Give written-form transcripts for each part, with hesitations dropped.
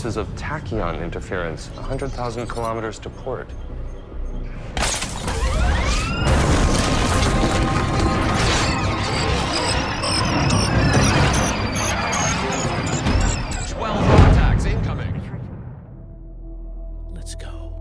Of tachyon interference, 100,000 kilometers to port. Contacts incoming. Let's go.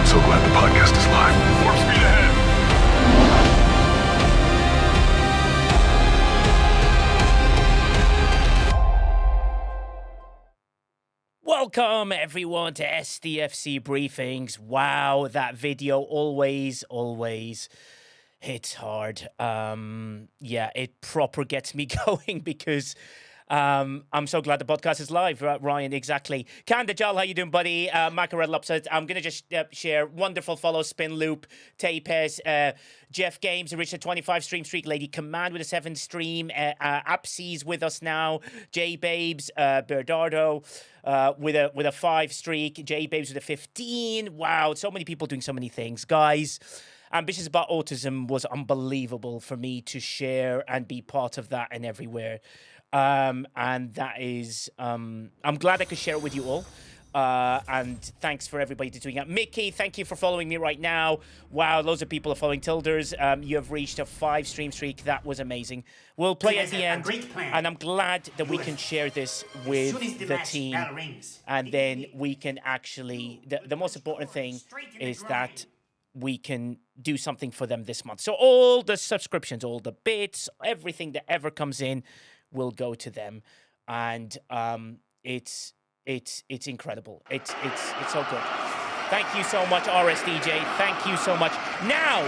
So glad the podcast is live. Warp speed ahead. Welcome everyone to STFC Briefings. Wow, that video always hits hard. Yeah, it proper gets me going because I'm so glad the podcast is live, Ryan. Exactly. Kanda Jal, how you doing, buddy? Maca Lopes, I'm going to just share wonderful follows. Spin Loop, Tapes, Jeff Games, who reached a 25 stream streak. Lady Command with a 7 stream. Apsies with us now. J Babes, Bernardo with a 5 streak. J Babes with a 15. Wow, so many people doing so many things. Guys, Ambitious About Autism was unbelievable for me to share and be part of that and everywhere. And that is, I'm glad I could share it with you all. And thanks for everybody to doing that. Mickey, thank you for following me right now. Wow, loads of people are following Tilders. You have reached a 5 stream streak. That was amazing. We'll play at the end. And I'm glad that we can share this with the team. And then we can actually, the most important thing is that we can do something for them this month. So all the subscriptions, all the bits, everything that ever comes in will go to them, and it's incredible. It's so good. Thank you so much, RSDJ. Thank you so much. Now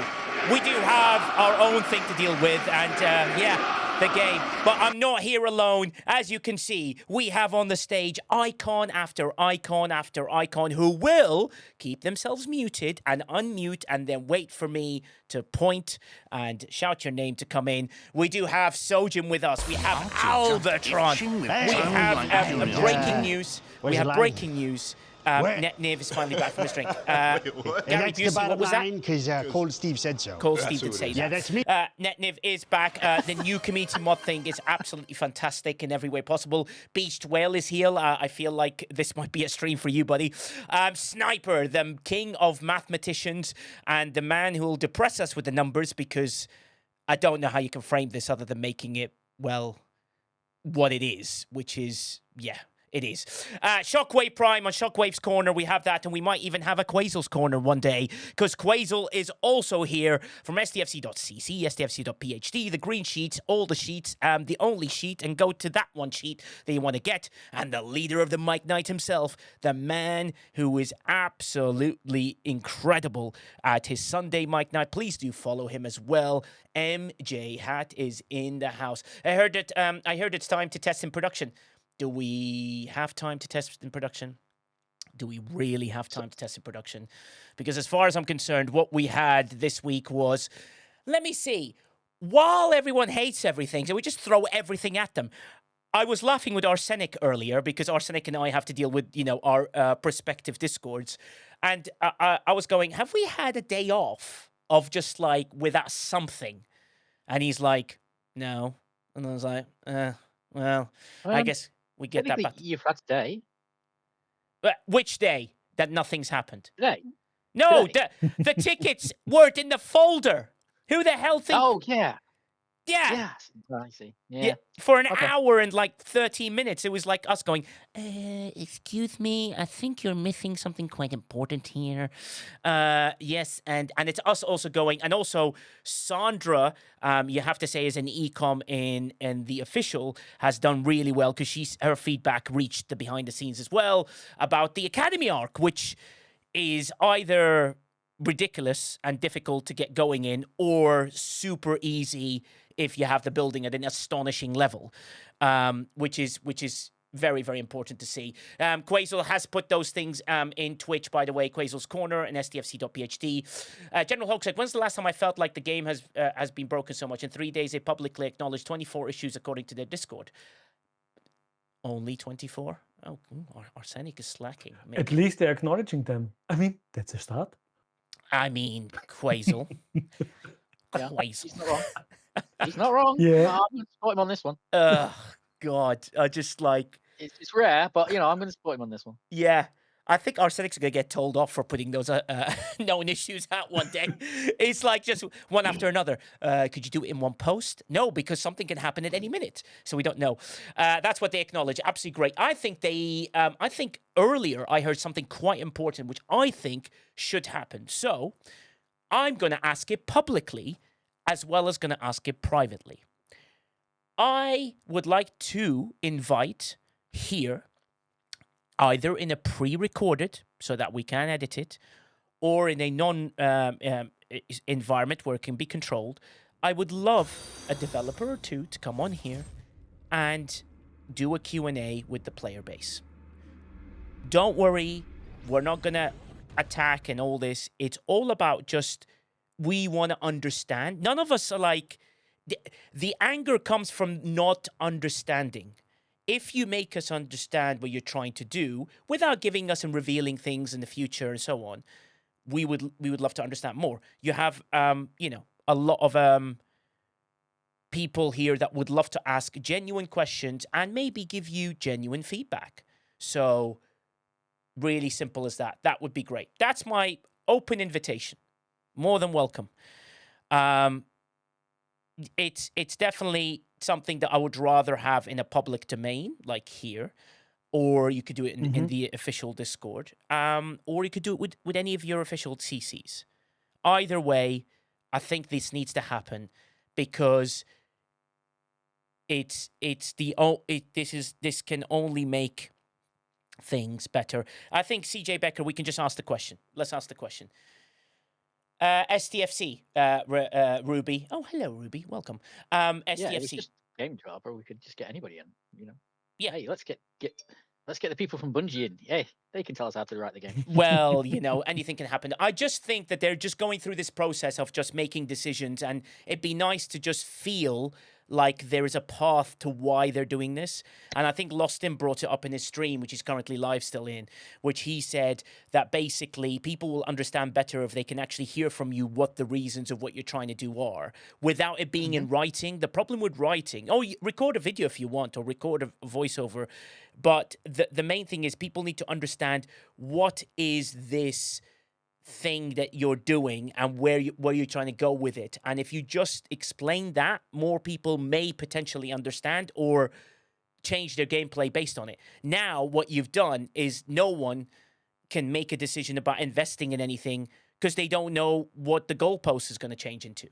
we do have our own thing to deal with, and yeah, the game. But I'm not here alone. As you can see, we have on the stage icon after icon after icon who will keep themselves muted and unmute and then wait for me to point and shout your name to come in. We do have Sojin with us. We have Albatron. We have breaking news. We have breaking news. Niv is finally back from his drink. Gary Busey, what was that? Because Cold Steve said so. Cold Steve did say that. Yeah, that's me. Niv is back. The new community mod thing is absolutely fantastic in every way possible. Beached Whale is here. I feel like this might be a stream for you, buddy. Sniper, the king of mathematicians and the man who will depress us with the numbers, because I don't know how you can frame this other than making it, well, what it is, which is, yeah. It is. Shockwave Prime on Shockwave's Corner. We have that, and we might even have a Quazel's Corner one day, because Quazel is also here from STFC.cc, STFC.phd, the green sheet, all the sheets, the only sheet, and go to that one sheet that you want to get. And the leader of the Mike Knight himself, the man who is absolutely incredible at his Sunday Mike Knight. Please do follow him as well. MJ Hat is in the house. I heard it's time to test in production. Do we have time to test in production? Do we really have time to test in production? Because as far as I'm concerned, what we had this week was, let me see, while everyone hates everything, so we just throw everything at them. I was laughing with Arsenic earlier because Arsenic and I have to deal with, our prospective Discords. And I was going, have we had a day off of just like without something? And he's like, no. And I was like, well, I guess we get that back. You've had today. Which day that nothing's happened? Today. No, Today. the tickets weren't in the folder. Who the hell thinks? Oh, yeah. Yeah. Yes. I see. Yeah. For an hour and like 30 minutes, it was like us going, excuse me, I think you're missing something quite important here. Yes, and it's us also going, and also Sandra, you have to say, is an ecom in the official, has done really well because her feedback reached the behind the scenes as well about the Academy arc, which is either ridiculous and difficult to get going in or super easy if you have the building at an astonishing level, which is very, very important to see. Quasel has put those things in Twitch, by the way, Quasel's Corner and STFC.phd. General Hulk said, when's the last time I felt like the game has been broken so much? In 3 days, they publicly acknowledged 24 issues according to their Discord. Only 24? Oh, Arsenic is slacking. Maybe. At least they're acknowledging them. I mean, that's a start. I mean, Quasel. Yeah, Quasel. he's not wrong. He's not wrong. Yeah. No, I'm going to support him on this one. God, I just like... It's rare, but, I'm going to support him on this one. Yeah. I think Arsenic's going to get told off for putting those known issues out one day. It's like just one after another. Could you do it in one post? No, because something can happen at any minute. So we don't know. That's what they acknowledge. Absolutely great. I think I think earlier I heard something quite important, which I think should happen. So I'm going to ask it publicly as well as going to ask it privately. I would like to invite here, either in a pre-recorded so that we can edit it, or in a environment where it can be controlled. I would love a developer or two to come on here and do a Q&A with the player base. Don't worry, we're not going to attack and all this. It's all about just, we want to understand. None of us are like, the anger comes from not understanding. If you make us understand what you're trying to do without giving us and revealing things in the future and so on, we would love to understand more. You have a lot of people here that would love to ask genuine questions and maybe give you genuine feedback. So really simple as that. That would be great. That's my open invitation. More than welcome. It's definitely something that I would rather have in a public domain, like here, or you could do it in the official Discord, or you could do it with any of your official CCs. Either way, I think this needs to happen because this can only make things better. I think CJ Becker, we can just ask the question. Let's ask the question. STFC, Ruby. Oh, hello, Ruby. Welcome. STFC. Yeah, it's just game developer. We could just get anybody in. Yeah. Hey, let's get the people from Bungie in. Hey, they can tell us how to write the game. Well, anything can happen. I just think that they're just going through this process of just making decisions, and it'd be nice to just feel like there is a path to why they're doing this. And I think Lostin brought it up in his stream, which is currently live still in, which he said that basically people will understand better if they can actually hear from you what the reasons of what you're trying to do are without it being in writing. The problem with writing, record a video if you want or record a voiceover. But the main thing is people need to understand what is this thing that you're doing and where you're trying to go with it. And if you just explain that, more people may potentially understand or change their gameplay based on it. Now, what you've done is no one can make a decision about investing in anything because they don't know what the goalpost is going to change into.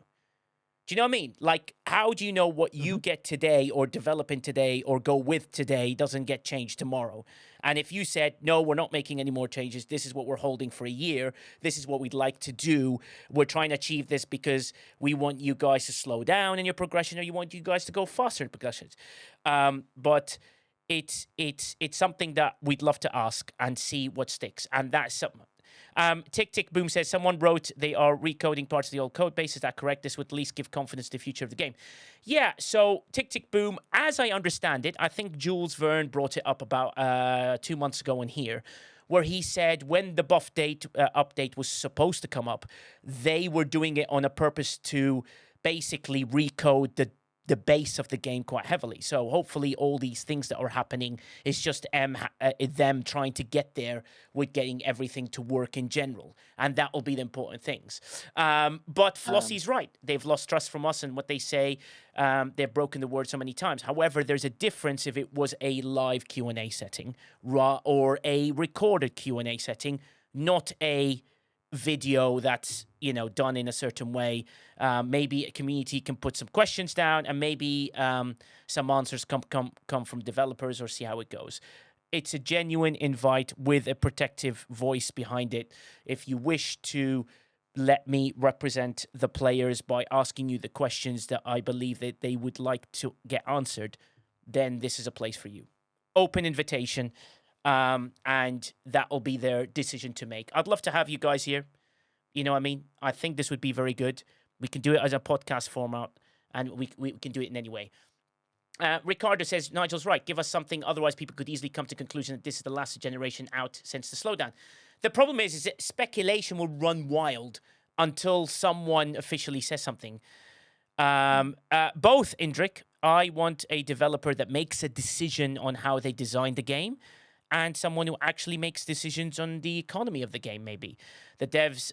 Do you know what I mean? Like, how do you know what you get today or develop in today or go with today doesn't get changed tomorrow? And if you said, no, we're not making any more changes, this is what we're holding for a year, this is what we'd like to do, we're trying to achieve this because we want you guys to slow down in your progression or you want you guys to go faster in progressions. But it's something that we'd love to ask and see what sticks. And that's something. Tick Tick Boom says someone wrote they are recoding parts of the old code base. Is that correct? This would at least give confidence to the future of the game. Yeah. So Tick Tick Boom, as I understand it, I think Jules Verne brought it up about 2 months ago in here, where he said when the buff date update was supposed to come up, they were doing it on a purpose to basically recode the base of the game quite heavily. So hopefully all these things that are happening is just them trying to get there with getting everything to work in general. And that will be the important things. But Flossie's right. They've lost trust from us and what they say. They've broken the word so many times. However, there's a difference if it was a live Q&A setting or a recorded Q&A setting, not a video that's done in a certain way. Maybe a community can put some questions down and maybe some answers come from developers or see how it goes. It's a genuine invite with a protective voice behind it. If you wish to let me represent the players by asking you the questions that I believe that they would like to get answered, then this is a place for you. Open invitation. And that will be their decision to make. I'd love to have you guys here. You know what I mean? I think this would be very good. We can do it as a podcast format, and we can do it in any way. Ricardo says, Nigel's right. Give us something. Otherwise, people could easily come to the conclusion that this is the last generation out since the slowdown. The problem is that speculation will run wild until someone officially says something. Both, Indrik, I want a developer that makes a decision on how they design the game, and someone who actually makes decisions on the economy of the game, maybe. The devs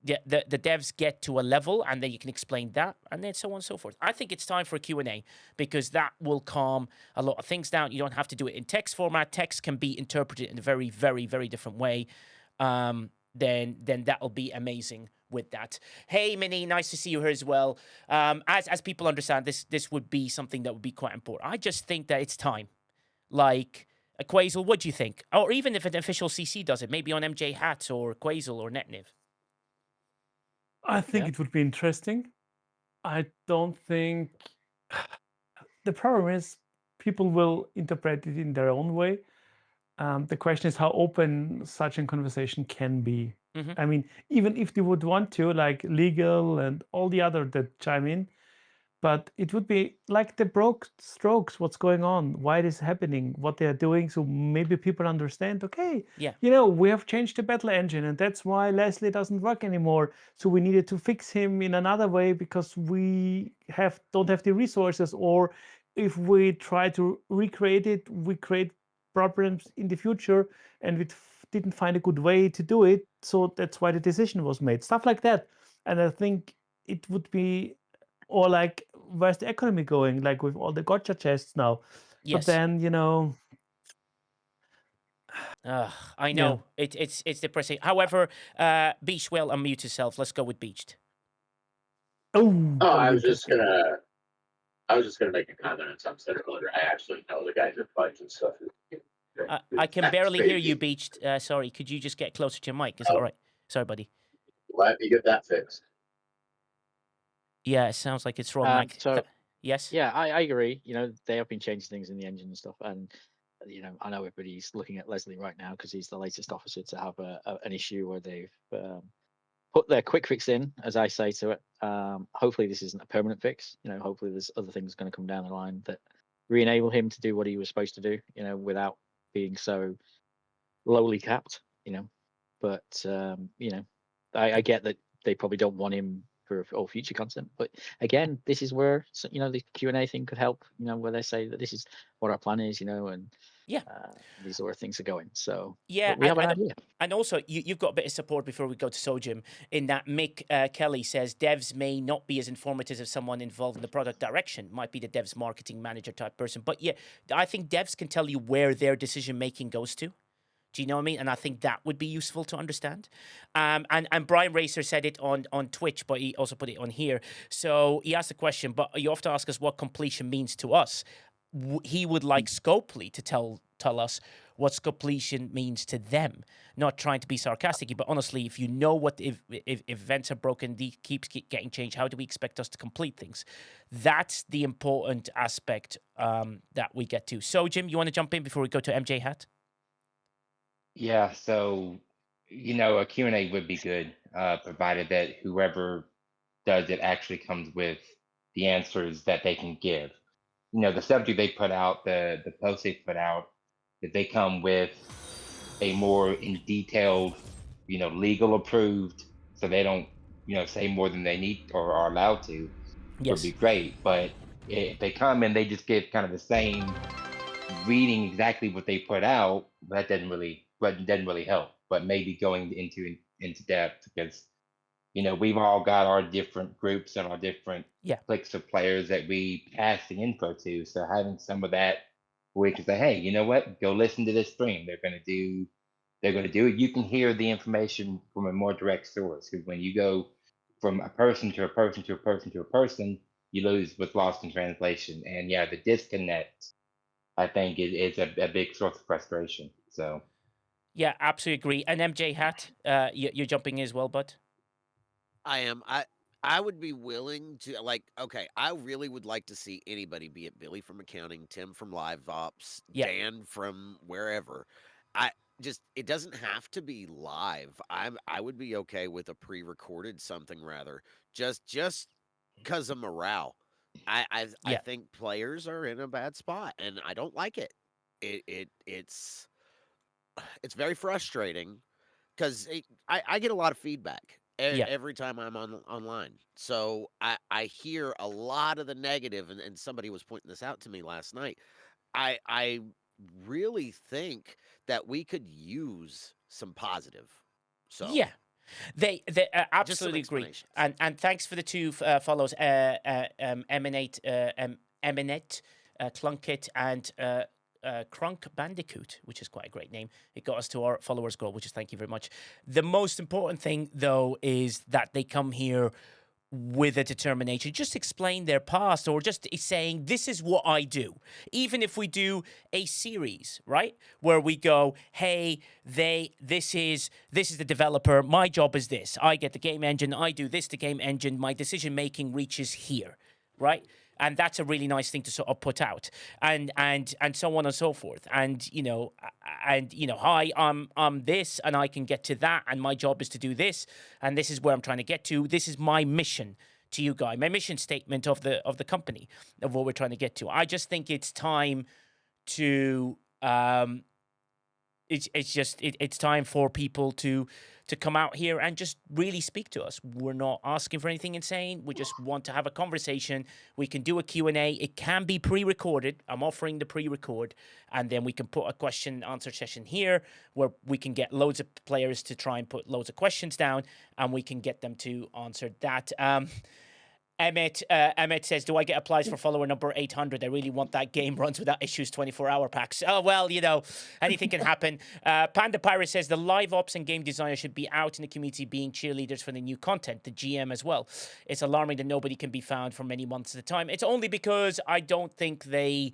the devs get to a level, and then you can explain that, and then so on and so forth. I think it's time for a Q&A, because that will calm a lot of things down. You don't have to do it in text format. Text can be interpreted in a very, very, very different way. Then that'll be amazing with that. Hey, Minnie, nice to see you here as well. As people understand, this would be something that would be quite important. I just think that it's time. Like... Quasel, what do you think? Or even if an official CC does it, maybe on MJ Hat or Quasel or Netniv. I think it would be interesting. I don't think the problem is people will interpret it in their own way. The question is how open such a conversation can be. Mhm. I mean, even if they would want to, like legal and all the other that chime in, but it would be like the broke strokes, what's going on, why it is happening, what they are doing. So maybe people understand, okay, Yeah. we have changed the battle engine and that's why Leslie doesn't work anymore. So we needed to fix him in another way because we don't have the resources. Or if we try to recreate it, we create problems in the future and we didn't find a good way to do it. So that's why the decision was made. Stuff like that. And I think it would be... Or like, where's the economy going? Like with all the gotcha chests now. Yes. But then, I know. It's depressing. However, Beach will unmute yourself. Let's go with Beached. Oh, I was just gonna make a comment on something said earlier. I actually know the guys at Fudge and stuff. I can barely hear you, Beached. Sorry, could you just get closer to your mic? Is that all right? Sorry, buddy. Let me get that fixed. Yeah, it sounds like it's wrong, Mike. Yes? Yeah, I agree. They have been changing things in the engine and stuff. And, I know everybody's looking at Leslie right now because he's the latest officer to have an issue where they've put their quick fix in, as I say to it. Hopefully this isn't a permanent fix. Hopefully there's other things going to come down the line that re-enable him to do what he was supposed to do, without being so lowly capped, But, I get that they probably don't want him for all future content, but again, this is where the Q&A thing could help. Where they say that this is what our plan is, and these are where things are going. So yeah, we have an idea. And also, you've got a bit of support before we go to Sojim. In that, Mick Kelly says devs may not be as informative as someone involved in the product direction. Might be the devs marketing manager type person, but yeah, I think devs can tell you where their decision making goes to. Do you know what I mean? And I think that would be useful to understand. And Brian Racer said it on Twitch, but he also put it on here. So he asked the question, but you have to ask us what completion means to us. He would like Scopely to tell us what completion means to them. Not trying to be sarcastic, but honestly, if you know what if events are broken, they keep getting changed, how do we expect us to complete things? That's the important aspect that we get to. So, Jim, you want to jump in before we go to MJ Hat? Yeah, so a Q&A would be good, provided that whoever does it actually comes with the answers that they can give. The subject they put out, the post they put out, if they come with a more in detailed, legal approved, so they don't, say more than they need or are allowed to, would be Yes. great. But if they come and they just give kind of the same reading exactly what they put out, that doesn't really help. But maybe going into depth, because we've all got our different groups and our different Yeah. cliques of players that we pass the info to. So having some of that, where we can say, hey, you know what? Go listen to this stream. They're going to do it. You can hear the information from a more direct source. Because when you go from a person to a person to a person to a person, you lose what's lost in translation. And yeah, the disconnect, I think, is a big source of frustration. So Yeah, absolutely agree. And MJ Hat, you're jumping in as well, bud. I am. I would be willing to okay, I really would like to see anybody, be it Billy from accounting, Tim from live ops, Yeah. Dan from wherever. It doesn't have to be live. I would be okay with a pre-recorded something rather. Just because of morale. I Yeah. think players are in a bad spot and I don't like it. It's very frustrating because I get a lot of feedback Yeah. every time I'm online. So I hear a lot of the negative, and somebody was pointing this out to me last night. I really think that we could use some positive. So Yeah. They just some absolutely agree. explanations. And thanks for the two follows, Emanate, Clunkit, and Crunk Bandicoot, which is quite a great name. It got us to our followers goal, which is thank you very much. The most important thing, though, is that they come here with a determination, just explain their past, or just saying, this is what I do. Even if we do a series, right, where we go, hey, this is the developer, my job is this, I get the game engine, I do this to game engine, my decision making reaches here, right? And that's a really nice thing to sort of put out, and so on and so forth. And hi, I'm this, and I can get to that, and my job is to do this, and this is where I'm trying to get to. This is my mission to you guys, my mission statement of the company, of what we're trying to get to. I just think it's time to it's time for people to come out here and just really speak to us. We're not asking for anything insane. We just want to have a conversation. We can do a Q&A. It can be pre-recorded. I'm offering the pre-record, and then we can put a question and answer session here where we can get loads of players to try and put loads of questions down, and we can get them to answer that. Emmett says, do I get applies for follower number 800? I really want that game runs without issues 24-hour packs. Oh, well, anything can happen. Panda Pirate says, the live ops and game designer should be out in the community being cheerleaders for the new content, the GM as well. It's alarming that nobody can be found for many months at a time. It's only because I don't think they...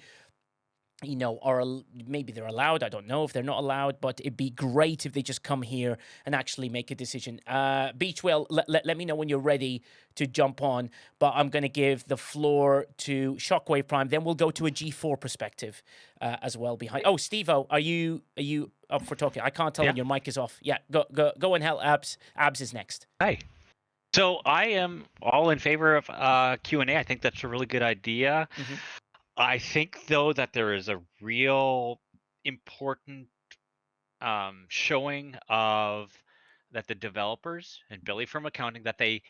are maybe they're allowed. I don't know if they're not allowed, but it'd be great if they just come here and actually make a decision. Beachwell, let me know when you're ready to jump on, but I'm going to give the floor to Shockwave Prime. Then we'll go to a G4 perspective as well behind. Oh, Steve-O, are you up for talking? I can't tell when your mic is off. Yeah, go and hell, Abs. Abs is next. Hi. So I am all in favor of Q&A. I think that's a really good idea. Mm-hmm. I think, though, that there is a real important showing of that the developers and Billy from accounting, that they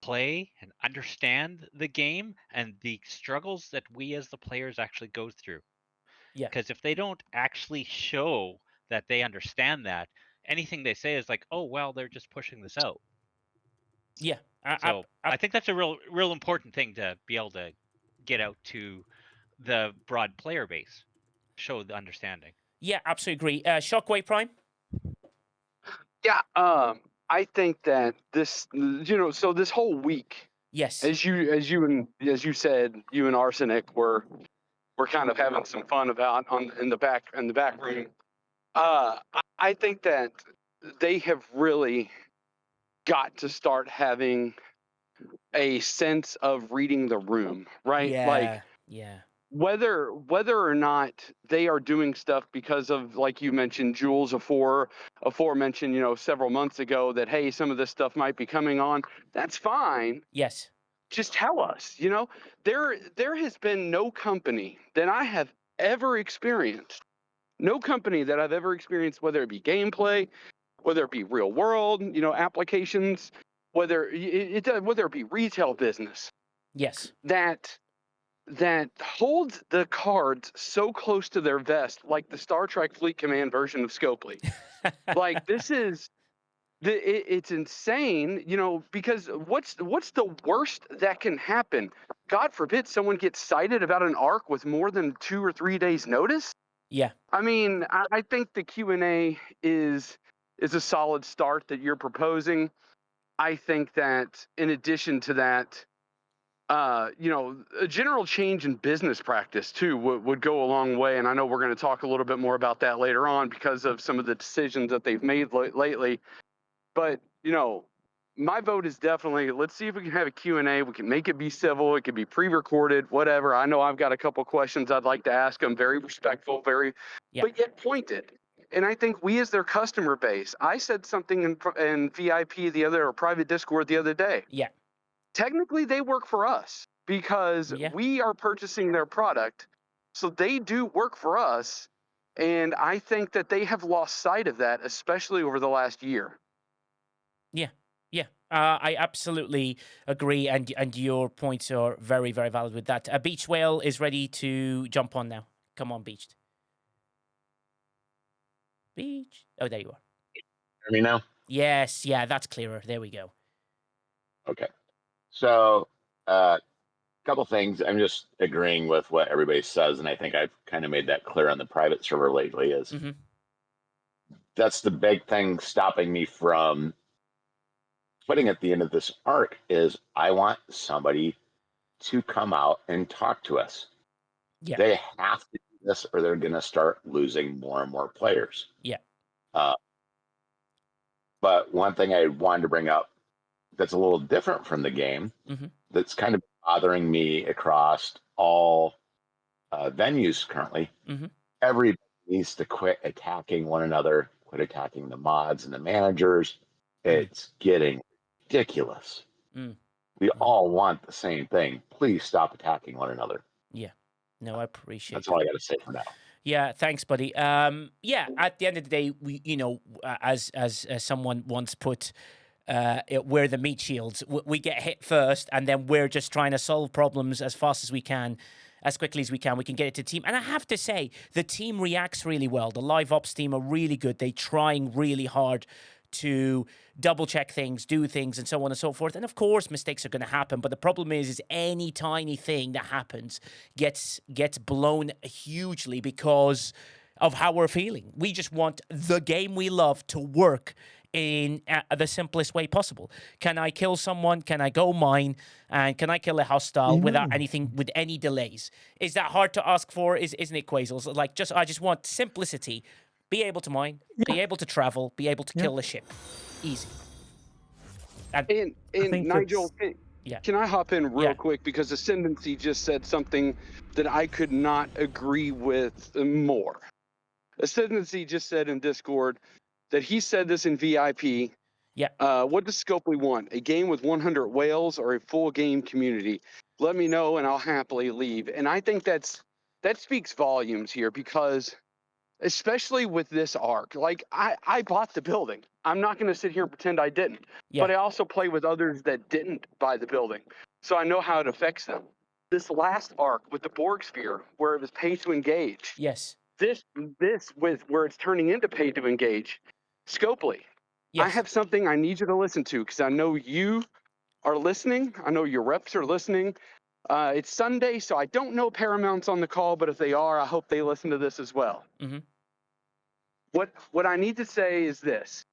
play and understand the game and the struggles that we as the players actually go through. Yeah. Because if they don't actually show that they understand that, anything they say is like, oh, well, they're just pushing this out. Yeah. I think that's a real important thing to be able to get out to the broad player base, show the understanding. Yeah, absolutely agree. Shockwave Prime? Yeah, I think that this, so this whole week, yes, as you said, you and Arsenic were kind of having some fun about in the back room. I think that they have really got to start having a sense of reading the room, right? Yeah, like, yeah. whether or not they are doing stuff because of, like you mentioned, Jules aforementioned, several months ago, that hey, some of this stuff might be coming on. That's fine. Yes. Just tell us. There has been no company that I have ever experienced. No company that I've ever experienced, whether it be gameplay, whether it be real world, applications, whether it be retail business, Yes. that holds the cards so close to their vest, like the Star Trek Fleet Command version of Scopely. Like this is it's insane, because what's the worst that can happen? God forbid someone gets cited about an arc with more than 2 or 3 days notice. Yeah. I mean, I think the Q&A is a solid start that you're proposing. I think that in addition to that, a general change in business practice too would go a long way. And I know we're going to talk a little bit more about that later on because of some of the decisions that they've made lately. But, my vote is definitely, let's see if we can have a Q&A. We can make it be civil. It can be pre-recorded, whatever. I know I've got a couple questions I'd like to ask them. Very respectful, but yet pointed. And I think we as their customer base, I said something in VIP or private Discord the other day. Yeah. Technically, they work for us because we are purchasing their product. So they do work for us. And I think that they have lost sight of that, especially over the last year. Yeah. Yeah. I absolutely agree. And your points are very, very valid with that. Beach Whale is ready to jump on now. Come on, Beached. Beach. Oh, there you are. Hear me now? Yes. Yeah, that's clearer. There we go. Okay. So, couple things. I'm just agreeing with what everybody says, and I think I've kind of made that clear on the private server lately. Is that's the big thing stopping me from putting at the end of this arc is I want somebody to come out and talk to us. Yeah. They have to do this, or they're going to start losing more and more players. Yeah. But one thing I wanted to bring up that's a little different from the game, that's kind of bothering me across all venues currently. Everybody needs to quit attacking one another, quit attacking the mods and the managers. It's getting ridiculous. We all want the same thing. Please stop attacking one another. Yeah. No, I appreciate That's all I got to say for now. Yeah, thanks, buddy. Yeah, at the end of the day, we, as someone once put, we're the meat shields. We get hit first, and then we're just trying to solve problems as fast as we can, as quickly as we can. We can get it to team. And I have to say, the team reacts really well. The live ops team are really good. They're trying really hard to double check things, do things, and so on and so forth. And of course, mistakes are going to happen. But the problem is any tiny thing that happens gets blown hugely because of how we're feeling. We just want the game we love to work in the simplest way possible. Can I kill someone? Can I go mine? And can I kill a hostile without anything, with any delays? Is that hard to ask for? Isn't it, Quasels? Like, I just want simplicity. Be able to mine, be able to travel, be able to kill a ship. Easy. And Nigel, can I hop in real quick? Because Ascendancy just said something that I could not agree with more. Ascendancy just said in Discord that he said this in VIP. Yeah. What does Scopely want? A game with 100 whales or a full game community? Let me know and I'll happily leave. And I think that speaks volumes here, because especially with this arc, like I bought the building. I'm not going to sit here and pretend I didn't. But I also play with others that didn't buy the building, so I know how it affects them. This last arc with the Borg Sphere, where it was pay to engage. Yes. This with where it's turning into pay to engage. Scopely, I have something I need you to listen to, because I know you are listening. I know your reps are listening. It's Sunday, so I don't know Paramount's on the call, but if they are, I hope they listen to this as well. What I need to say is this.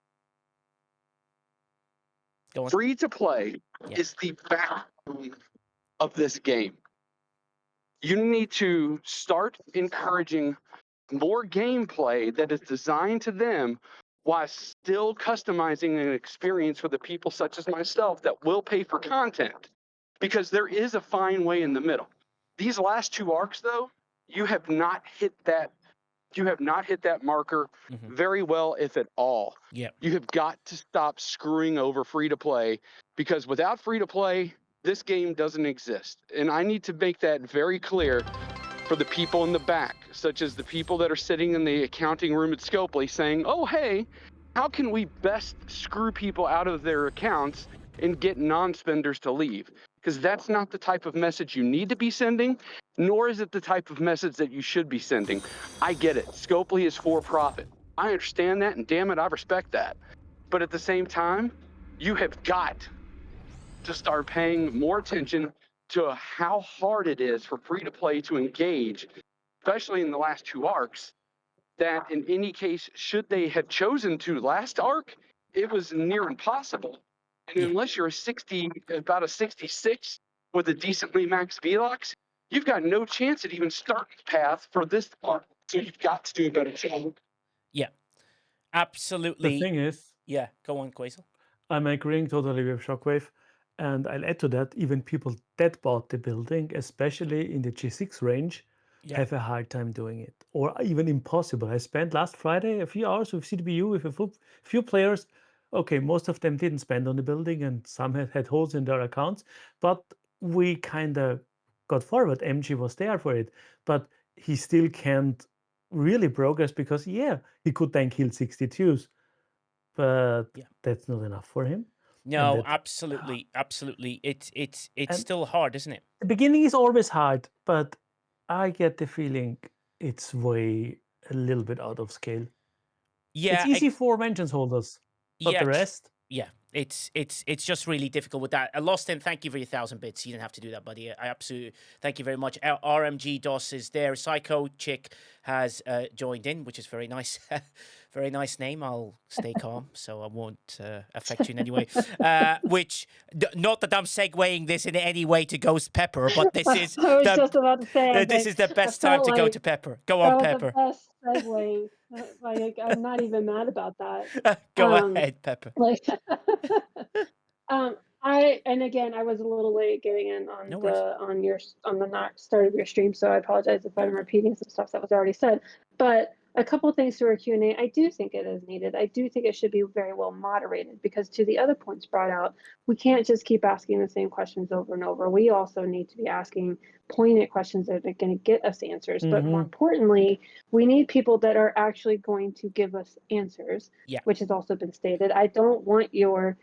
Free to play is the backbone of this game. You need to start encouraging more gameplay that is designed to them, while still customizing an experience for the people such as myself that will pay for content. Because there is a fine way in the middle. These last 2 arcs, though, you have not hit that. You have not hit that marker very well, if at all. Yeah. You have got to stop screwing over free to play, because without free to play, this game doesn't exist. And I need to make that very clear for the people in the back, such as the people that are sitting in the accounting room at Scopely saying, oh, hey, how can we best screw people out of their accounts and get non-spenders to leave? Because that's not the type of message you need to be sending, nor is it the type of message that you should be sending. I get it. Scopely is for profit. I understand that, and damn it, I respect that. But at the same time, you have got to start paying more attention to how hard it is for free-to-play to engage, especially in the last 2 arcs, that in any case, should they have chosen to last arc, it was near impossible. And unless you're about a 66 with a decently max VLOX, you've got no chance at even starting the path for this arc. So you've got to do a better job. Yeah, absolutely. The thing is, yeah, go on, Quasel. I'm agreeing totally with Shockwave. And I'll add to that, even people that bought the building, especially in the G6 range, have a hard time doing it, or even impossible. I spent last Friday a few hours with CDBU with a few players. Okay, most of them didn't spend on the building, and some had holes in their accounts, but we kind of got forward. MG was there for it, but he still can't really progress because, he could then kill 62s, but that's not enough for him. No, absolutely, absolutely. It's still hard, isn't it? The beginning is always hard, but I get the feeling it's way a little bit out of scale. Yeah, it's easy for vengeance holders, but the rest. Yeah, it's just really difficult with that. Lostin, thank you for your 1,000 bits. You didn't have to do that, buddy. I absolutely thank you very much. RMG DOS is there. Psycho Chick has joined in, which is very nice. Very nice name. I'll stay calm, so I won't affect you in any way. Not that I'm segueing this in any way to Ghost Pepper, but this is. I was just about to say. This is the best time to go to Pepper. Go on, Pepper. That was the best segue. Like, I'm not even mad about that. Go ahead, Pepper. And again, I was a little late getting in on the start of your stream, so I apologize if I'm repeating some stuff that was already said. But a couple of things to our Q&A. I do think it is needed. I do think it should be very well moderated, because to the other points brought out, we can't just keep asking the same questions over and over. We also need to be asking poignant questions that are going to get us answers. But more importantly, we need people that are actually going to give us answers, which has also been stated. I don't want your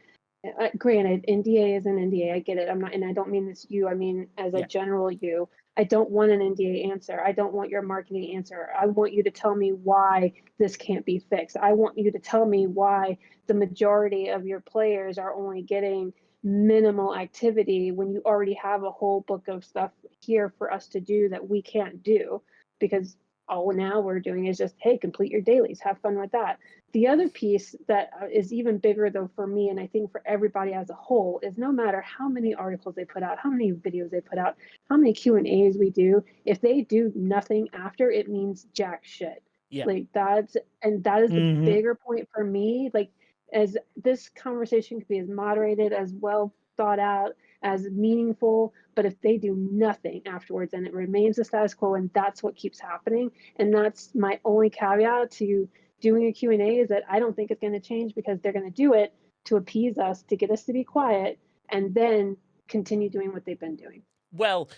granted, NDA is an NDA. I get it. I'm not, and I don't mean this you. I mean as a general you. I don't want an NDA answer. I don't want your marketing answer. I want you to tell me why this can't be fixed. I want you to tell me why the majority of your players are only getting minimal activity when you already have a whole book of stuff here for us to do that we can't do, because all now we're doing is just, hey, complete your dailies, have fun with that. The other piece that is even bigger, though, for me, and I think for everybody as a whole, is no matter how many articles they put out, how many videos they put out, how many Q&As we do, if they do nothing after, it means jack shit. Yeah. Like that is the bigger point for me. Like, as this conversation could be as moderated, as well thought out, as meaningful, but if they do nothing afterwards and it remains the status quo, and that's what keeps happening, and that's my only caveat to doing a Q&A, is that I don't think it's going to change, because they're going to do it to appease us, to get us to be quiet, and then continue doing what they've been doing. Well,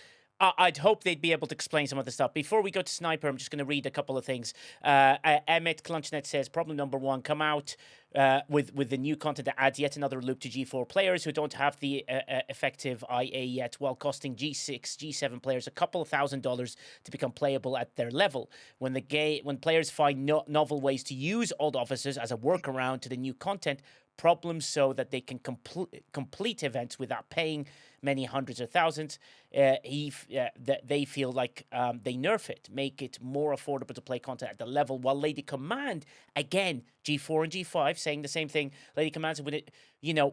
I'd hope they'd be able to explain some of the stuff. Before we go to Sniper, I'm just going to read a couple of things. Emmett Clunchnet says, problem number one, come out with the new content that adds yet another loop to G4 players who don't have the effective IA yet, while costing G6, G7 players a couple of $1,000s to become playable at their level. When players find novel ways to old officers as a workaround to the new content, problems so that they can complete events without paying many hundreds of thousands. They feel like they nerf it, make it more affordable to play content at the level. While Lady Command, again, G4 and G5 saying the same thing. Lady Command said,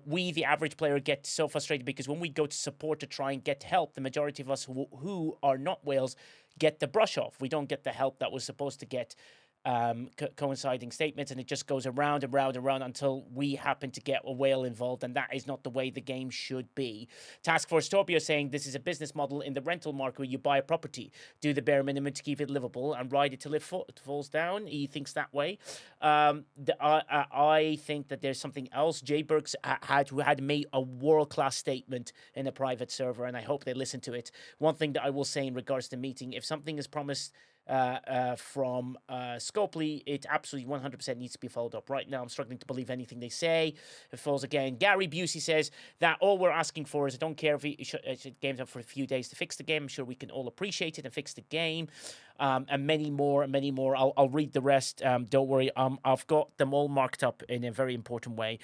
we, the average player, get so frustrated because when we go to support to try and get help, the majority of us who are not whales get the brush off. We don't get the help that we're supposed to get. coinciding statements, and it just goes around and round and round until we happen to get a whale involved, and that is not the way the game should be. Task Force Torpio saying this is a business model in the rental market where you buy a property, do the bare minimum to keep it livable, and ride it till it falls down. He thinks that way. I think that there's something else. Jay Burks had made a world-class statement in a private server, and I hope they listen to it. One thing that I will say in regards to the meeting, if something is promised from Scopely, it absolutely 100% needs to be followed up. Right now, I'm struggling to believe anything they say. It falls again. Gary Busey says that all we're asking for is I don't care if it game's up for a few days to fix the game. I'm sure we can all appreciate it and fix the game. And many more, many more. I'll read the rest. Don't worry. I've got them all marked up in a very important way.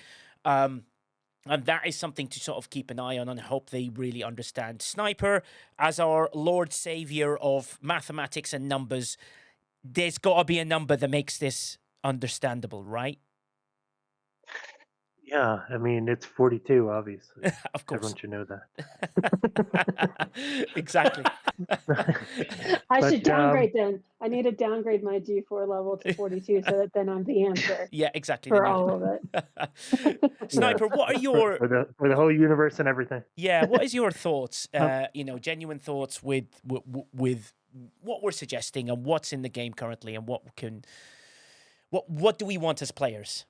And that is something to sort of keep an eye on and hope they really understand. Sniper, as our Lord Savior of mathematics and numbers, there's got to be a number that makes this understandable, right? Yeah, I mean, it's 42, obviously. Of course. Everyone should know that. Exactly. I should downgrade then. I need to downgrade my G4 level to 42 so that then I'm the answer. Yeah, exactly. For all of it. Sniper, what are your... For the whole universe and everything. Yeah, what is your thoughts, genuine thoughts with what we're suggesting and what's in the game currently and what do we want as players?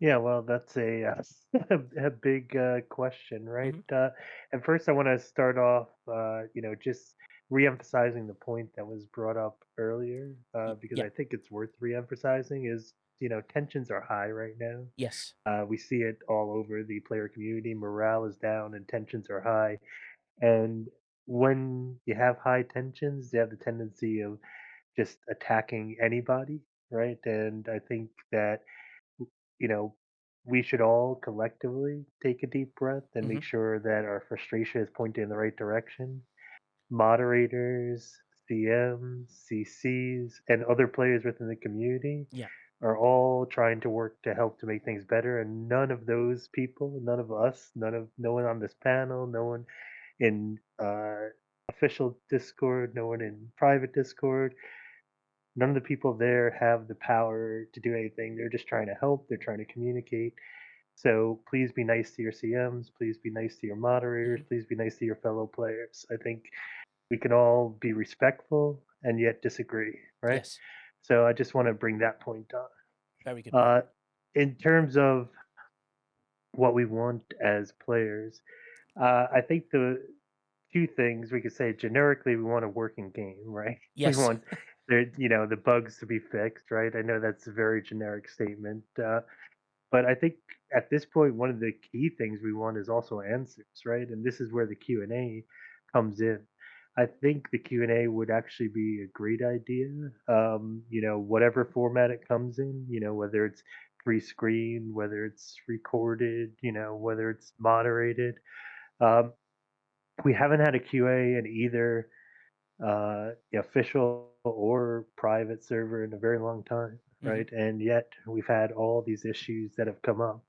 Yeah, well, that's a big question, right? At first, I want to start off, just reemphasizing the point that was brought up earlier, because I think it's worth reemphasizing. Is tensions are high right now. Yes. We see it all over the player community. Morale is down and tensions are high. And when you have high tensions, you have the tendency of just attacking anybody, right? And I think that we should all collectively take a deep breath and make sure that our frustration is pointed in the right direction. Moderators, CMs, CCs, and other players within the community are all trying to work to help to make things better. And none of those people, none of us, no one on this panel, no one in official Discord, no one in private Discord, none of the people there have the power to do anything. They're just trying to help. They're trying to communicate. So please be nice to your CMs. Please be nice to your moderators. Please be nice to your fellow players. I think we can all be respectful and yet disagree, right? Yes. So I just want to bring that point on. Very good point. In terms of what we want as players, I think the two things we could say generically, we want a working game, right? Yes. We want the bugs to be fixed, right? I know that's a very generic statement, but I think at this point, one of the key things we want is also answers, right? And this is where the Q&A comes in. I think the Q&A would actually be a great idea. Whatever format it comes in, whether it's free screen, whether it's recorded, whether it's moderated. We haven't had a QA in either official or private server in a very long time, right? And yet we've had all these issues that have come up.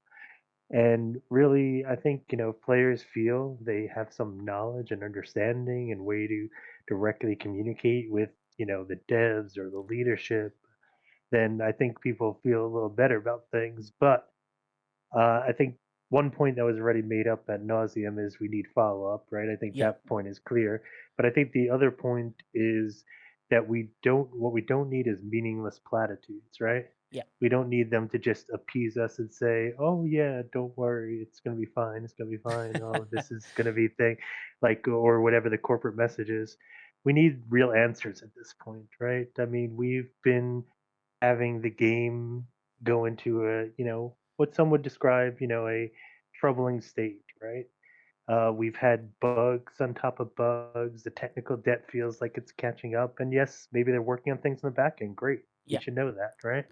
And really, I think, if players feel they have some knowledge and understanding and way to directly communicate with, the devs or the leadership, then I think people feel a little better about things. But I think one point that was already made up ad nauseum is we need follow up, right? I think that point is clear. But I think the other point is that what we don't need is meaningless platitudes, right? Yeah. We don't need them to just appease us and say, "Oh yeah, don't worry, it's gonna be fine. It's gonna be fine. Oh, this is gonna be thing," or whatever the corporate message is. We need real answers at this point, right? I mean, we've been having the game go into what some would describe, a troubling state, right? We've had bugs on top of bugs. The technical debt feels like it's catching up. And yes, maybe they're working on things in the back end. Great. Yeah. We should know that, right?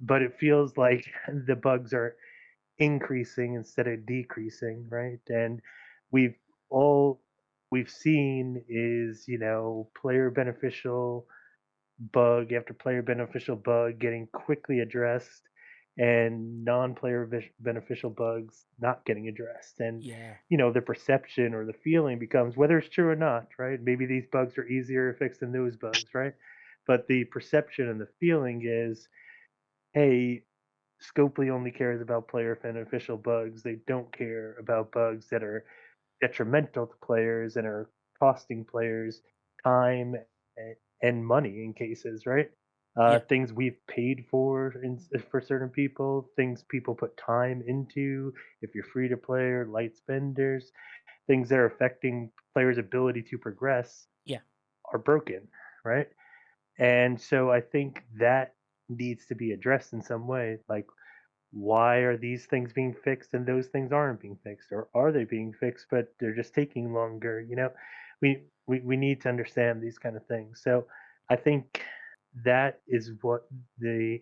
But it feels like the bugs are increasing instead of decreasing, right? And all we've seen is, player beneficial bug after player beneficial bug getting quickly addressed and non-player beneficial bugs not getting addressed. And the perception or the feeling becomes, whether it's true or not, right? Maybe these bugs are easier to fix than those bugs, right? but the perception and the feeling is, hey, Scopely only cares about player beneficial bugs. They don't care about bugs that are detrimental to players and are costing players time and money in cases, right? Things we've paid for certain people, things people put time into. If you're free to play or light spenders, things that are affecting players' ability to progress Yeah. are broken, right? And so I think that needs to be addressed in some way. Like, why are these things being fixed and those things aren't being fixed, or are they being fixed but they're just taking longer? We need to understand these kind of things. So I think that is what the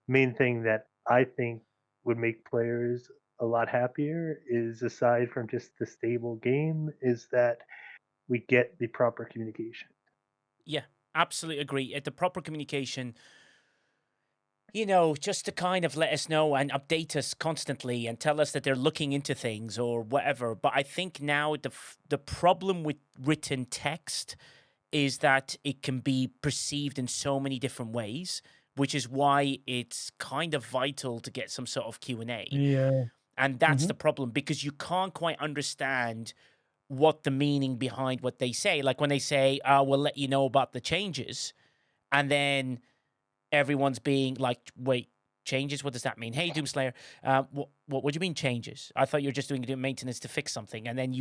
main thing that I think would make players a lot happier is, aside from just the stable game, is that we get the proper communication. Yeah, absolutely agree. The proper communication, just to kind of let us know and update us constantly and tell us that they're looking into things or whatever. But I think now the problem with written text is that it can be perceived in so many different ways, which is why it's kind of vital to get some sort of Q&A. Yeah. And that's the problem, because you can't quite understand what the meaning behind what they say. Like when they say, we'll let you know about the changes, and then everyone's being like, wait, changes? What does that mean? Hey, Doomslayer, what do you mean changes? I thought you were just doing maintenance to fix something. And then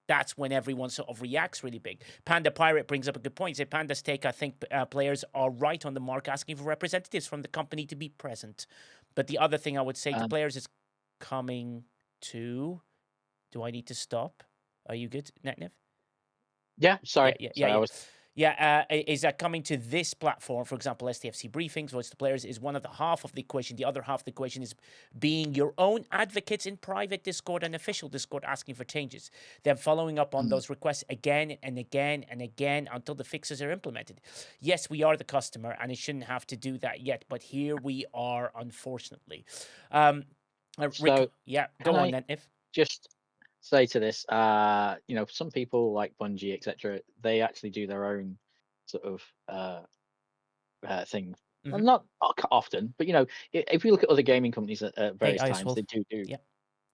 that's when everyone sort of reacts really big. Panda Pirate brings up a good point. Say Panda's take, I think players are right on the mark asking for representatives from the company to be present. But the other thing I would say to players is coming to... Do I need to stop? Are you good, Netnev? Yeah, sorry. Is that coming to this platform, for example, STFC Briefings, Voice to Players, is one of the half of the equation. The other half of the equation is being your own advocates in private Discord and official Discord asking for changes. Then following up on those requests again and again and again until the fixes are implemented. Yes, we are the customer, and it shouldn't have to do that yet, but here we are, unfortunately. Rick, go on, Netnev. Just say to this, some people like Bungie, etc., they actually do their own sort of thing. And not often, but if you look at other gaming companies at various times, they do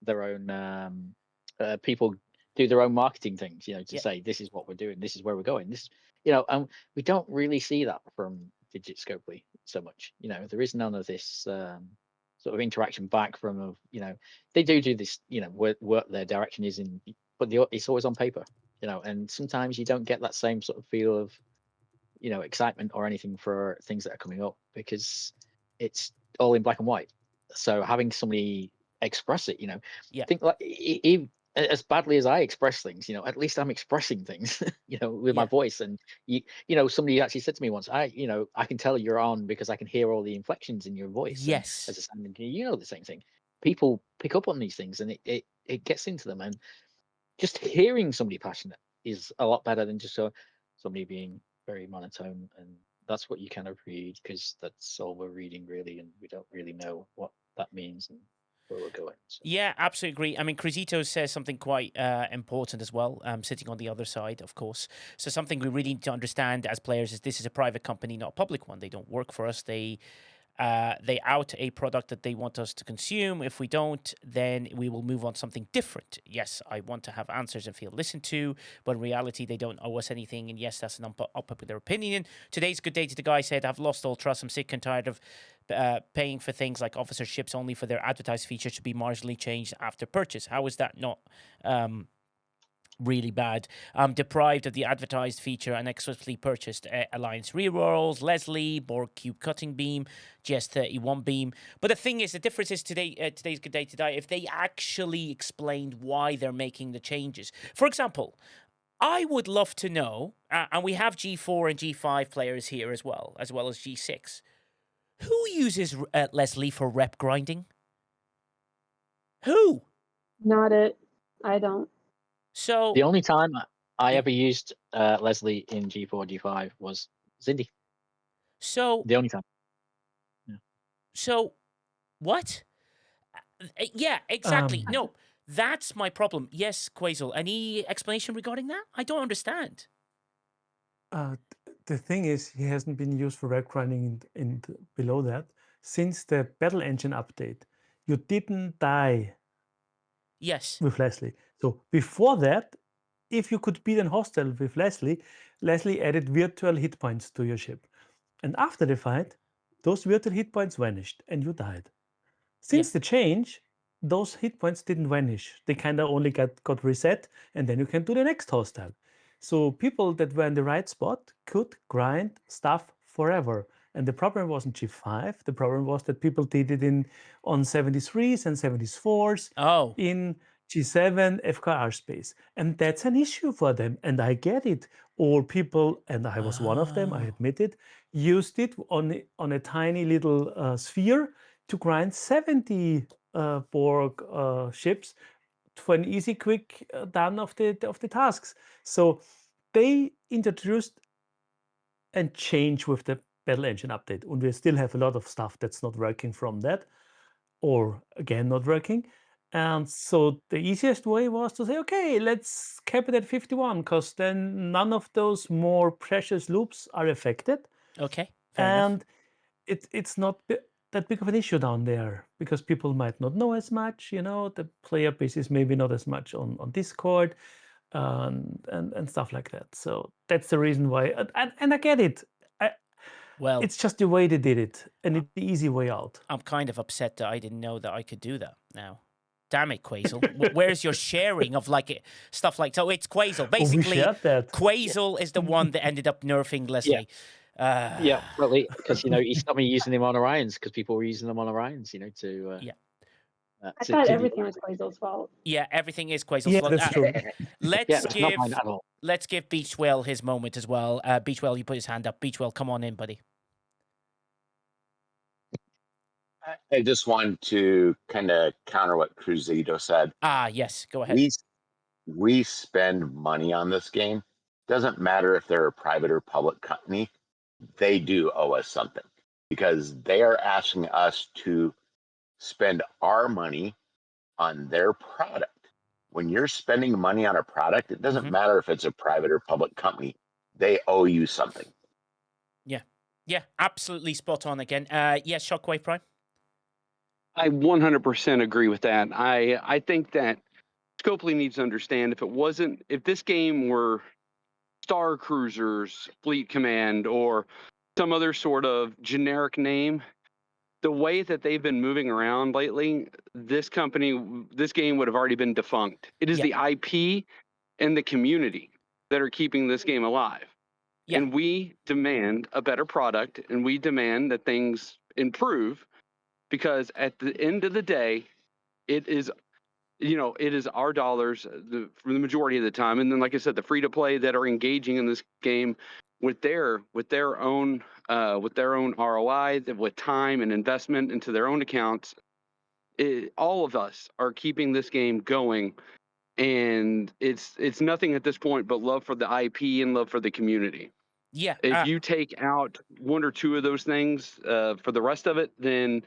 their own. People do their own marketing things, to say this is what we're doing, this is where we're going. This, and we don't really see that from Digit Scopely so much. There is none of this. Sort of interaction back from, they do this, what their direction is in, but it's always on paper, and sometimes you don't get that same sort of feel of, excitement or anything for things that are coming up because it's all in black and white. So having somebody express it, think like as badly as I express things, at least I'm expressing things, with my voice. And somebody actually said to me once, I can tell you're on because I can hear all the inflections in your voice. Yes. And as a sound engineer, the same thing. People pick up on these things, and it gets into them. And just hearing somebody passionate is a lot better than just somebody being very monotone. And that's what you kind of read, because that's all we're reading really, and we don't really know what that means and where we're going. So. Yeah, absolutely agree. I mean, Cruzito says something quite important as well, sitting on the other side, of course. So something we really need to understand as players is this is a private company, not a public one. They don't work for us. They out a product that they want us to consume. If we don't, then we will move on something different. Yes, I want to have answers and feel listened to, but in reality, they don't owe us anything. And yes, that's an unpopular opinion. Today's good day to the guy said, I've lost all trust. I'm sick and tired of paying for things like officerships only for their advertised features to be marginally changed after purchase. How is that not... really bad? Deprived of the advertised feature and explicitly purchased Alliance rerolls, Leslie, Borg Cube Cutting Beam, GS31 Beam. But the thing is, the difference is today's good day to die if they actually explained why they're making the changes. For example, I would love to know, and we have G4 and G5 players here as well as G6. Who uses Leslie for rep grinding? Who? Not it. I don't. So the only time I ever used Leslie in G4, G5 was Zindy. So the only time. Yeah. So what? Yeah, exactly. No, that's my problem. Yes, Quasel. Any explanation regarding that? I don't understand. the thing is, he hasn't been used for reg grinding below that. Since the Battle Engine update, you didn't die Yes. with Leslie. So before that, if you could beat an hostile with Leslie, Leslie added virtual hit points to your ship. And after the fight, those virtual hit points vanished and you died. Since the change, those hit points didn't vanish. They kind of only got reset, and then you can do the next hostile. So people that were in the right spot could grind stuff forever. And the problem wasn't G5. The problem was that people did it on 73s and 74s in G7 FKR space. And that's an issue for them. And I get it. Or people, and I was one of them, I admit it, used it on a tiny little sphere to grind 70 Borg ships for an easy, quick done of the tasks. So they introduced and changed with the Battle Engine update, and we still have a lot of stuff that's not working from that, or again not working. And so the easiest way was to say, okay, let's cap it at 51, because then none of those more precious loops are affected. Okay, fair enough. And it's not that big of an issue down there, because people might not know as much. The player base is maybe not as much on Discord and stuff like that. So that's the reason why. And I get it. Well, it's just the way they did it, and it's the easy way out. I'm kind of upset that I didn't know that I could do that now. Damn it, Quasel. Where's your sharing of stuff like... So it's Quasel. Basically, Quasel is the one that ended up nerfing Leslie. Yeah, well, because he stopped me using them on Orions because people were using them on Orions, to I thought everything was Quasel's fault. Yeah, everything is Quasel's fault. That's true. Let's give Beachwell his moment as well. Beachwell, you put his hand up. Beachwell, come on in, buddy. I just wanted to kind of counter what Cruzito said. Yes, go ahead. We spend money on this game. Doesn't matter if they're a private or public company, they do owe us something, because they are asking us to spend our money on their product. When you're spending money on a product, it doesn't matter if it's a private or public company, they owe you something. Yeah, absolutely spot on again. Yes, Shockwave Prime? I 100% agree with that. I think that Scopely needs to understand, if this game were Star Cruisers, Fleet Command, or some other sort of generic name, the way that they've been moving around lately, this game would have already been defunct. It is the IP and the community that are keeping this game alive. Yeah. And we demand a better product, and we demand that things improve, because at the end of the day, it is our dollars for the majority of the time. And then, like I said, the free to play that are engaging in this game with their own ROI, with time and investment into their own accounts. All of us are keeping this game going, and it's nothing at this point but love for the IP and love for the community. Yeah. If you take out one or two of those things for the rest of it, then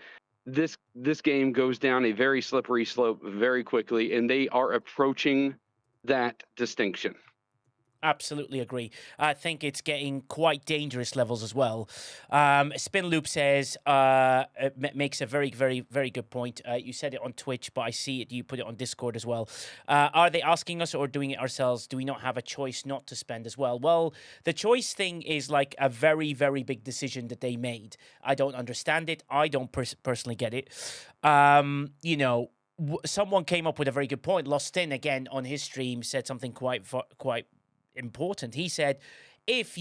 this game goes down a very slippery slope very quickly, and they are approaching that distinction. Absolutely agree. I think it's getting quite dangerous levels as well. Spin Loop says, makes a very, very, very good point. You said it on Twitch, but I see it. You put it on Discord as well. Are they asking us or doing it ourselves? Do we not have a choice not to spend as well? Well, the choice thing is like a very, very big decision that they made. I don't understand it. I don't personally get it. Someone came up with a very good point. Lost In again on his stream said something quite important. He said, if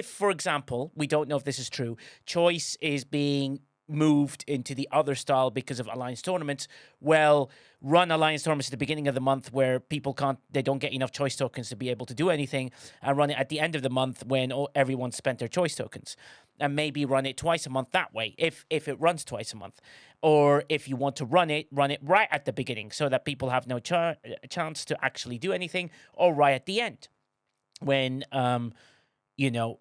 for example, we don't know if this is true, choice is being moved into the other style because of Alliance tournaments, well, run Alliance tournaments at the beginning of the month where people they don't get enough choice tokens to be able to do anything, and run it at the end of the month when everyone spent their choice tokens, and maybe run it twice a month that way, if it runs twice a month. Or if you want to run it right at the beginning so that people have no chance to actually do anything, or right at the end when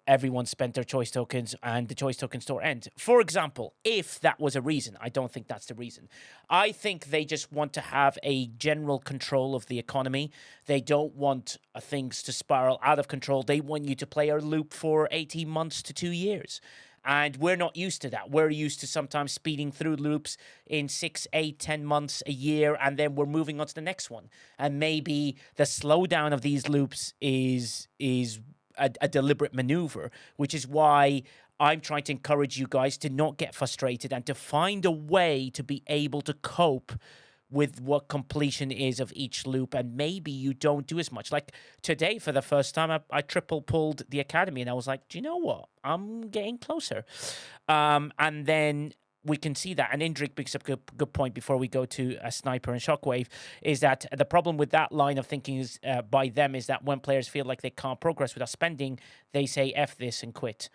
everyone spent their choice tokens and the choice token store ends. For example, if that was a reason, I don't think that's the reason. I think they just want to have a general control of the economy. They don't want things to spiral out of control. They want you to play a loop for 18 months to 2 years. And we're not used to that. We're used to sometimes speeding through loops in 6, 8, 10 months, a year, and then we're moving on to the next one. And maybe the slowdown of these loops is a deliberate maneuver, which is why I'm trying to encourage you guys to not get frustrated and to find a way to be able to cope with what completion is of each loop. And maybe you don't do as much. Like today, for the first time, I triple pulled the academy, and I was like, do you know what? I'm getting closer. And then we can see that. And Indrik brings up a good point before we go to a Sniper and Shockwave, is that the problem with that line of thinking is by them is that when players feel like they can't progress without spending, they say F this and quit.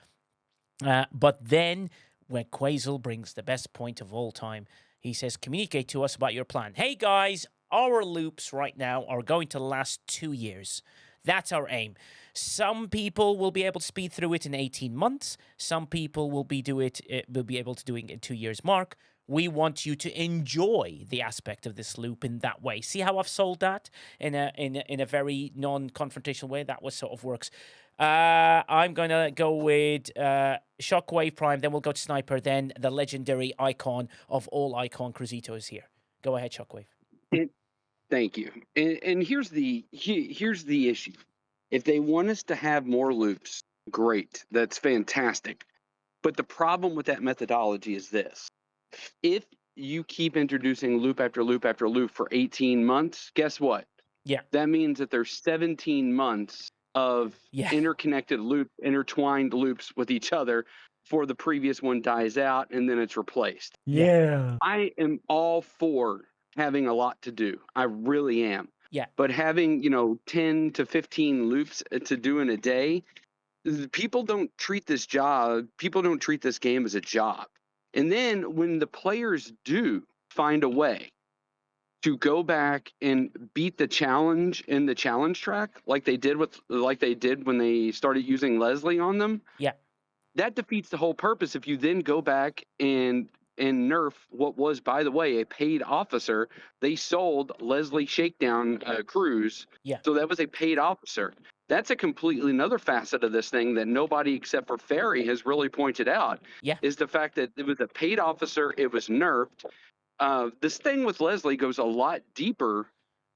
But then when Quasel brings the best point of all time, he says, communicate to us about your plan. Hey guys, our loops right now are going to last 2 years. That's our aim. Some people will be able to speed through it in 18 months. Some people will be able to do it in 2 years mark. We want you to enjoy the aspect of this loop in that way. See how I've sold that in a very non-confrontational way? That was sort of works. I'm going to go with Shockwave Prime, then we'll go to Sniper, then the legendary icon of all icon, Cruzito, is here. Go ahead, Shockwave. Thank you. And here's the issue. If they want us to have more loops, great. That's fantastic. But the problem with that methodology is this. If you keep introducing loop after loop after loop for 18 months, guess what? Yeah. That means that there's 17 months of interconnected loop, intertwined loops with each other before the previous one dies out and then it's replaced. Yeah. I am all for having a lot to do. I really am. Yeah. But having, 10 to 15 loops to do in a day, people don't treat this game as a job. And then when the players do find a way to go back and beat the challenge in the challenge track, like they did when they started using Leslie on them, that defeats the whole purpose. If you then go back and nerf what was, by the way, a paid officer, they sold Leslie Shakedown Cruz. So that was a paid officer. That's a completely another facet of this thing that nobody except for Ferry has really pointed out. Is the fact that it was a paid officer, it was nerfed. This thing with Leslie goes a lot deeper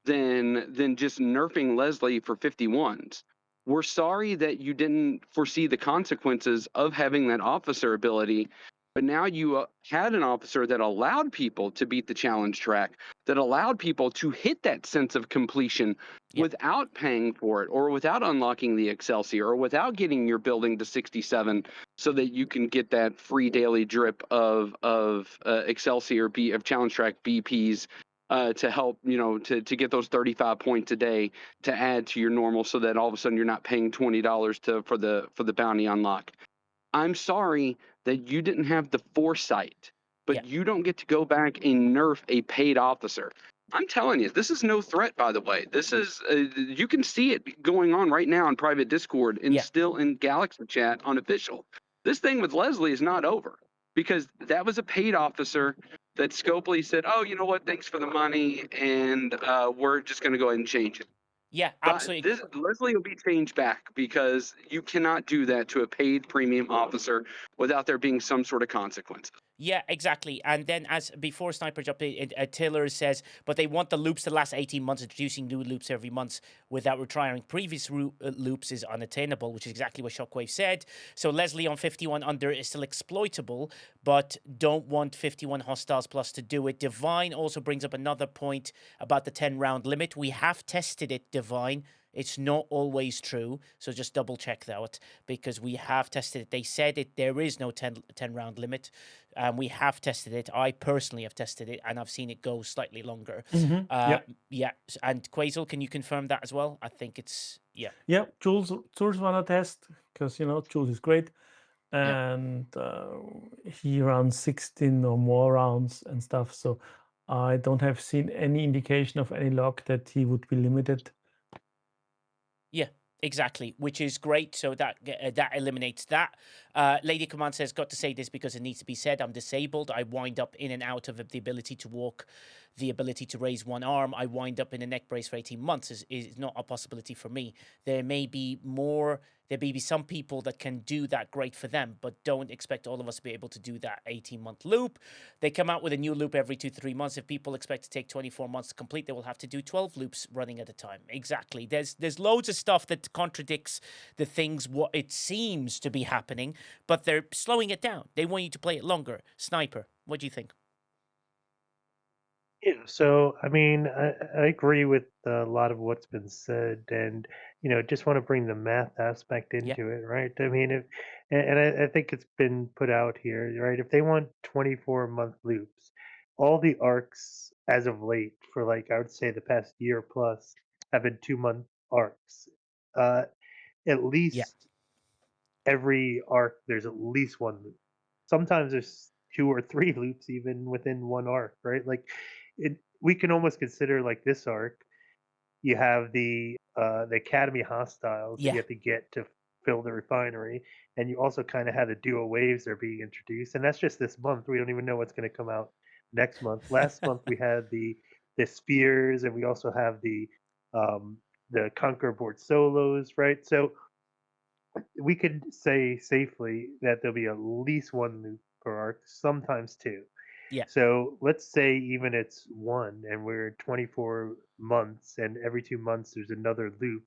than just nerfing Leslie for 51s. We're sorry that you didn't foresee the consequences of having that officer ability, but now you had an officer that allowed people to beat the challenge track, that allowed people to hit that sense of completion without paying for it, or without unlocking the Excelsior, or without getting your building to 67, so that you can get that free daily drip of Excelsior of challenge track BPs to help, to get those 35 points a day to add to your normal, so that all of a sudden you're not paying $20 for the bounty unlock. I'm sorry that you didn't have the foresight, but you don't get to go back and nerf a paid officer. I'm telling you, this is no threat, by the way. This is, you can see it going on right now in private Discord and still in Galaxy chat Unofficial. This thing with Leslie is not over, because that was a paid officer that Scopely said, oh, you know what, thanks for the money, and we're just going to go ahead and change it. Yeah, absolutely. Leslie will be changed back, because you cannot do that to a paid premium officer without there being some sort of consequence. Yeah, exactly. And then, as before Sniper jumped in, Tiller says, but they want the loops to last 18 months, introducing new loops every month without retiring previous loops is unattainable, which is exactly what Shockwave said. So Leslie on 51 under is still exploitable, but don't want 51 hostiles plus to do it. Divine also brings up another point about the 10-round limit. We have tested it, Divine. It's not always true, so just double check that, because we have tested it. They said there is no 10-round limit. We have tested it. I personally have tested it, and I've seen it go slightly longer. Yeah, and Quasel, can you confirm that as well? I think it's, Yeah, Jules wanna test, because, Jules is great. And he runs 16 or more rounds and stuff, so I don't have seen any indication of any log that he would be limited. Yeah, exactly, which is great. So that eliminates that. Lady Command says, got to say this because it needs to be said. I'm disabled. I wind up in and out of the ability to walk, the ability to raise one arm. I wind up in a neck brace for 18 months is not a possibility for me. There may be some people that can do that, great for them, but don't expect all of us to be able to do that 18-month loop. They come out with a new loop every 2-3 months. If people expect to take 24 months to complete, they will have to do 12 loops running at a time. Exactly. There's loads of stuff that contradicts the things what it seems to be happening, but they're slowing it down. They want you to play it longer. Sniper, what do you think? Yeah, so I mean, I agree with a lot of what's been said, and just want to bring the math aspect Yeah. into it, right? I mean, I think it's been put out here, right? If they want 24-month loops, all the arcs as of late for like I would say the past year plus have been 2-month arcs. At Yeah. least every arc there's at least one loop. Sometimes there's 2 or 3 loops even within one arc, right? Like we can almost consider like this arc. You have the Academy hostiles that you Yeah. have to get to fill the refinery, and you also kind of have the duo waves that are being introduced, and that's just this month. We don't even know what's going to come out next month. Last month we had the spheres, and we also have the Conquer board solos, right? So we could say safely that there'll be at least one loop per arc, sometimes 2. Yeah. So let's say even it's 1 and we're 24 months and every 2 months there's another loop.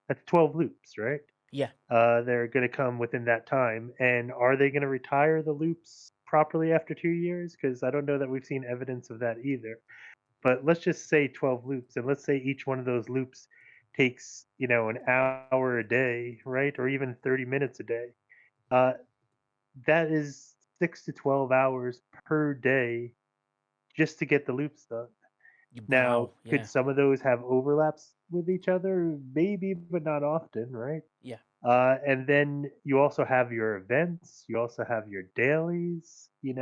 That's 12 loops, right? Yeah. They're going to come within that time. And are they going to retire the loops properly after 2 years? Because I don't know that we've seen evidence of that either. But let's just say 12 loops, and let's say each one of those loops takes, an hour a day, right? Or even 30 minutes a day. Uh, that is 6 to 12 hours per day just to get the loops done. Now, Wow. could Yeah. some of those have overlaps with each other? Maybe, but not often, right? Yeah. And then you also have your events, you also have your dailies, you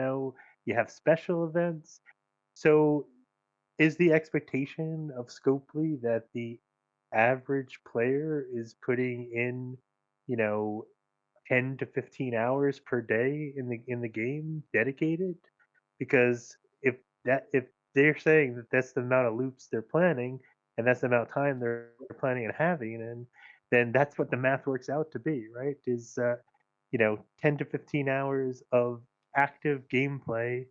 have special events. So is the expectation of Scopely that the average player is putting in, you know, 10 to 15 hours per day in the game dedicated? Because if they're saying that that's the amount of loops they're planning and that's the amount of time they're planning on having, and then that's what the math works out to be, right? Is 10 to 15 hours of active gameplay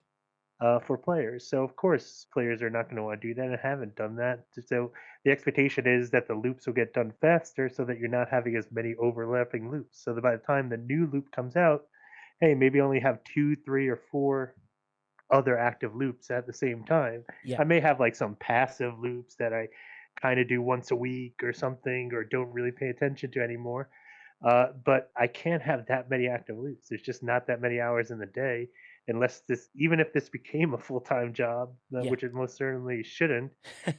for players. So of course, players are not going to want to do that and haven't done that. So the expectation is that the loops will get done faster, so that you're not having as many overlapping loops. So that by the time the new loop comes out, hey, maybe only have 2, 3, or 4 other active loops at the same time. Yeah. I may have like some passive loops that I kind of do once a week or something, or don't really pay attention to anymore. But I can't have that many active loops. There's just not that many hours in the day, unless even if this became a full time job, Yeah. which it most certainly shouldn't.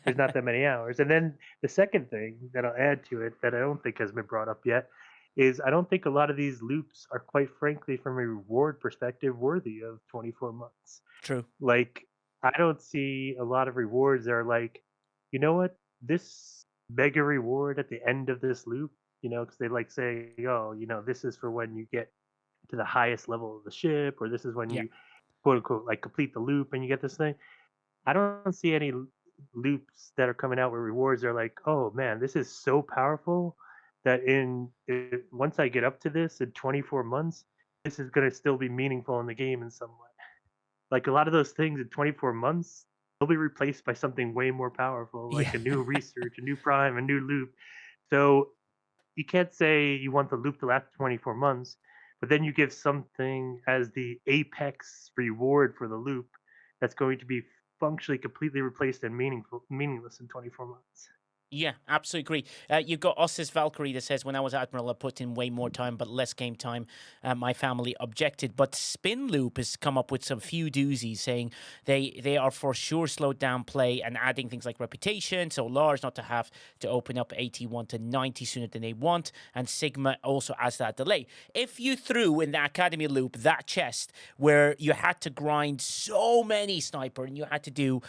There's not that many hours. And then the second thing that I'll add to it that I don't think has been brought up yet is I don't think a lot of these loops are, quite frankly, from a reward perspective, worthy of 24 months. True. Like, I don't see a lot of rewards that are like, you know what, this mega reward at the end of this loop, because they like say, oh, this is for when you get to the highest level of the ship, or this is when Yeah. you quote unquote like complete the loop and you get this thing. I don't see any loops that are coming out where rewards are like, oh man, this is so powerful that once I get up to this in 24 months, this is going to still be meaningful in the game in some way. Like a lot of those things in 24 months, they'll be replaced by something way more powerful, like Yeah. a new research, a new prime, a new loop. So you can't say you want the loop to last 24 months, but then you give something as the apex reward for the loop that's going to be functionally completely replaced and meaningless in 24 months. Yeah, absolutely agree. You've got Ossis Valkyrie that says, when I was Admiral, I put in way more time, but less game time. My family objected. But Spin Loop has come up with some few doozies, saying they are for sure slowed down play and adding things like reputation, so large not to have to open up 81 to 90 sooner than they want. And Sigma also adds that delay. If you threw in the Academy Loop that chest where you had to grind so many sniper and you had to do,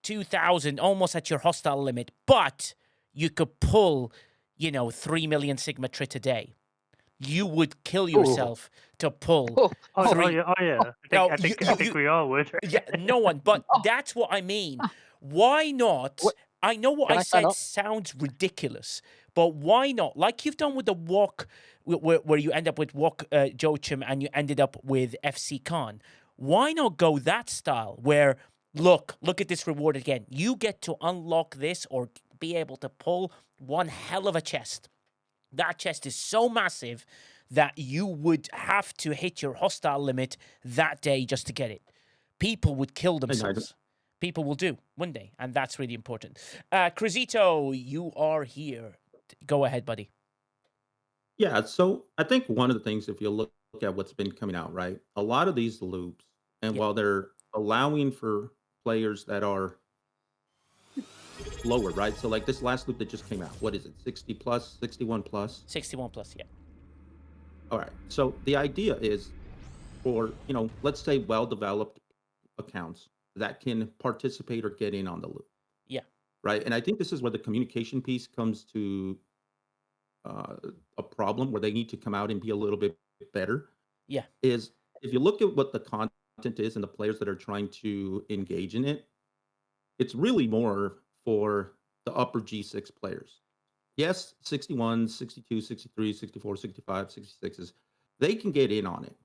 2,000 almost at your hostile limit, but you could pull, 3 million Sigma Trit a day, you would kill Oh, yourself to pull oh, Oh, oh three. yeah, oh yeah. No, I think we all would. yeah, no one. But that's what I mean. Why not? what? I know what Can I I sign said up? sounds ridiculous, but why not? Like you've done with the walk, where you end up with walk Joachim and you ended up with FC Con. Why not go that style where look at this reward again. You get to unlock this or be able to pull one hell of a chest. That chest is so massive that you would have to hit your hostile limit that day just to get it. People would kill themselves. People will do one day, and that's really important. Cruzito, you are here. Go ahead, buddy. Yeah, so I think one of the things, if you look at what's been coming out, right, a lot of these loops, and while they're allowing for players that are lower, right? So like this last loop that just came out, what is it, 60 plus, 61 plus? 61 plus, yeah. All right, so the idea is for, let's say well-developed accounts that can participate or get in on the loop. Yeah. Right, and I think this is where the communication piece comes to a problem where they need to come out and be a little bit better. Yeah. Is if you look at what the content is and the players that are trying to engage in it, it's really more for the upper G6 players. Yes, 61, 62, 63, 64, 65, 66s, they can get in on it,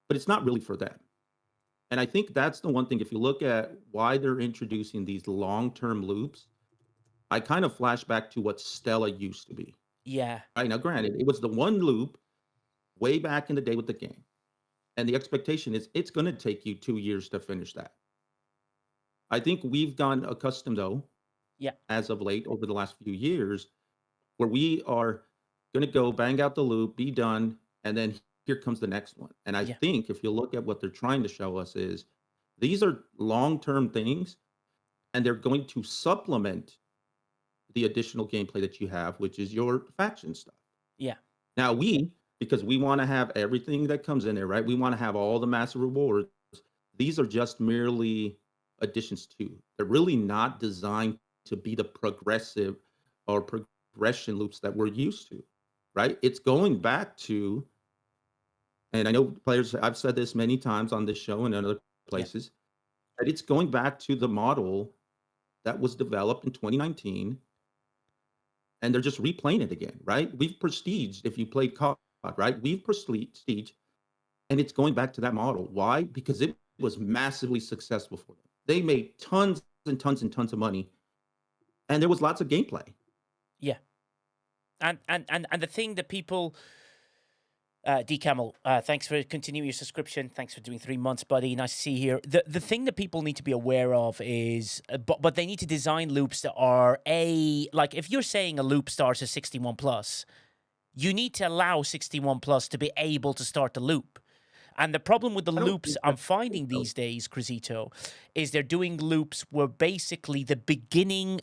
but it's not really for them. And I think that's the one thing, if you look at why they're introducing these long-term loops, I kind of flash back to what Stella used to be. Yeah. Right, now, granted, it was the one loop way back in the day with the game. And the expectation is it's going to take you 2 years to finish that. I think we've gotten accustomed, though, as of late, over the last few years, where we are going to go bang out the loop, be done, and then here comes the next one. And I think if you look at what they're trying to show us is these are long-term things, and they're going to supplement the additional gameplay that you have, which is your faction stuff. Yeah. Now because we want to have everything that comes in there, right? We want to have all the massive rewards. These are just merely additions to. They're really not designed to be the progressive or progression loops that we're used to, right? It's going back to, and I know players, I've said this many times on this show and in other places, that it's going back to the model that was developed in 2019, and they're just replaying it again, right? We've prestiged, if you played COD, right? We've prestiged, and it's going back to that model. Why? Because it was massively successful for them. They made tons and tons and tons of money, and there was lots of gameplay. Yeah. And the thing that people... D Camel, thanks for continuing your subscription. Thanks for doing 3 months, buddy. Nice to see you here. The thing that people need to be aware of is, but they need to design loops that are like if you're saying a loop starts at 61 plus, you need to allow 61 plus to be able to start the loop. And the problem with the loops I'm finding these days, Cruzito, is they're doing loops where basically the beginning,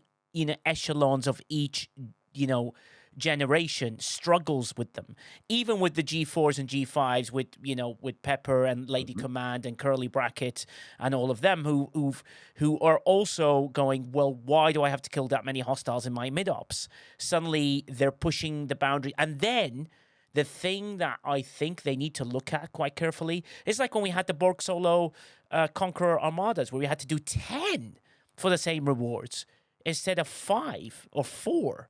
echelons of each, generation struggles with them. Even with the G4s and G5s, with Pepper and Lady Command and Curly Bracket and all of them who are also going, well, why do I have to kill that many hostiles in my mid-ops? Suddenly they're pushing the boundary. And then the thing that I think they need to look at quite carefully is like when we had the Borg Solo Conqueror Armadas, where we had to do 10 for the same rewards instead of 5 or 4.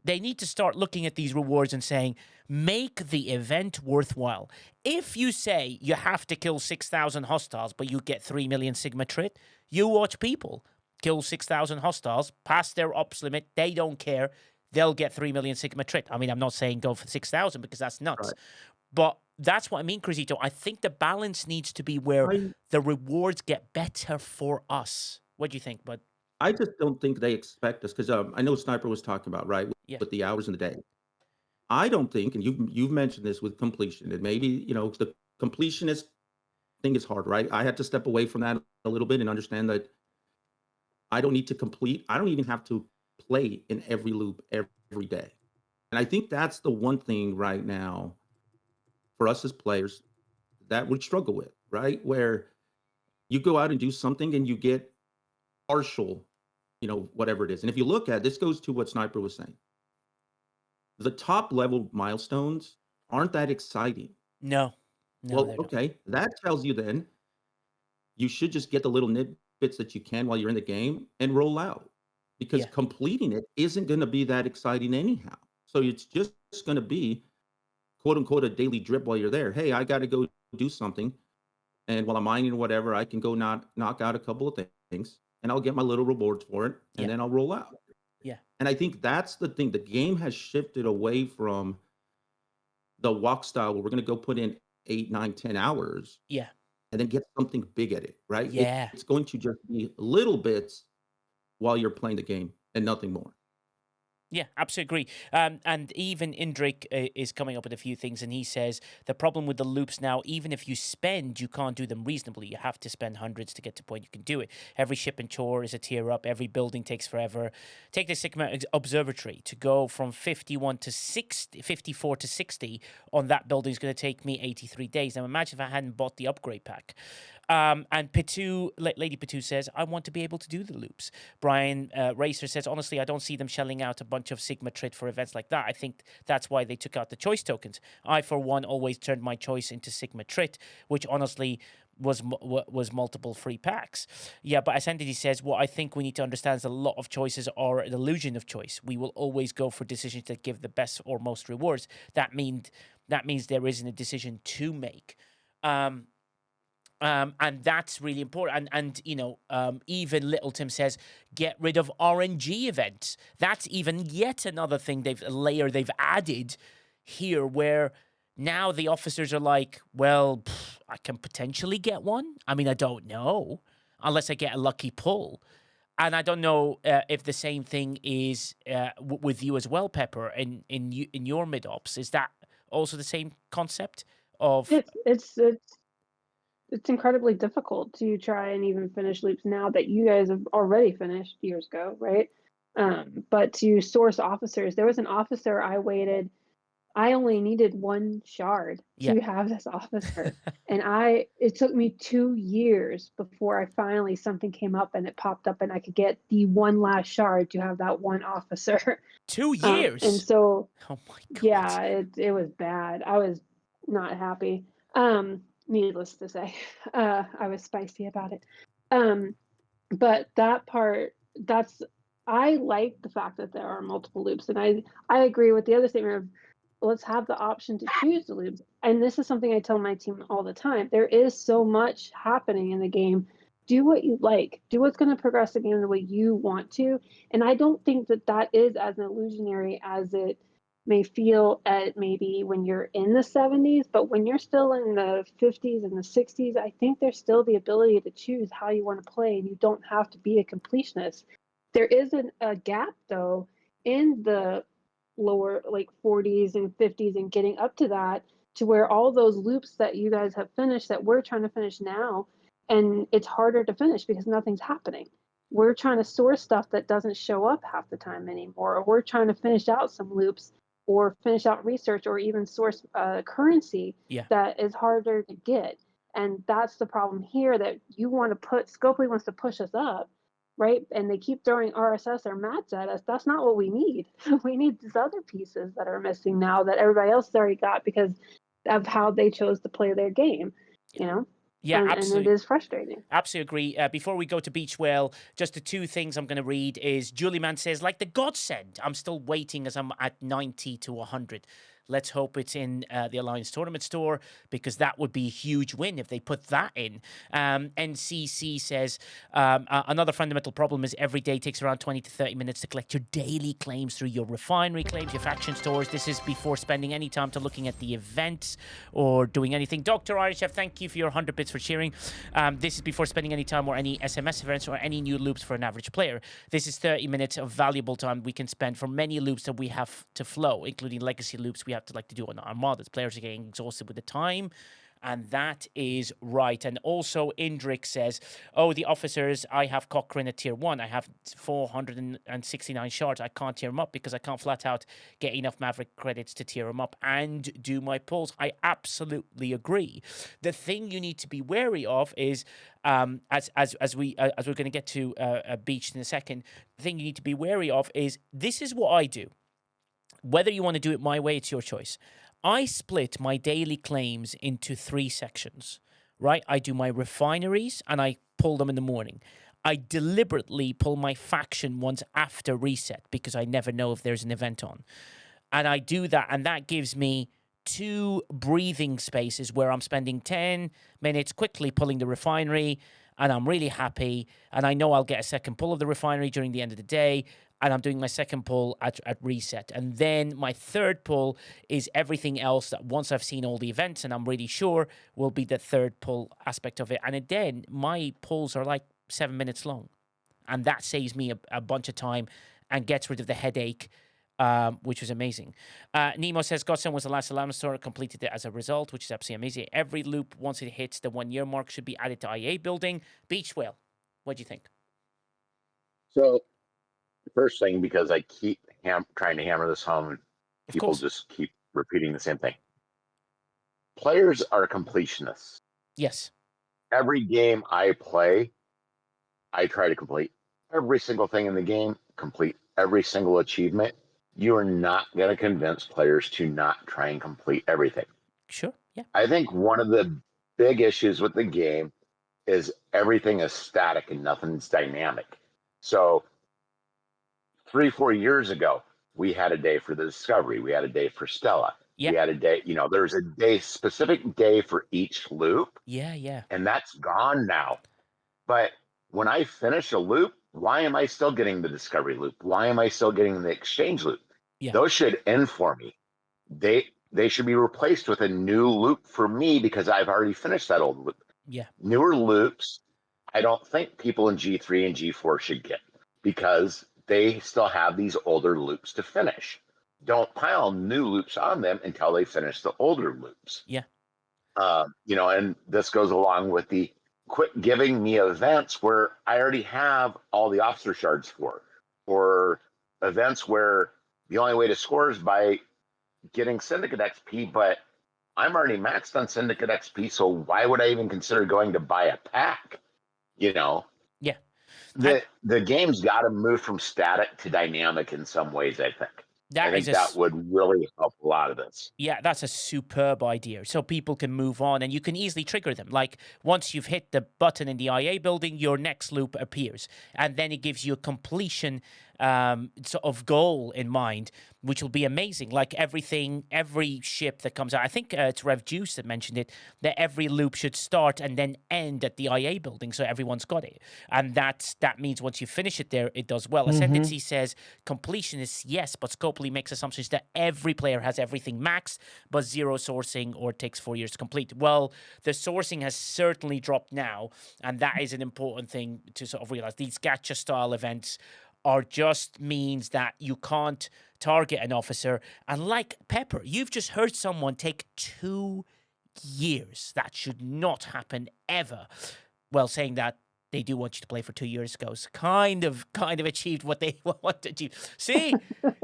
They need to start looking at these rewards and saying, make the event worthwhile. If you say you have to kill 6,000 hostiles, but you get 3 million Sigma Trit, you watch people kill 6,000 hostiles, pass their ops limit, they don't care, they'll get 3 million Sigma Trit. I mean, I'm not saying go for 6,000 because that's nuts. Right. But that's what I mean, Cruzito. I think the balance needs to be where the rewards get better for us. What do you think, bud? I just don't think they expect us, because I know Sniper was talking about, right, with the hours in the day. I don't think, and you've mentioned this with completion, and maybe, the completionist thing is hard, right? I had to step away from that a little bit and understand that I don't need to complete. I don't even have to play in every loop every day. And I think that's the one thing right now for us as players that we struggle with, right? Where you go out and do something and you get partial, whatever it is. And if you look at this, goes to what Sniper was saying. the top level milestones aren't that exciting. No, Well, they're not. okay, that tells you then you should just get the little nitbits that you can while you're in the game and roll out, because Yeah. completing it isn't going to be that exciting anyhow. So it's just going to be quote unquote a daily drip while you're there. Hey, I got to go do something, and while I'm mining or whatever, I can go knock out a couple of things, and I'll get my little rewards for it, and Yeah. then I'll roll out. Yeah. And I think that's the thing. The game has shifted away from the walk style where we're going to go put in 8, 9, 10 hours Yeah. and then get something big at it, right? Yeah. It's going to just be little bits while you're playing the game and nothing more. Yeah, absolutely agree. And even Indrik is coming up with a few things, and he says the problem with the loops now, even if you spend, you can't do them reasonably. You have to spend hundreds to get to the point you can do it. Every ship and chore is a tier up. Every building takes forever. Take the Sigma Observatory to go from 54 to 60 on that building is going to take me 83 days. Now imagine if I hadn't bought the upgrade pack. And Lady Patu says, I want to be able to do the loops. Brian Racer says, honestly, I don't see them shelling out a bunch of Sigma Trit for events like that. I think that's why they took out the choice tokens. I, for one, always turned my choice into Sigma Trit, which honestly was multiple free packs. Yeah, but Ascendity says, what I think we need to understand is a lot of choices are an illusion of choice. We will always go for decisions that give the best or most rewards. That means there isn't a decision to make. And that's really important. And even Little Tim says, get rid of RNG events. That's even yet another thing they've added here, where now the officers are like, well, I can potentially get one. I mean, I don't know, unless I get a lucky pull. And I don't know if the same thing is with you as well, Pepper, in your mid ops. Is that also the same concept of? It's incredibly difficult to try and even finish loops now that you guys have already finished years ago, right? But to source officers, there was an officer I only needed one shard to have this officer. And it took me 2 years before something came up and it popped up and I could get the one last shard to have that one officer. 2 years? And so, oh my God. Yeah, it was bad. I was not happy. Needless to say, I was spicy about it. But that part, I like the fact that there are multiple loops, and I agree with the other statement of let's have the option to choose the loops. And this is something I tell my team all the time. There is so much happening in the game. Do what you like. Do what's going to progress the game the way you want to. And I don't think that is as illusionary as it may feel at maybe when you're in the 70s, but when you're still in the 50s and the 60s, I think there's still the ability to choose how you want to play, and you don't have to be a completionist. There is a gap, though, in the lower like 40s and 50s and getting up to that, to where all those loops that you guys have finished that we're trying to finish now, and it's harder to finish because nothing's happening. We're trying to source stuff that doesn't show up half the time anymore, or we're trying to finish out some loops or finish out research or even source currency that is harder to get. And that's the problem here, that you want to Scopely wants to push us up, right? And they keep throwing RSS or mats at us. That's not what we need. We need these other pieces that are missing now that everybody else already got because of how they chose to play their game, you know? Yeah, absolutely. And it is frustrating. Absolutely agree. Before we go to Beach Whale, just the two things I'm going to read is Julie Man says, like the godsend, I'm still waiting as I'm at 90 to 100. Let's hope it's in the Alliance Tournament store, because that would be a huge win if they put that in. NCC says, another fundamental problem is every day takes around 20 to 30 minutes to collect your daily claims through your refinery claims, your faction stores. This is before spending any time to looking at the events or doing anything. Dr. Irish Chef, thank you for your 100 bits for cheering. This is before spending any time or any SMS events or any new loops for an average player. This is 30 minutes of valuable time we can spend for many loops that we have to flow, including legacy loops we have to like to do on Armadas. Players are getting exhausted with the time, and that is right. And also Indrik says, oh, the officers, I have Cochrane at tier 1. I have 469 shards. I can't tier them up because I can't flat out get enough Maverick credits to tier them up and do my pulls. I absolutely agree. The thing you need to be wary of is, as we're going to get to Beach in a second, the thing you need to be wary of is, this is what I do. Whether you want to do it my way, it's your choice. I split my daily claims into 3 sections, right? I do my refineries and I pull them in the morning. I deliberately pull my faction ones after reset because I never know if there's an event on. And I do that, and that gives me 2 breathing spaces where I'm spending 10 minutes quickly pulling the refinery, and I'm really happy. And I know I'll get a second pull of the refinery during the end of the day, and I'm doing my second pull at reset. And then my third pull is everything else that once I've seen all the events and I'm really sure will be the third pull aspect of it. And then my pulls are like 7 minutes long. And that saves me a bunch of time and gets rid of the headache, which was amazing. Nemo says, Godson was the last Alarm Store, completed it as a result, which is absolutely amazing. Every loop, once it hits the 1 year mark, should be added to IA building. Beach Whale, what do you think? So, first thing, because I keep trying to hammer this home, and people just keep repeating the same thing. Players are completionists. Yes. Every game I play, I try to complete every single thing in the game, complete every single achievement. You are not going to convince players to not try and complete everything. Sure, yeah. I think one of the big issues with the game is everything is static and nothing's dynamic. So 3-4 years ago, we had a day for the Discovery. We had a day for Stella. Yep. We had a day, there's a day, specific day for each loop. Yeah. And that's gone now. But when I finish a loop, why am I still getting the Discovery loop? Why am I still getting the Exchange loop? Yeah. Those should end for me. They should be replaced with a new loop for me because I've already finished that old loop. Yeah. Newer loops, I don't think people in G3 and G4 should get because they still have these older loops to finish. Don't pile new loops on them until they finish the older loops. Yeah. And this goes along with the quit giving me events where I already have all the officer shards for, or events where the only way to score is by getting Syndicate XP, but I'm already maxed on Syndicate XP, so why would I even consider going to buy a pack? Yeah. The game's got to move from static to dynamic in some ways, I think. I think that would really help a lot of this. Yeah, that's a superb idea. So people can move on and you can easily trigger them. Like once you've hit the button in the IA building, your next loop appears. And then it gives you a completion sort of goal in mind, which will be amazing. Like every ship that comes out, I think it's Rev Juice that mentioned it, that every loop should start and then end at the IA building. So everyone's got it. And that means once you finish it there, it does well. Ascendancy says completion is yes, but Scopely makes assumptions that every player has everything maxed, but 0 sourcing or it takes 4 years to complete. Well, the sourcing has certainly dropped now. And that is an important thing to sort of realize. These gacha style events are just means that you can't target an officer. And like Pepper, you've just heard someone take 2 years. That should not happen ever. Well, saying that, they do want you to play for 2 years, goes kind of achieved what they wanted to. See,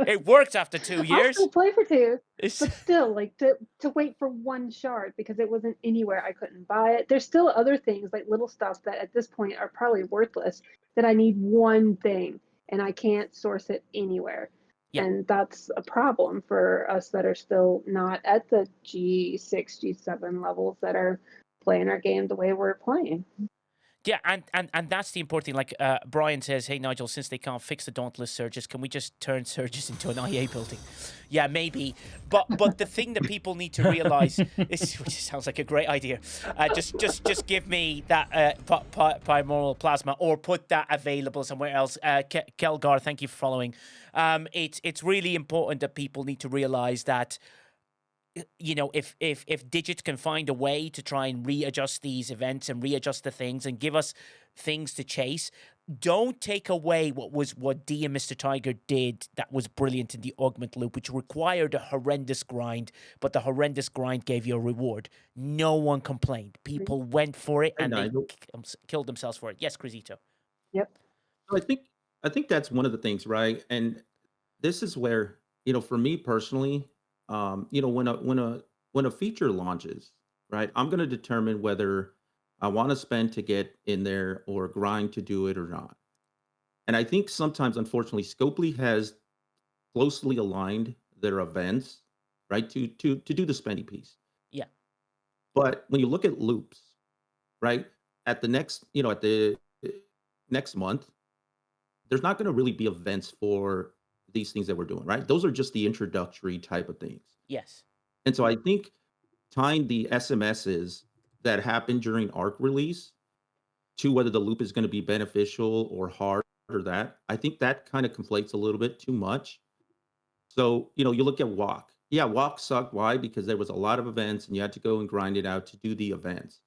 it worked after 2 years. I'll still play for 2, but still, like to wait for 1 shard because it wasn't anywhere. I couldn't buy it. There's still other things like little stuff that at this point are probably worthless that I need one thing and I can't source it anywhere. Yeah. And that's a problem for us that are still not at the G6, G7 levels that are playing our game the way we're playing. Yeah, and that's the important thing. Like Brian says, hey, Nigel, since they can't fix the Dauntless Surges, can we just turn Surges into an IA building? Yeah, maybe. But the thing that people need to realize, which sounds like a great idea, just give me that Primordial Plasma or put that available somewhere else. Kelgar, thank you for following. It's really important that people need to realize that, you know, if Digit can find a way to try and readjust these events and readjust the things and give us things to chase, don't take away what D and Mr. Tiger did that was brilliant in the Augment loop, which required a horrendous grind, but the horrendous grind gave you a reward. No one complained. People went for it and they killed themselves for it. Yes, Crisito. Yep. I think that's one of the things, right? And this is where, for me personally, when a feature launches, right, I'm going to determine whether I want to spend to get in there or grind to do it or not. And I think sometimes, unfortunately, Scopely has closely aligned their events, right? To do the spendy piece. Yeah. But when you look at loops, right? At the next month, there's not going to really be events for these things that we're doing, right? Those are just the introductory type of things. Yes. And so I think tying the SMSs that happen during ARC release to whether the loop is going to be beneficial or hard or that, I think that kind of conflates a little bit too much. So, you look at Walk. Yeah, Walk sucked. Why? Because there was a lot of events and you had to go and grind it out to do the events.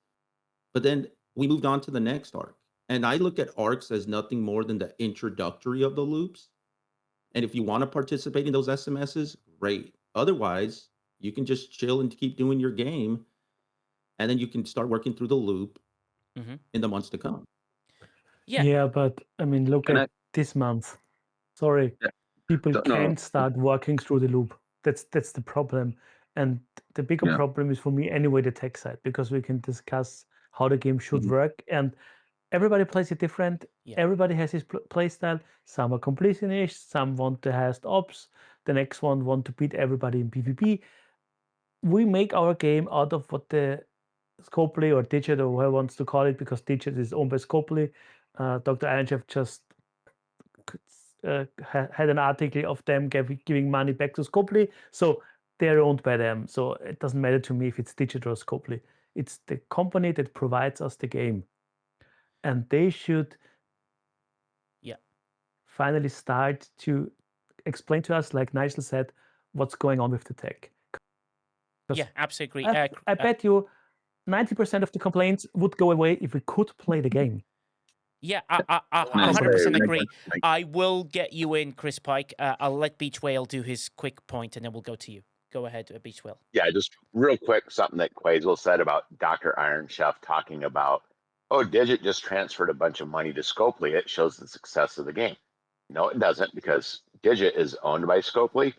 But then we moved on to the next arc. And I look at arcs as nothing more than the introductory of the loops. And if you want to participate in those SMSs, great. Otherwise, you can just chill and keep doing your game. And then you can start working through the loop in the months to come. Yeah, but I mean, look at this month. Sorry, people can't start working through the loop. That's the problem, and the bigger problem is for me anyway the tech side, because we can discuss how the game should work, and everybody plays it different. Everybody has his play style. Some are completionists, some want the highest ops. The next one want to beat everybody in PvP. We make our game out of what the Scopely or Digit or whoever wants to call it, because Digit is owned by Scopely. Dr. Ironchef just had an article of them giving money back to Scopely, so they're owned by them. So it doesn't matter to me if it's Digit or Scopely. It's the company that provides us the game, and they should finally start to explain to us, like Nigel said, what's going on with the tech. Yeah, absolutely. I bet you 90% of the complaints would go away if we could play the game. Yeah, I 100% agree. I will get you in, Chris Pike. I'll let Beach Whale do his quick point, and then we'll go to you. Go ahead, Beach Whale. Yeah, just real quick, something that Quazel said about Dr. Iron Chef talking about, oh, Digit just transferred a bunch of money to Scopely. It shows the success of the game. No, it doesn't, because Digit is owned by Scopely.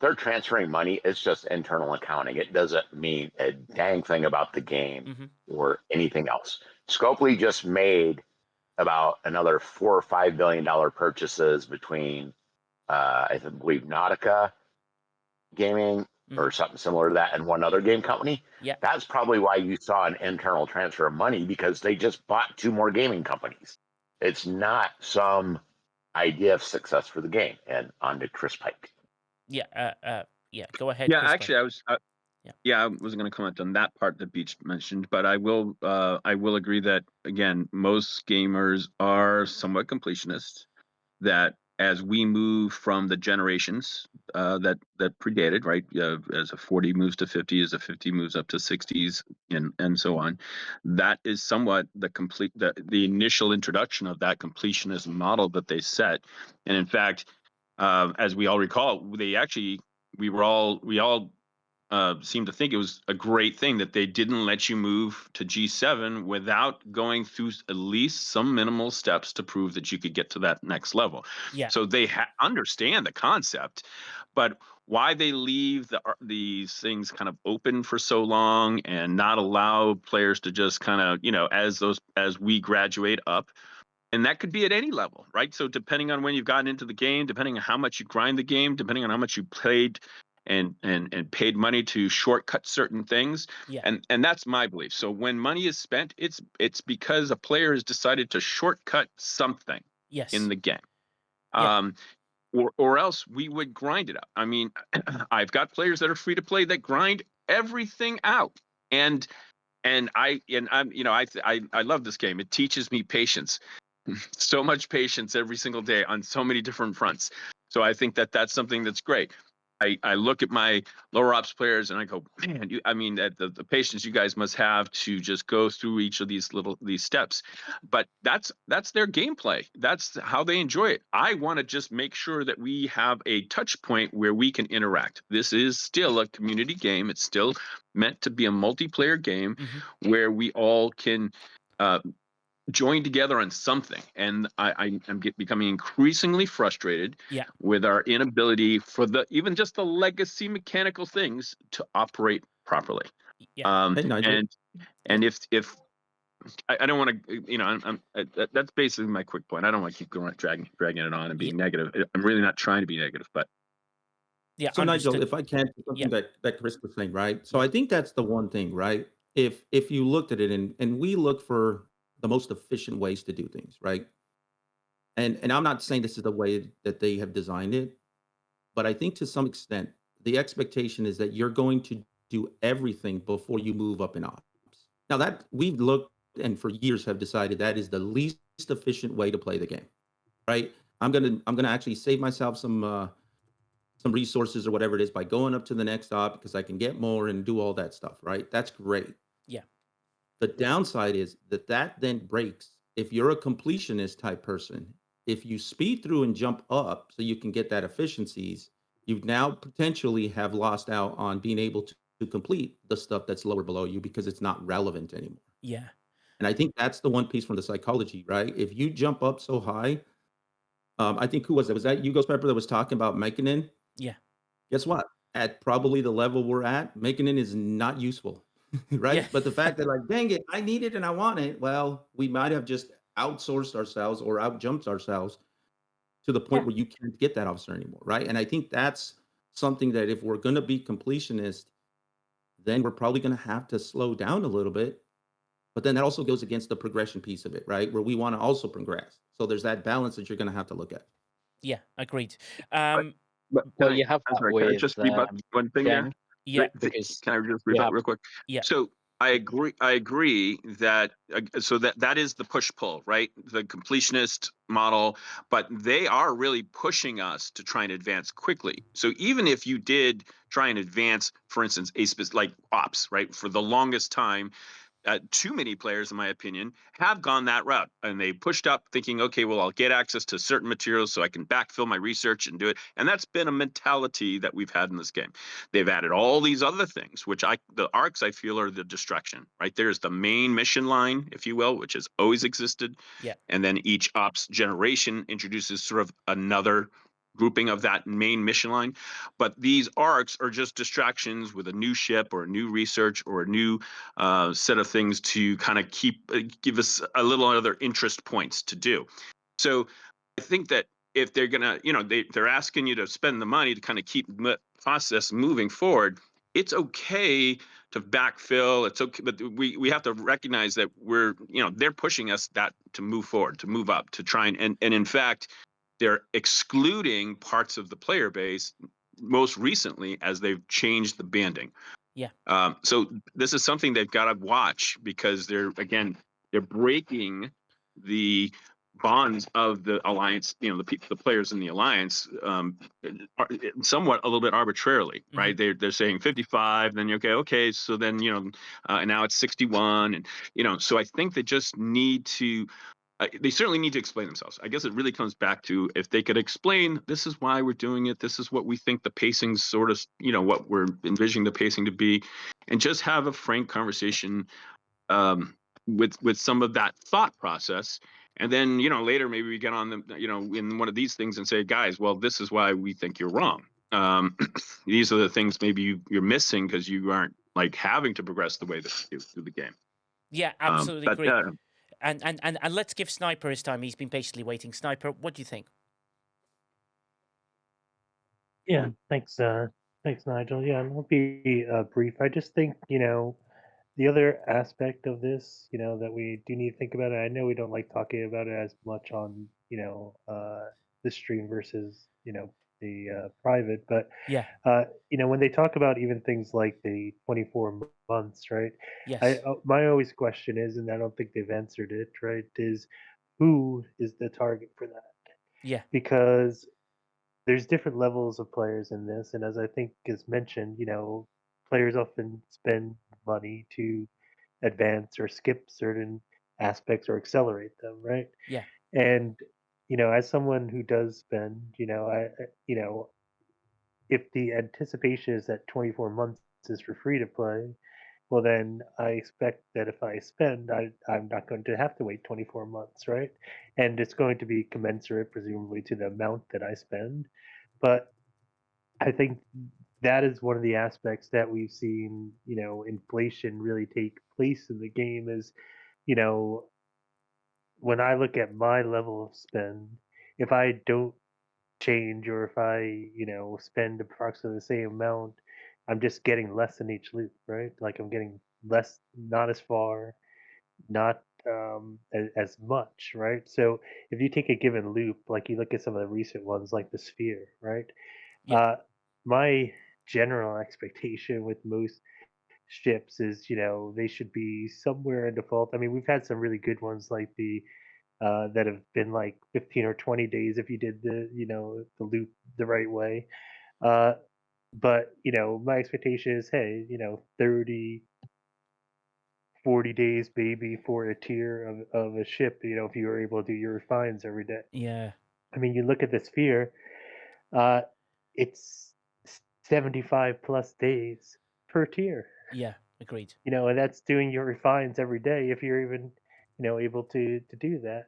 They're transferring money. It's just internal accounting. It doesn't mean a dang thing about the game or anything else. Scopely just made about another $4 or $5 billion purchases between, I believe, Nautica Gaming or something similar to that, and one other game company. Yeah, that's probably why you saw an internal transfer of money, because they just bought 2 more gaming companies. It's not some idea of success for the game. And on to Chris Pike. Yeah, go ahead. Yeah, Chris actually, Pike. I wasn't going to comment on that part that Beach mentioned, but I will agree that, again, most gamers are somewhat completionists, that as we move from the generations that predated, right, as a 40 moves to 50, as a 50 moves up to 60s, and so on, that is somewhat the initial introduction of that completionist model that they set. And in fact, as we all recall, we all seemed to think it was a great thing that they didn't let you move to G7 without going through at least some minimal steps to prove that you could get to that next level. Yeah. So they understand the concept, but why they leave these things kind of open for so long and not allow players to just kind of, as we graduate up. And that could be at any level, right? So depending on when you've gotten into the game, depending on how much you grind the game, depending on how much you played and paid money to shortcut certain things. And that's my belief. So when money is spent, it's because a player has decided to shortcut something in the game. Or else we would grind it out. I mean, I've got players that are free to play that grind everything out. And I love this game. It teaches me patience. So much patience every single day on so many different fronts. So I think that that's something that's great. I look at my lower ops players and I go, man, the patience you guys must have to just go through each of these steps. But that's their gameplay. That's how they enjoy it. I want to just make sure that we have a touch point where we can interact. This is still a community game. It's still meant to be a multiplayer game where we all can join together on something. And I'm becoming increasingly frustrated with our inability for even just the legacy mechanical things to operate properly. And if I don't want to, that's basically my quick point. I don't want to keep dragging it on and being negative. I'm really not trying to be negative, but Yeah, So Nigel, understood. if I can, Yeah. something that Chris was saying, right? So I think that's the one thing, right? If you looked at it and we look for the most efficient ways to do things, right? And I'm not saying this is the way that they have designed it, but I think to some extent the expectation is that you're going to do everything before you move up in ops. Now that we've looked and for years have decided that is the least efficient way to play the game, right? I'm gonna actually save myself some resources or whatever it is by going up to the next op because I can get more and do all that stuff, right? That's great. Yeah. The downside is that that then breaks if you're a completionist type person. If you speed through and jump up so you can get that efficiencies, you now potentially have lost out on being able to complete the stuff that's lower below you because it's not relevant anymore. Yeah. And I think that's the one piece from the psychology, right? If you jump up so high, I think who was it? Was that you, Ghost Pepper, that was talking about making in? Yeah. Guess what? At probably the level we're at, making it is not useful, Yeah. right? But the fact that like, dang it, I need it and I want it. Well, we might have just outsourced ourselves or outjumped ourselves to the point Yeah. where you can't get that officer anymore, right? And I think that's something that if we're going to be completionist, then we're probably going to have to slow down a little bit. But then that also goes against the progression piece of it, right? Where we want to also progress. So there's that balance that you're going to have to look at. Yeah. Agreed. But Well, you have I'm that sorry, can I with just rebut one thing there? Jen, Yeah. because Can I just you rebut have real quick? Yeah. So I agree that so that is the push pull, right? The completionist model, but they are really pushing us to try and advance quickly. So even if you did try and advance, for instance, like ops, right? For the longest time, too many players, in my opinion, have gone that route, and they pushed up thinking, okay, well, I'll get access to certain materials so I can backfill my research and do it. And that's been a mentality that we've had in this game. They've added all these other things, which the arcs I feel are the distraction, right? There's the main mission line, if you will, which has always existed. Yeah. And then each ops generation introduces sort of another grouping of that main mission line. But these arcs are just distractions with a new ship or a new research or a new set of things to kind of give us a little other interest points to do. So I think that if they're gonna, they're asking you to spend the money to kind of keep the process moving forward, it's okay to backfill. It's okay, but we have to recognize that they're pushing us that to move forward, to move up, to try and in fact, they're excluding parts of the player base most recently as they've changed the banding. Yeah. So this is something they've got to watch because they're breaking the bonds of the alliance. The players in the alliance, somewhat a little bit arbitrarily, right? They're saying 55, then okay, so then and now it's 61, and so I think they just need to. They certainly need to explain themselves. I guess it really comes back to if they could explain, this is why we're doing it. This is what we think the pacing's sort of, what we're envisioning the pacing to be, and just have a frank conversation with some of that thought process. And then, later maybe we get on the, in one of these things and say, guys, well, this is why we think you're wrong. These are the things maybe you're missing because you aren't like having to progress the way that you do through the game. Yeah, absolutely But, agree. And let's give Sniper his time. He's been patiently waiting. Sniper, what do you think? Yeah, thanks, Nigel. Yeah, and I'll be brief. I just think, the other aspect of this, that we do need to think about it. I know we don't like talking about it as much on, the stream versus, the private, but Yeah. when they talk about even things like the 24 months, right? Yes. My always question is, and I don't think they've answered it, right? Is who is the target for that? Yeah. Because there's different levels of players in this, and as I think is mentioned, players often spend money to advance or skip certain aspects or accelerate them, right? Yeah. And as someone who does spend, if the anticipation is that 24 months is for free to play, well then I expect that if I spend, I'm not going to have to wait 24 months, right? And it's going to be commensurate, presumably, to the amount that I spend. But I think that is one of the aspects that we've seen, inflation really take place in the game is, when I look at my level of spend, if I don't change, or if I, spend approximately the same amount, I'm just getting less in each loop, right? Like I'm getting less, not as far, not as much, right? So if you take a given loop, like you look at some of the recent ones, like the sphere, right? Yeah. My general expectation with most ships is, they should be somewhere in default. I mean, we've had some really good ones like the that have been like 15 or 20 days if you did the loop the right way. Uh, but my expectation is, hey, 30, 40 days maybe for a tier of a ship, if you were able to do your refines every day. Yeah. I mean, you look at the sphere, uh, it's 75 plus days per tier, Yeah. Agreed. and that's doing your refines every day if you're even, able to do that.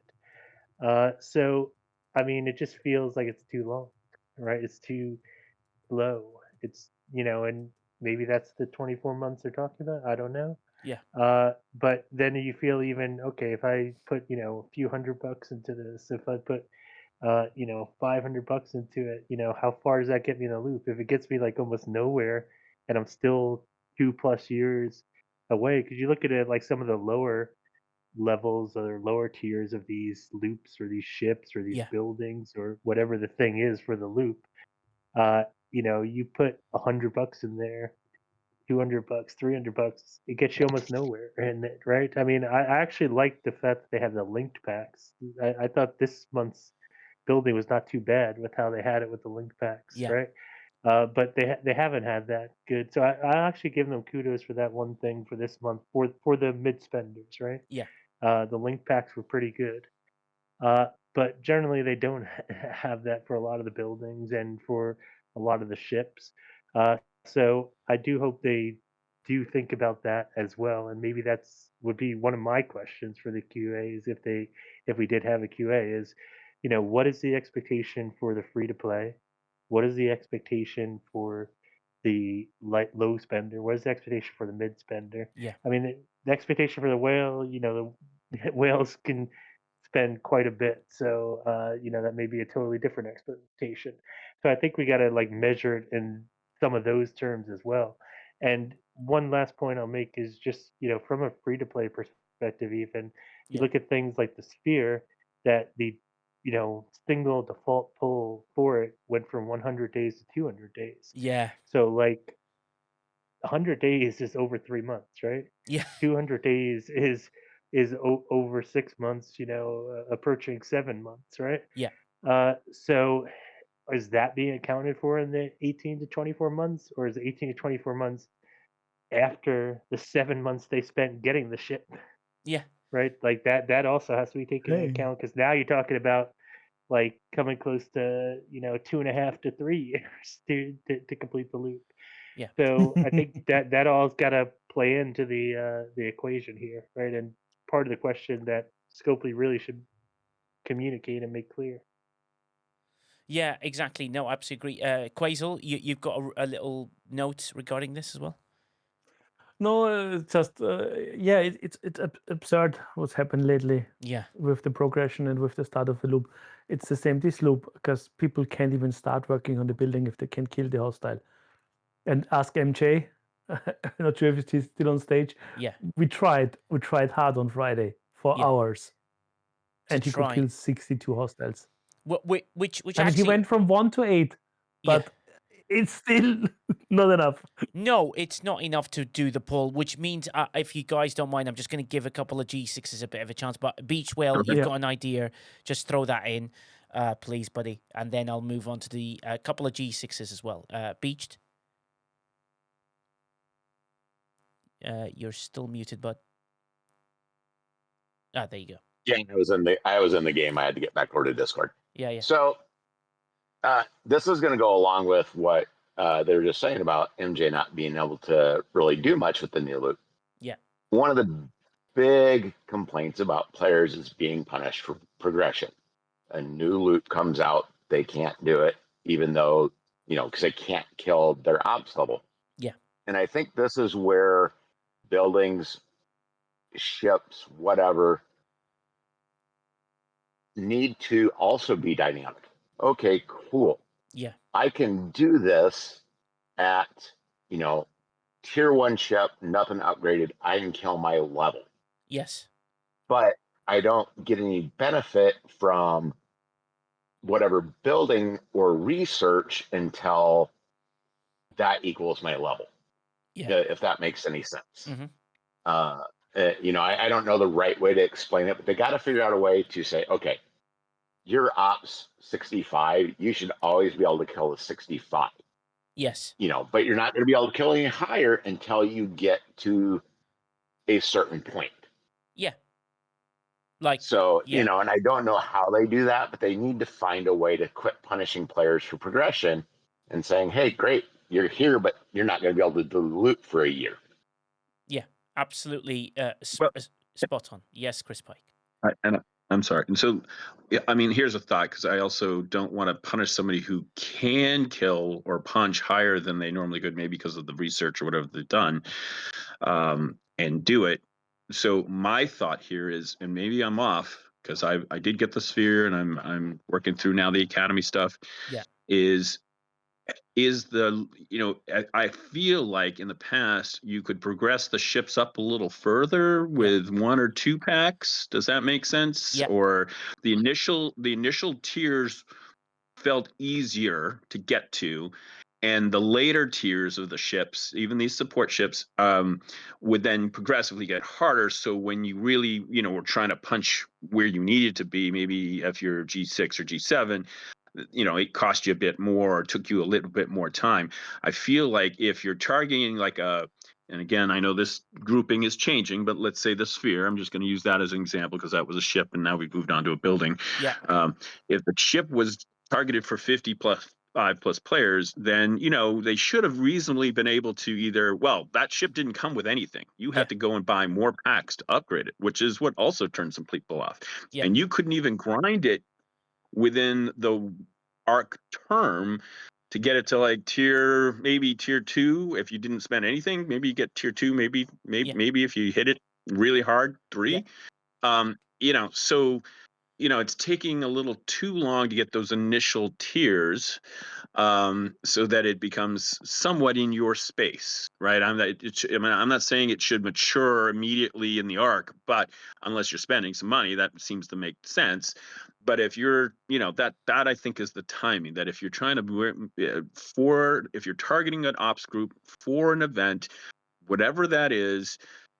So, I mean, it just feels like it's too long, right? It's too low. It's, and maybe that's the 24 months they're talking about. I don't know. Yeah. But then you feel even, okay, if I put, a few $100 into this, if I put, $500 into it, how far does that get me in the loop? If it gets me like almost nowhere and I'm still 2+ years away, because you look at it like some of the lower levels or lower tiers of these loops or these ships or these Yeah. buildings or whatever the thing is for the loop, uh, you put $100 in there, $200, $300, it gets you almost nowhere. And right, I mean, I actually like the fact that they have the linked packs. I thought this month's building was not too bad with how they had it with the linked packs, Yeah. right? But they haven't had that good. So I actually give them kudos for that one thing for this month for the mid spenders, right? Yeah. The link packs were pretty good. But generally, they don't have that for a lot of the buildings and for a lot of the ships. So I do hope they do think about that as well. And maybe that's would be one of my questions for the QAs if we did have a QA is, what is the expectation for the free to play? What is the expectation for the low spender? What is the expectation for the mid spender? Yeah. I mean, the expectation for the whale, the whales can spend quite a bit. So that may be a totally different expectation. So I think we got to like measure it in some of those terms as well. And one last point I'll make is just from a free to play perspective, even you Yeah. look at things like the sphere that the single default pull for it went from 100 days to 200 days. Yeah. So like 100 days is over 3 months, right? Yeah. 200 days is over 6 months, approaching 7 months, right? Yeah. So is that being accounted for in the 18 to 24 months, or is it 18 to 24 months after the 7 months they spent getting the ship, Yeah. right? Like that also has to be taken into Hey. account because now you're talking about like coming close to 2.5 to 3 years to complete the loop. Yeah. So I think that all's got to play into the equation here, right? And part of the question that Scopely really should communicate and make clear. Yeah, exactly. No, absolutely agree. Quasel, you've got a little note regarding this as well? No, it's just yeah, it's absurd what's happened lately. Yeah. With the progression and with the start of the loop, it's the same this loop because people can't even start working on the building if they can't kill the hostile. And ask MJ. I'm not sure if he's still on stage. Yeah. We tried hard on Friday for Yeah. hours, To and he could try. kill 62 hostiles. Which I mean, he actually, went from 1 to 8, yeah. but it's still not enough. No, it's not enough to do the pull, which means if you guys don't mind, I'm just going to give a couple of G6s a bit of a chance. But Beach Whale, you've Yeah. got an idea. Just throw that in, please, buddy. And then I'll move on to the couple of G6s as well. Beached? You're still muted, bud. Ah, there you go. Yeah, I was in the game. I had to get back over to Discord. Yeah, yeah. So this is going to go along with what they were just saying about MJ not being able to really do much with the new loop. Yeah. One of the big complaints about players is being punished for progression. A new loop comes out, they can't do it, even though, because they can't kill their ops level. Yeah. And I think this is where buildings, ships, whatever, need to also be dynamic. okay, cool. Yeah. I can do this at, tier 1 ship, nothing upgraded. I can kill my level. Yes. But I don't get any benefit from whatever building or research until that equals my level. Yeah. If that makes any sense. Mm-hmm. I don't know the right way to explain it, but they got to figure out a way to say, okay, your ops 65, you should always be able to kill the 65. Yes. But you're not going to be able to kill any higher until you get to a certain point. Yeah. So, yeah. and I don't know how they do that, but they need to find a way to quit punishing players for progression and saying, hey, great, you're here, but you're not going to be able to do loot for a year. Yeah, absolutely spot on. Yes, Chris Pike. I'm sorry. And so, I mean, here's a thought, because I also don't want to punish somebody who can kill or punch higher than they normally could, maybe because of the research or whatever they've done, and do it. So my thought here is, and maybe I'm off, because I did get the sphere and I'm working through now the academy stuff. Yeah. Is the, I feel like in the past you could progress the ships up a little further with 1 or 2 packs. Does that make sense? Yeah. Or the initial tiers felt easier to get to, and the later tiers of the ships, even these support ships, would then progressively get harder. So when you really, were trying to punch where you needed to be, maybe if you're G6 or G7, it cost you a bit more, or took you a little bit more time. I feel like if you're targeting and again, I know this grouping is changing, but let's say the sphere, I'm just going to use that as an example because that was a ship and now we've moved on to a building. Yeah. If the ship was targeted for 5+ players, then, they should have reasonably been able to that ship didn't come with anything. You had to go and buy more packs to upgrade it, which is what also turned some people off. Yeah. And you couldn't even grind it within the arc term to get it to maybe tier 2. If you didn't spend anything, maybe you get tier 2, maybe if you hit it really hard, 3. So it's taking a little too long to get those initial tiers, so that it becomes somewhat in your space, right? I'm not saying it should mature immediately in the arc, but unless you're spending some money, that seems to make sense. But if you're, that I think is the timing, that if you're trying to if you're targeting an ops group for an event, whatever that is,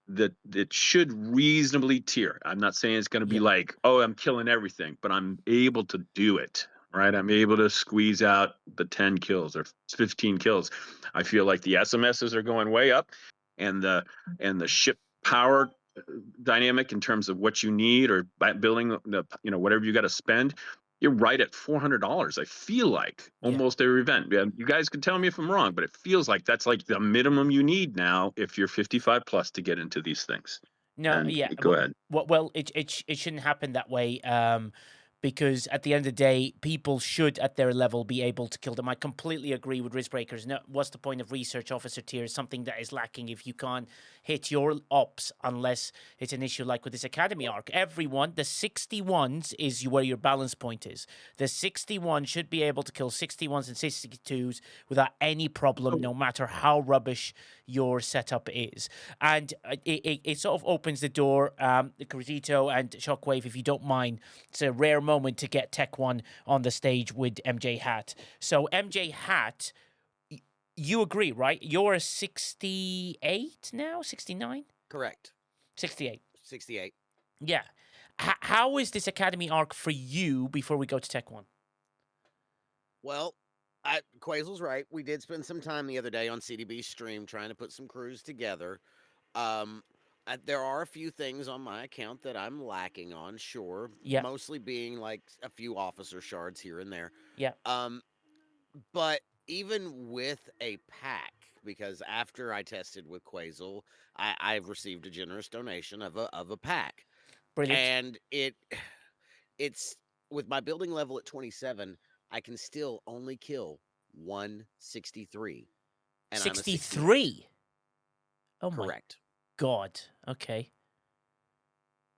that it should reasonably tier. I'm not saying it's going to be like, oh, I'm killing everything, but I'm able to do it, right? I'm able to squeeze out the 10 kills or 15 kills. I feel like the SMSs are going way up, and the ship power dynamic in terms of what you need, or building the, whatever you got to spend, you're right at $400. I feel like almost every event. You guys can tell me if I'm wrong, but it feels like that's like the minimum you need now if you're 55+ to get into these things. No, And yeah. go ahead. Well, it shouldn't happen that way. Because at the end of the day, people should, at their level, be able to kill them. I completely agree with Riskbreakers. No, what's the point of research officer tier? Something that is lacking if you can't hit your ops, unless it's an issue like with this academy arc. Everyone, the 61s is where your balance point is. The 61 should be able to kill 61s and 62s without any problem, no matter how rubbish your setup is. And it sort of opens the door, Cruzeto and Shockwave, if you don't mind. It's a rare moment to get Tech One on the stage with MJ Hat. So MJ Hat, you agree, right? You're a 68 now, 69? Correct. 68. 68. Yeah. How is this academy arc for you before we go to Tech One? Well, Quazel's right. We did spend some time the other day on CDB's stream trying to put some crews together. There are a few things on my account that I'm lacking on, sure. Yeah. Mostly being like a few officer shards here and there. Yeah. But even with a pack, because after I tested with Quazel, I've received a generous donation of a pack. Brilliant. And it's with my building level at 27, I can still only kill 163. And 63? Oh my Correct. God. Okay.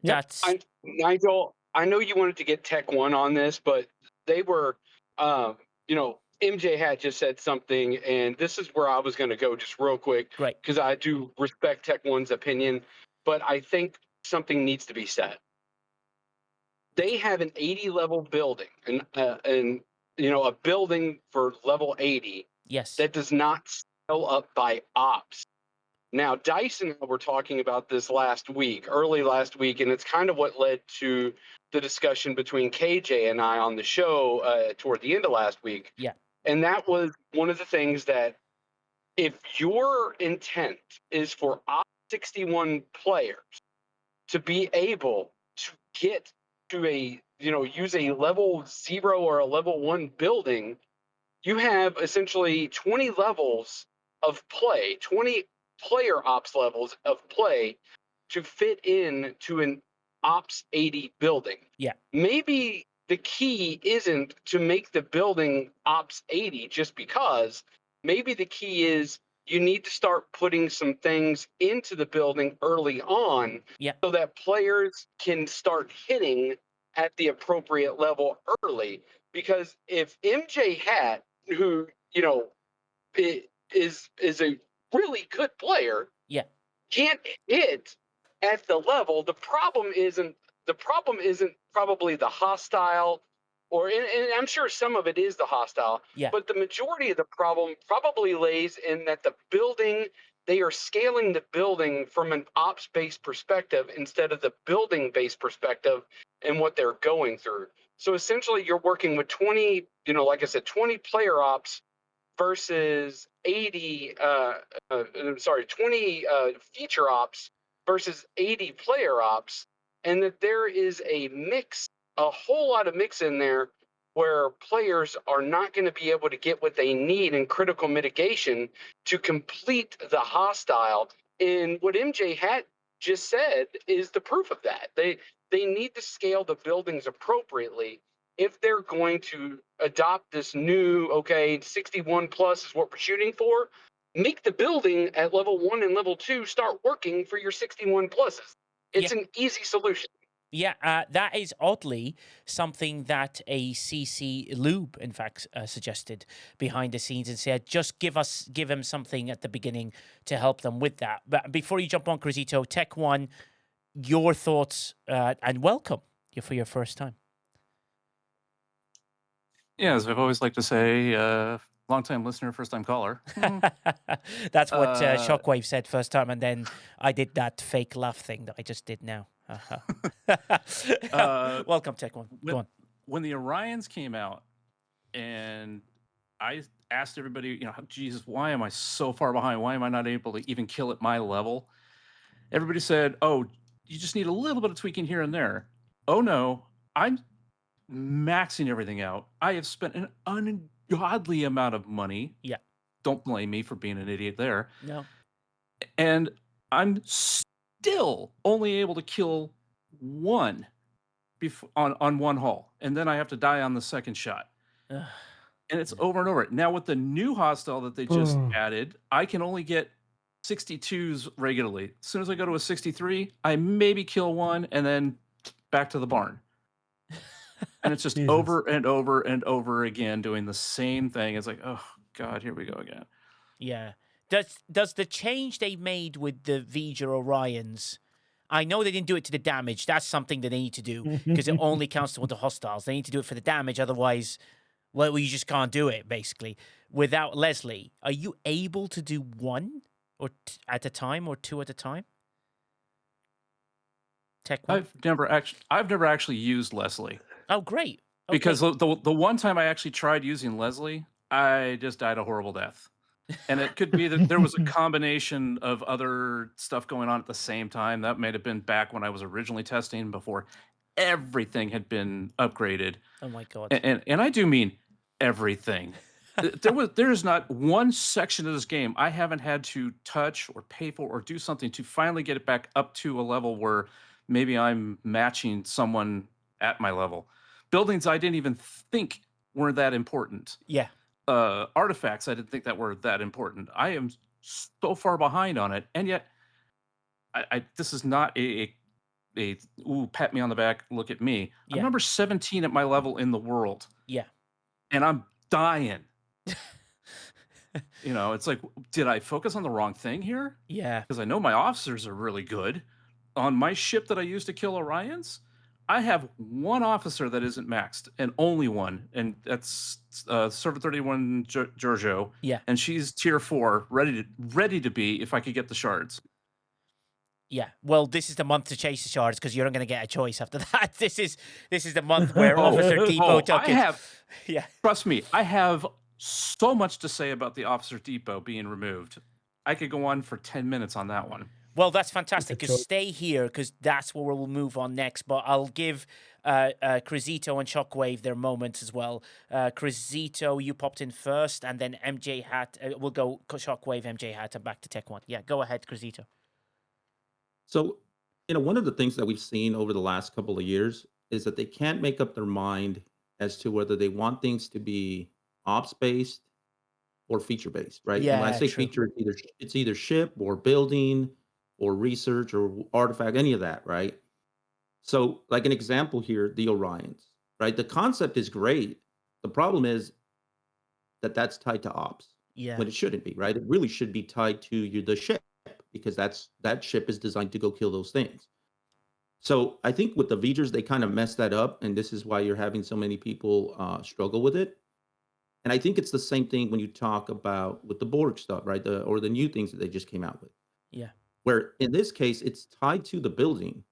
Yep. That's Nigel, I know you wanted to get Tech One on this, but they were MJ had just said something, and this is where I was going to go just real quick, right? Because I do respect Tech One's opinion, but I think something needs to be said. They have an 80 level building, and a building for level 80. Yes. That does not scale up by ops. Now, Dice and I were talking about this early last week, and it's kind of what led to the discussion between KJ and I on the show toward the end of last week. Yeah. And that was one of the things that if your intent is for Ops 61 players to be able to get to use a level 0 or a level 1 building, you have essentially 20 levels of play, 20 player ops levels of play to fit in to an Ops 80 building. Yeah. Maybe the key isn't to make the building Ops 80 just because. Maybe the key is you need to start putting some things into the building early on so that players can start hitting at the appropriate level early. Because if MJ Hat, who, is a really good player, can't hit at the level, the problem isn't probably the hostile, and I'm sure some of it is the hostile, but the majority of the problem probably lays in that they are scaling the building from an ops-based perspective instead of the building-based perspective and what they're going through. So essentially you're working with 20, like I said, 20 player ops versus 20 feature ops versus 80 player ops, and that there is a whole lot of mix in there where players are not going to be able to get what they need in critical mitigation to complete the hostile. And what MJ had just said is the proof of that. They need to scale the buildings appropriately if they're going to adopt this new, 61 plus is what we're shooting for. Make the building at level 1 and level 2 start working for your 61 pluses. It's an easy solution. Yeah, that is oddly something that a CC Lube, in fact, suggested behind the scenes and said, just give him something at the beginning to help them with that. But before you jump on, Crisito, Tech One, your thoughts and welcome for your first time. Yeah, as I've always liked to say, long-time listener, first-time caller. That's what Shockwave said first time, and then I did that fake laugh thing that I just did now. Welcome, Tech One. Go on. When the Orions came out, and I asked everybody, Jesus, why am I so far behind? Why am I not able to even kill at my level? Everybody said, oh, you just need a little bit of tweaking here and there. Oh, no, I'm maxing everything out. I have spent an ungodly amount of money. Yeah. Don't blame me for being an idiot there. No. And I'm still only able to kill one on one haul. And then I have to die on the second shot. Ugh. And it's over and over. Now with the new hostile that they just added, I can only get 62s regularly. As soon as I go to a 63, I maybe kill one and then back to the barn. And it's just over and over and over again doing the same thing. It's like, oh God, here we go again. Yeah. Does the change they made with the Vija Orions, I know they didn't do it to the damage. That's something that they need to do because it only counts to the hostiles. They need to do it for the damage. Otherwise, well, you just can't do it, basically. Without Leslie, are you able to do one or at a time or two at a time? Tech One? I've never actually used Leslie. Oh, great. Okay. Because the one time I actually tried using Leslie, I just died a horrible death. And it could be that there was a combination of other stuff going on at the same time. That may have been back when I was originally testing before everything had been upgraded. Oh my God. And I do mean everything. There's not one section of this game I haven't had to touch or pay for or do something to finally get it back up to a level where maybe I'm matching someone at my level. Buildings I didn't even think were that important. Yeah. Artifacts I didn't think that were that important. I am so far behind on it, and yet this is not a ooh, pat me on the back, look at me. I'm number 17 at my level in the world. Yeah. and I'm dying. It's like, did I focus on the wrong thing here? Yeah. Because I know my officers are really good. On my ship that I used to kill Orions, I have one officer that isn't maxed, and only one, and that's Server 31 Giorgio. Yeah. And she's tier 4, ready to be if I could get the shards. Yeah. Well, this is the month to chase the shards because you're not going to get a choice after that. This is the month where Officer Depot took it. Yeah. Trust me, I have so much to say about the Officer Depot being removed. I could go on for 10 minutes on that one. Well, that's fantastic, because stay here, because that's where we'll move on next. But I'll give Crizito and Shockwave their moments as well. Crizito, you popped in first, and then MJ Hat. We'll go Shockwave, MJ Hat, and back to Tech One. Yeah, go ahead, Crizito. So, one of the things that we've seen over the last couple of years is that they can't make up their mind as to whether they want things to be ops-based or feature-based, right? And when I say feature, it's either ship or building or research or artifact, any of that, right? So, like an example here, the Orions, right? The concept is great. The problem is that that's tied to ops. Yeah. When it shouldn't be, right? It really should be tied to the ship, because that ship is designed to go kill those things. So I think with the V'gers, they kind of messed that up, and this is why you're having so many people struggle with it. And I think it's the same thing when you talk about with the Borg stuff, right? Or the new things that they just came out with. Yeah. Where in this case, it's tied to the building.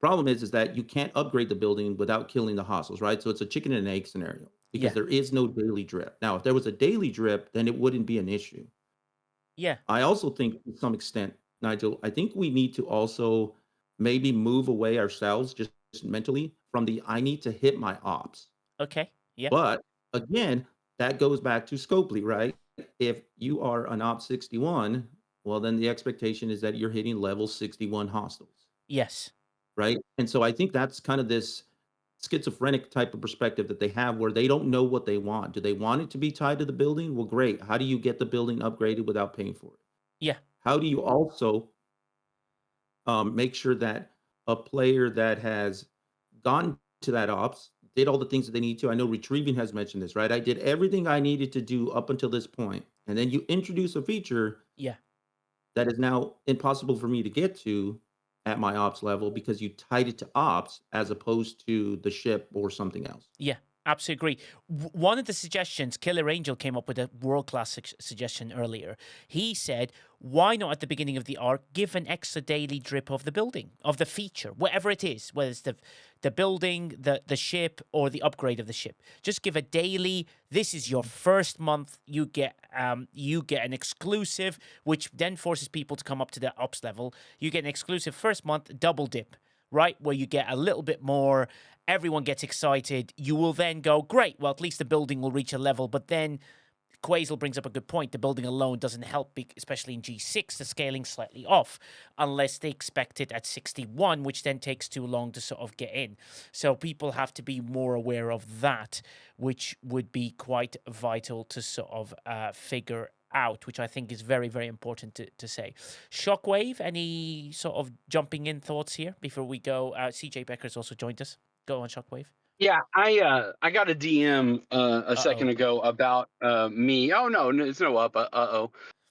Problem is that you can't upgrade the building without killing the hostiles, right? So it's a chicken and egg scenario because there is no daily drip. Now, if there was a daily drip, then it wouldn't be an issue. Yeah. I also think to some extent, Nigel, I think we need to also maybe move away ourselves just mentally from the I need to hit my ops. Okay. Yeah. But again, that goes back to Scopely, right? If you are an Op 61, well, then the expectation is that you're hitting level 61 hostiles. Yes. Right. And so I think that's kind of this schizophrenic type of perspective that they have where they don't know what they want. Do they want it to be tied to the building? Well, great. How do you get the building upgraded without paying for it? Yeah. How do you also make sure that a player that has gone to that ops did all the things that they need to? I know Retrieving has mentioned this, right? I did everything I needed to do up until this point. And then you introduce a feature that is now impossible for me to get to at my ops level because you tied it to ops as opposed to the ship or something else. Yeah, absolutely agree. One of the suggestions, Killer Angel came up with a world-class suggestion earlier. He said, why not at the beginning of the arc give an extra daily drip of the building, of the feature, whatever it is, whether it's the building, the ship, or the upgrade of the ship. Just give a daily, this is your first month, you get an exclusive, which then forces people to come up to the ops level. You get an exclusive first month double dip, right? Where you get a little bit more, everyone gets excited. You will then go, great, well, at least the building will reach a level, but then Quazel brings up a good point. The building alone doesn't help, especially in G6, the scaling's slightly off, unless they expect it at 61, which then takes too long to sort of get in. So people have to be more aware of that, which would be quite vital to sort of figure out, which I think is very, very important to say. Shockwave, any sort of jumping in thoughts here before we go? CJ Becker's also joined us. Go on, Shockwave. Yeah, I got a DM a second ago about me. Oh no, it's no up. I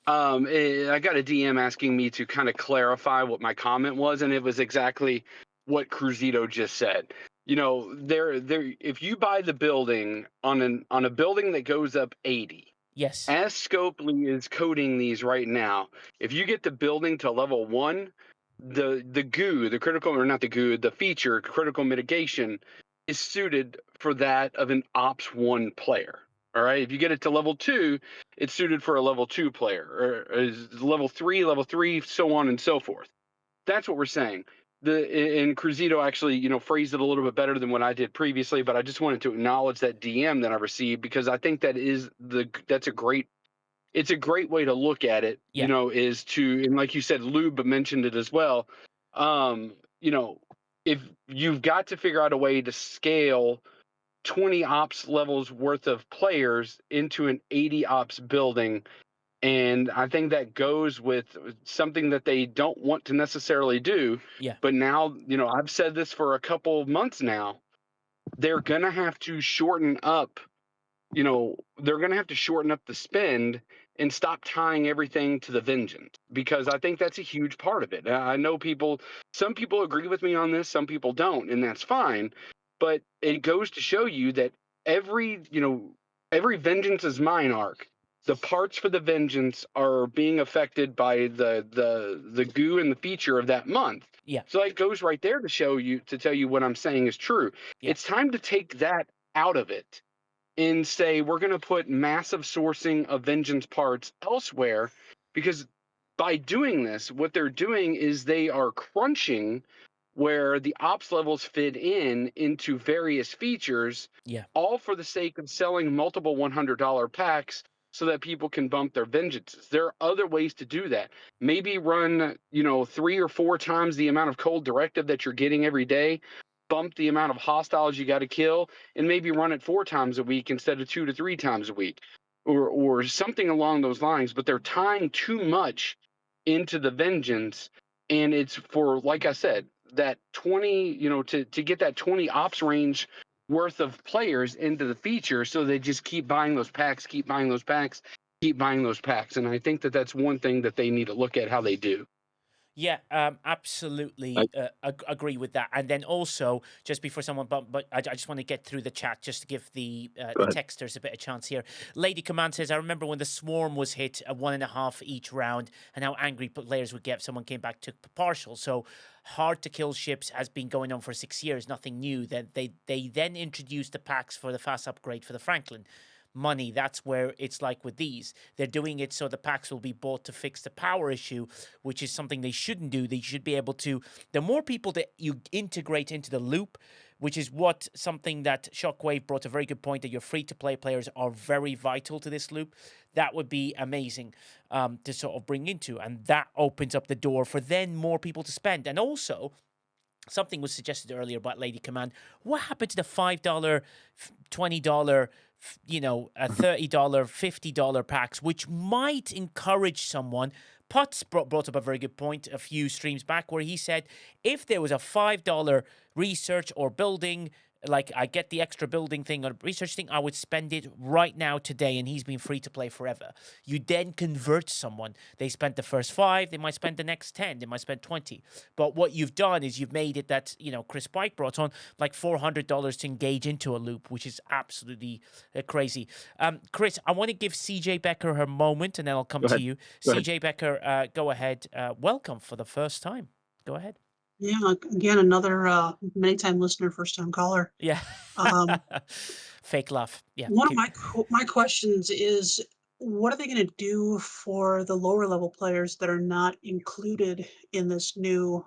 got a DM asking me to kind of clarify what my comment was, and it was exactly what Cruzito just said. If you buy the building on a building that goes up 80. Yes. As Scopely is coding these right now, if you get the building to level 1, the goo, the critical, or not the goo, the feature, critical mitigation, is suited for that of an Ops 1 player. All right. If you get it to level 2, it's suited for a level 2 player, or is level 3, so on and so forth. That's what we're saying. And Cruzito actually, phrased it a little bit better than what I did previously, but I just wanted to acknowledge that DM that I received because I think it's a great way to look at it, is to, and like you said, Lube mentioned it as well. If you've got to figure out a way to scale 20 ops levels worth of players into an 80 ops building. And I think that goes with something that they don't want to necessarily do. Yeah. But now, I've said this for a couple of months now. They're going to have to shorten up they're going to have to shorten up the spend and stop tying everything to the vengeance, because I think that's a huge part of it. I know some people agree with me on this, some people don't, and that's fine. But it goes to show you that every Vengeance is Mine arc, the parts for the vengeance are being affected by the goo and the feature of that month. Yeah. So it goes right there to tell you what I'm saying is true. Yeah. It's time to take that out of it and say we're going to put massive sourcing of vengeance parts elsewhere, because by doing this, what they're doing is they are crunching where the ops levels fit into various features, Yeah. all for the sake of selling multiple $100 packs so that people can bump their vengeances. There are other ways to do that. Maybe run 3 or 4 times the amount of cold directive that you're getting every day, bump the amount of hostiles you got to kill, and maybe run it 4 times a week instead of 2 to 3 times a week, or something along those lines. But they're tying too much into the vengeance, and it's for, like I said, that 20, to get that 20 ops range worth of players into the feature, so they just keep buying those packs, keep buying those packs, keep buying those packs. And I think that that's one thing that they need to look at how they do. Yeah, absolutely agree with that. And then also, just before someone, but I just want to get through the chat just to give the texters a bit of chance here. Lady Command says, I remember when the Swarm was hit at 1.5 each round, and how angry players would get if someone came back, took partial. So hard to kill ships has been going on for 6 years, nothing new. Then they then introduced the packs for the fast upgrade for the Franklin. Money, that's where it's like with these. They're doing it so the packs will be bought to fix the power issue, which is something they shouldn't do. They should be able to, the more people that you integrate into the loop, which is something that Shockwave brought a very good point, that your free-to-play players are very vital to this loop. That would be amazing to sort of bring into, and that opens up the door for then more people to spend. And also, something was suggested earlier about Lady Command. What happened to the $5, $20, $30, $50 packs, which might encourage someone? Potts brought up a very good point a few streams back, where he said if there was a $5 research or building, like I get the extra building thing or research thing, I would spend it right now today, and he's been free to play forever. You then convert someone. They spent the first 5, they might spend the next 10, they might spend 20. But what you've done is you've made it that, Chris Pike brought on like $400 to engage into a loop, which is absolutely crazy. Chris, I want to give CJ Becker her moment, and then I'll come to you. CJ Becker, go ahead. Welcome for the first time. Go ahead. Yeah, again, another many-time listener, first-time caller. Yeah. Fake laugh. Yeah. One of my questions is, what are they going to do for the lower-level players that are not included in this new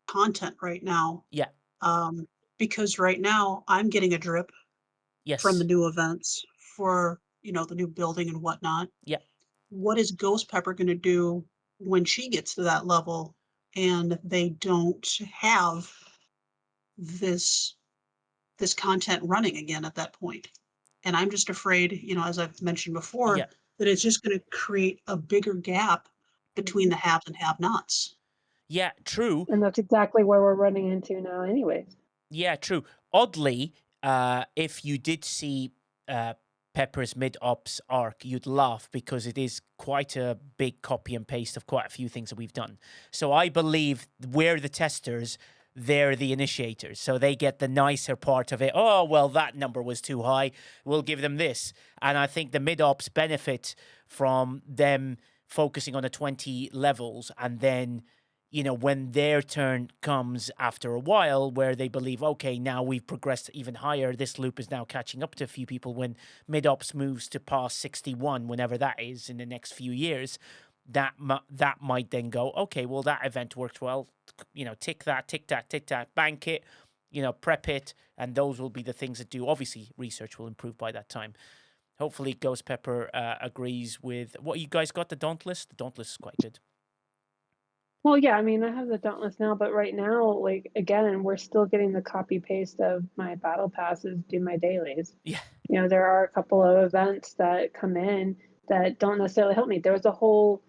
content right now? Yeah. Because right now, I'm getting a drip from the new events for, the new building and whatnot. Yeah. What is Ghost Pepper going to do when she gets to that level and they don't have this content running again at that point? And I'm just afraid, as I've mentioned before, that it's just going to create a bigger gap between the haves and have-nots. Yeah, true. And that's exactly where we're running into now anyways. Yeah, true. Oddly, if you did see Pepper's mid-ops arc, you'd laugh, because it is quite a big copy and paste of quite a few things that we've done. So I believe we're the testers, they're the initiators. So they get the nicer part of it. Oh, well, that number was too high, we'll give them this. And I think the mid-ops benefit from them focusing on the 20 levels, and then when their turn comes after a while, where they believe, okay, now we've progressed even higher, this loop is now catching up to a few people, when mid-ops moves to past 61, whenever that is in the next few years, that might then go, okay, well, that event worked well, tick that, bank it, prep it, and those will be the things that do. Obviously, research will improve by that time. Hopefully, Ghost Pepper agrees with what you guys got, the Dauntless. The Dauntless is quite good. Well, yeah, I mean, I have the Dauntless now, but right now, like, again, we're still getting the copy-paste of my battle passes, do my dailies. Yeah. There are a couple of events that come in that don't necessarily help me. There was a whole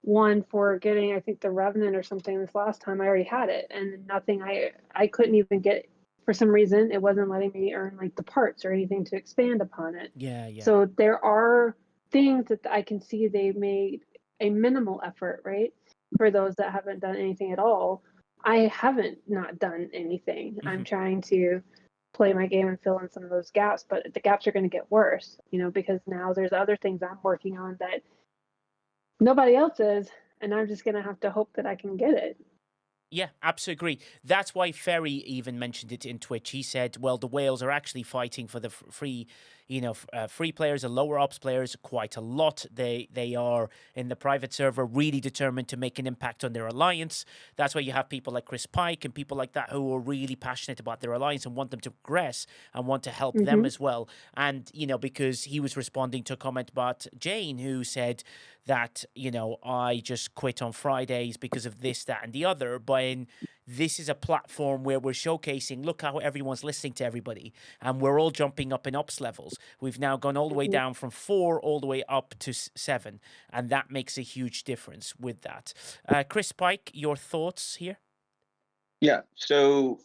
one for getting, I think, the Revenant or something this last time. I already had it, and nothing, I couldn't even get for some reason, it wasn't letting me earn like the parts or anything to expand upon it. Yeah. So there are things that I can see they made a minimal effort, right? For those that haven't done anything at all. I haven't not done anything. I'm trying to play my game and fill in some of those gaps, but the gaps are going to get worse, because now there's other things I'm working on that nobody else is, and I'm just going to have to hope that I can get it. Yeah, absolutely agree. That's why Ferry even mentioned it in Twitch. He said, well, the whales are actually fighting for the free, free players and lower ops players quite a lot. They are in the private server really determined to make an impact on their alliance. That's why you have people like Chris Pike and people like that who are really passionate about their alliance and want them to progress and want to help them as well. And, because he was responding to a comment about Jane who said that, I just quit on Fridays because of this, that, and the other. But this is a platform where we're showcasing, look how everyone's listening to everybody. And we're all jumping up in ops levels. We've now gone all the way down from 4 all the way up to 7. And that makes a huge difference with that. Chris Pike, your thoughts here? Yeah, so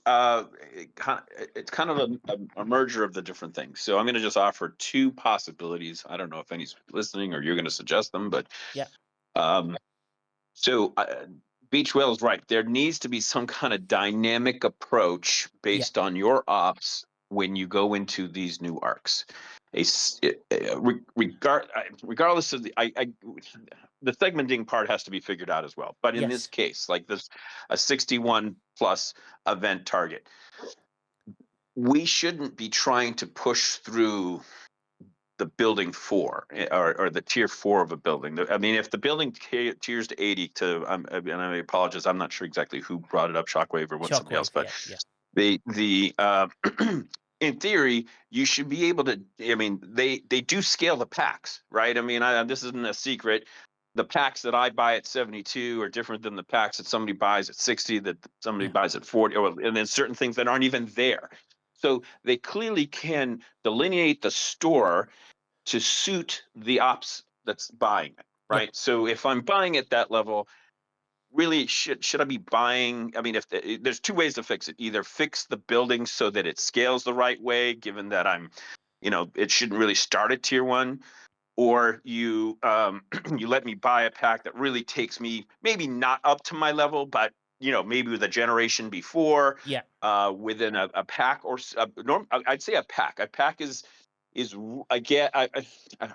it's kind of a merger of the different things. So I'm going to just offer 2 possibilities. I don't know if any's listening or you're going to suggest them, but yeah. So Beach Whale is right. There needs to be some kind of dynamic approach based on your ops when you go into these new arcs. Regardless of the segmenting part has to be figured out as well. But in this case, like this, a 61 plus event target, we shouldn't be trying to push through the building 4 or the tier 4 of a building. I mean, if the building tiers to 80 and I apologize, I'm not sure exactly who brought it up, Shockwave or somebody else, but the in theory, you should be able to, I mean, they do scale the packs, right? I mean, this isn't a secret. The packs that I buy at 72 are different than the packs that somebody buys at 60, that somebody buys at 40, and then certain things that aren't even there. So they clearly can delineate the store to suit the ops that's buying it, right? So if I'm buying at that level, really should I be buying? I mean, if there's 2 ways to fix it: either fix the building so that it scales the right way, given that I'm, it shouldn't really start at tier 1, or you you let me buy a pack that really takes me maybe not up to my level, but maybe with a generation before, within a pack or I'd say a pack. A pack is again,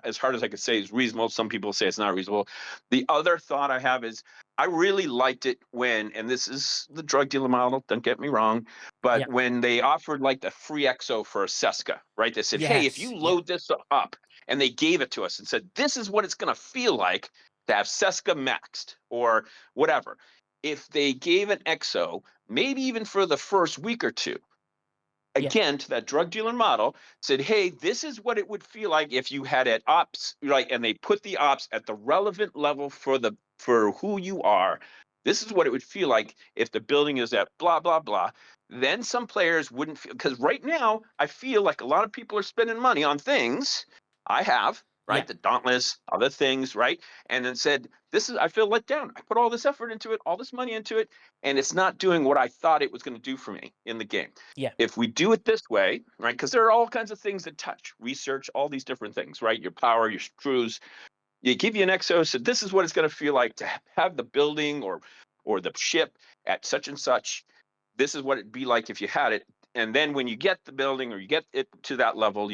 as hard as I could say, is reasonable. Some people say it's not reasonable. The other thought I have is I really liked it when, and this is the drug dealer model, don't get me wrong, but when they offered like the free EXO for a Seska, right? They said, hey, if you load this up, and they gave it to us and said, this is what it's going to feel like to have Seska maxed or whatever. If they gave an EXO, maybe even for the first week or 2, again, to that drug dealer model, said, hey, this is what it would feel like if you had at ops, right? And they put the ops at the relevant level for who you are. This is what it would feel like if the building is at blah, blah, blah. Then some players wouldn't feel, because right now I feel like a lot of people are spending money on things I have, right? The Dauntless, other things, right? And then said, I feel let down. I put all this effort into it, all this money into it, and it's not doing what I thought it was going to do for me in the game. If we do it this way, right? Because there are all kinds of things that touch, research, all these different things, right? Your power, your screws. You give you an EXO, so this is what it's going to feel like to have the building or the ship at such and such. This is what it'd be like if you had it. And then when you get the building or you get it to that level,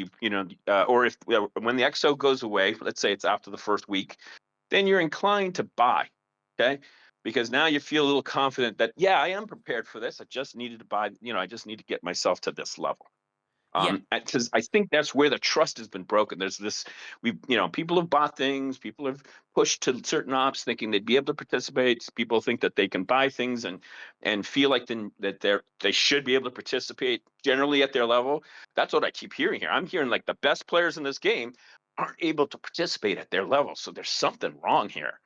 or if when the EXO goes away, let's say it's after the first week, then you're inclined to buy, okay? Because now you feel a little confident that, I am prepared for this. I just needed to buy, I just need to get myself to this level. Because I think that's where the trust has been broken. There's this, people have bought things, people have pushed to certain ops thinking they'd be able to participate. People think that they can buy things and feel like that they should be able to participate generally at their level. That's what I keep hearing here. I'm hearing like the best players in this game aren't able to participate at their level. So there's something wrong here.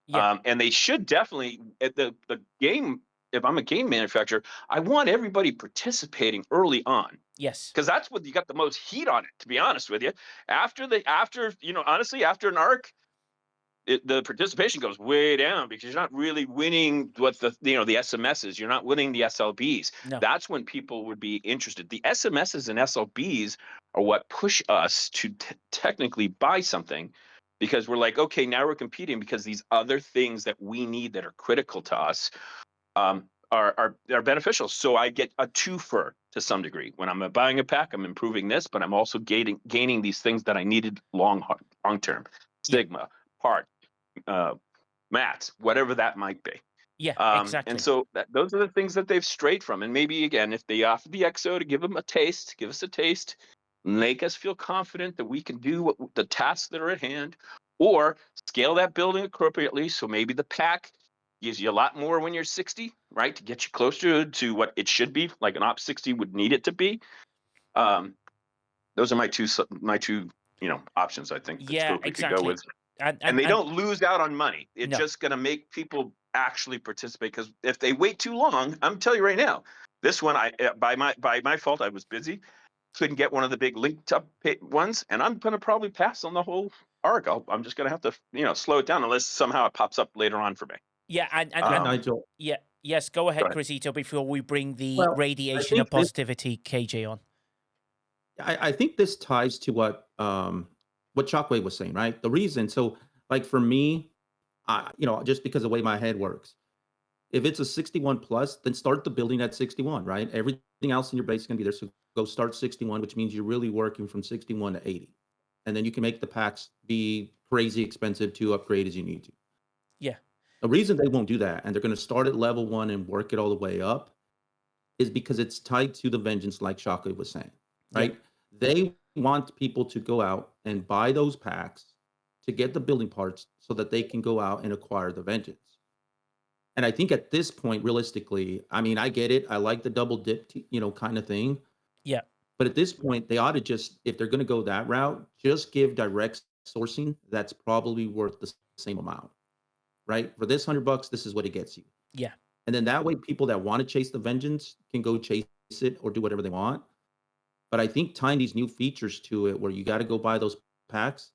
And they should definitely, at the game, if I'm a game manufacturer, I want everybody participating early on. Because that's what you got the most heat on it, to be honest with you. Honestly, after an arc, the participation goes way down because you're not really winning what the SMSs. You're not winning the SLBs. No. That's when people would be interested. The SMSs and SLBs are what push us to technically buy something, because we're like, okay, now we're competing because these other things that we need that are critical to us are beneficial. So I get a twofer to some degree. When I'm buying a pack, I'm improving this, but I'm also gaining these things that I needed long term. Sigma, part, mats, whatever that might be. Yeah, exactly. And so those are the things that they've strayed from. And maybe again, if they offer the EXO to give us a taste, make us feel confident that we can do the tasks that are at hand, or scale that building appropriately. So maybe the pack gives you a lot more when you're 60, right, to get you closer to what it should be, like an Op 60 would need it to be. Those are my two options. I think that Yeah, we could go with. And they don't lose out on money. It's just going to make people actually participate, because if they wait too long, I'm telling you right now, this one, by my fault, I was busy, couldn't get one of the big linked up ones, and I'm going to probably pass on the whole arc. I'm just going to have to slow it down unless somehow it pops up later on for me. Yeah, and Nigel. Yeah, yes, go ahead, Crisito, before we bring the radiation of positivity KJ on. I think this ties to what Shockwave was saying, right? The reason, so like for me, just because of the way my head works, if it's a 61 plus, then start the building at 61, right? Everything else in your base is going to be there. So go start 61, which means you're really working from 61 to 80. And then you can make the packs be crazy expensive to upgrade as you need to. Yeah. The reason they won't do that, and they're going to start at level 1 and work it all the way up, is because it's tied to the vengeance, like Shockwave was saying, right? Yeah. They want people to go out and buy those packs to get the building parts so that they can go out and acquire the vengeance. And I think at this point, realistically, I mean, I get it. I like the double dip, kind of thing. Yeah. But at this point, they ought to just, if they're going to go that route, just give direct sourcing. That's probably worth the same amount, right? For this $100, this is what it gets you. Yeah. And then that way, people that want to chase the vengeance can go chase it or do whatever they want. But I think tying these new features to it, where you got to go buy those packs,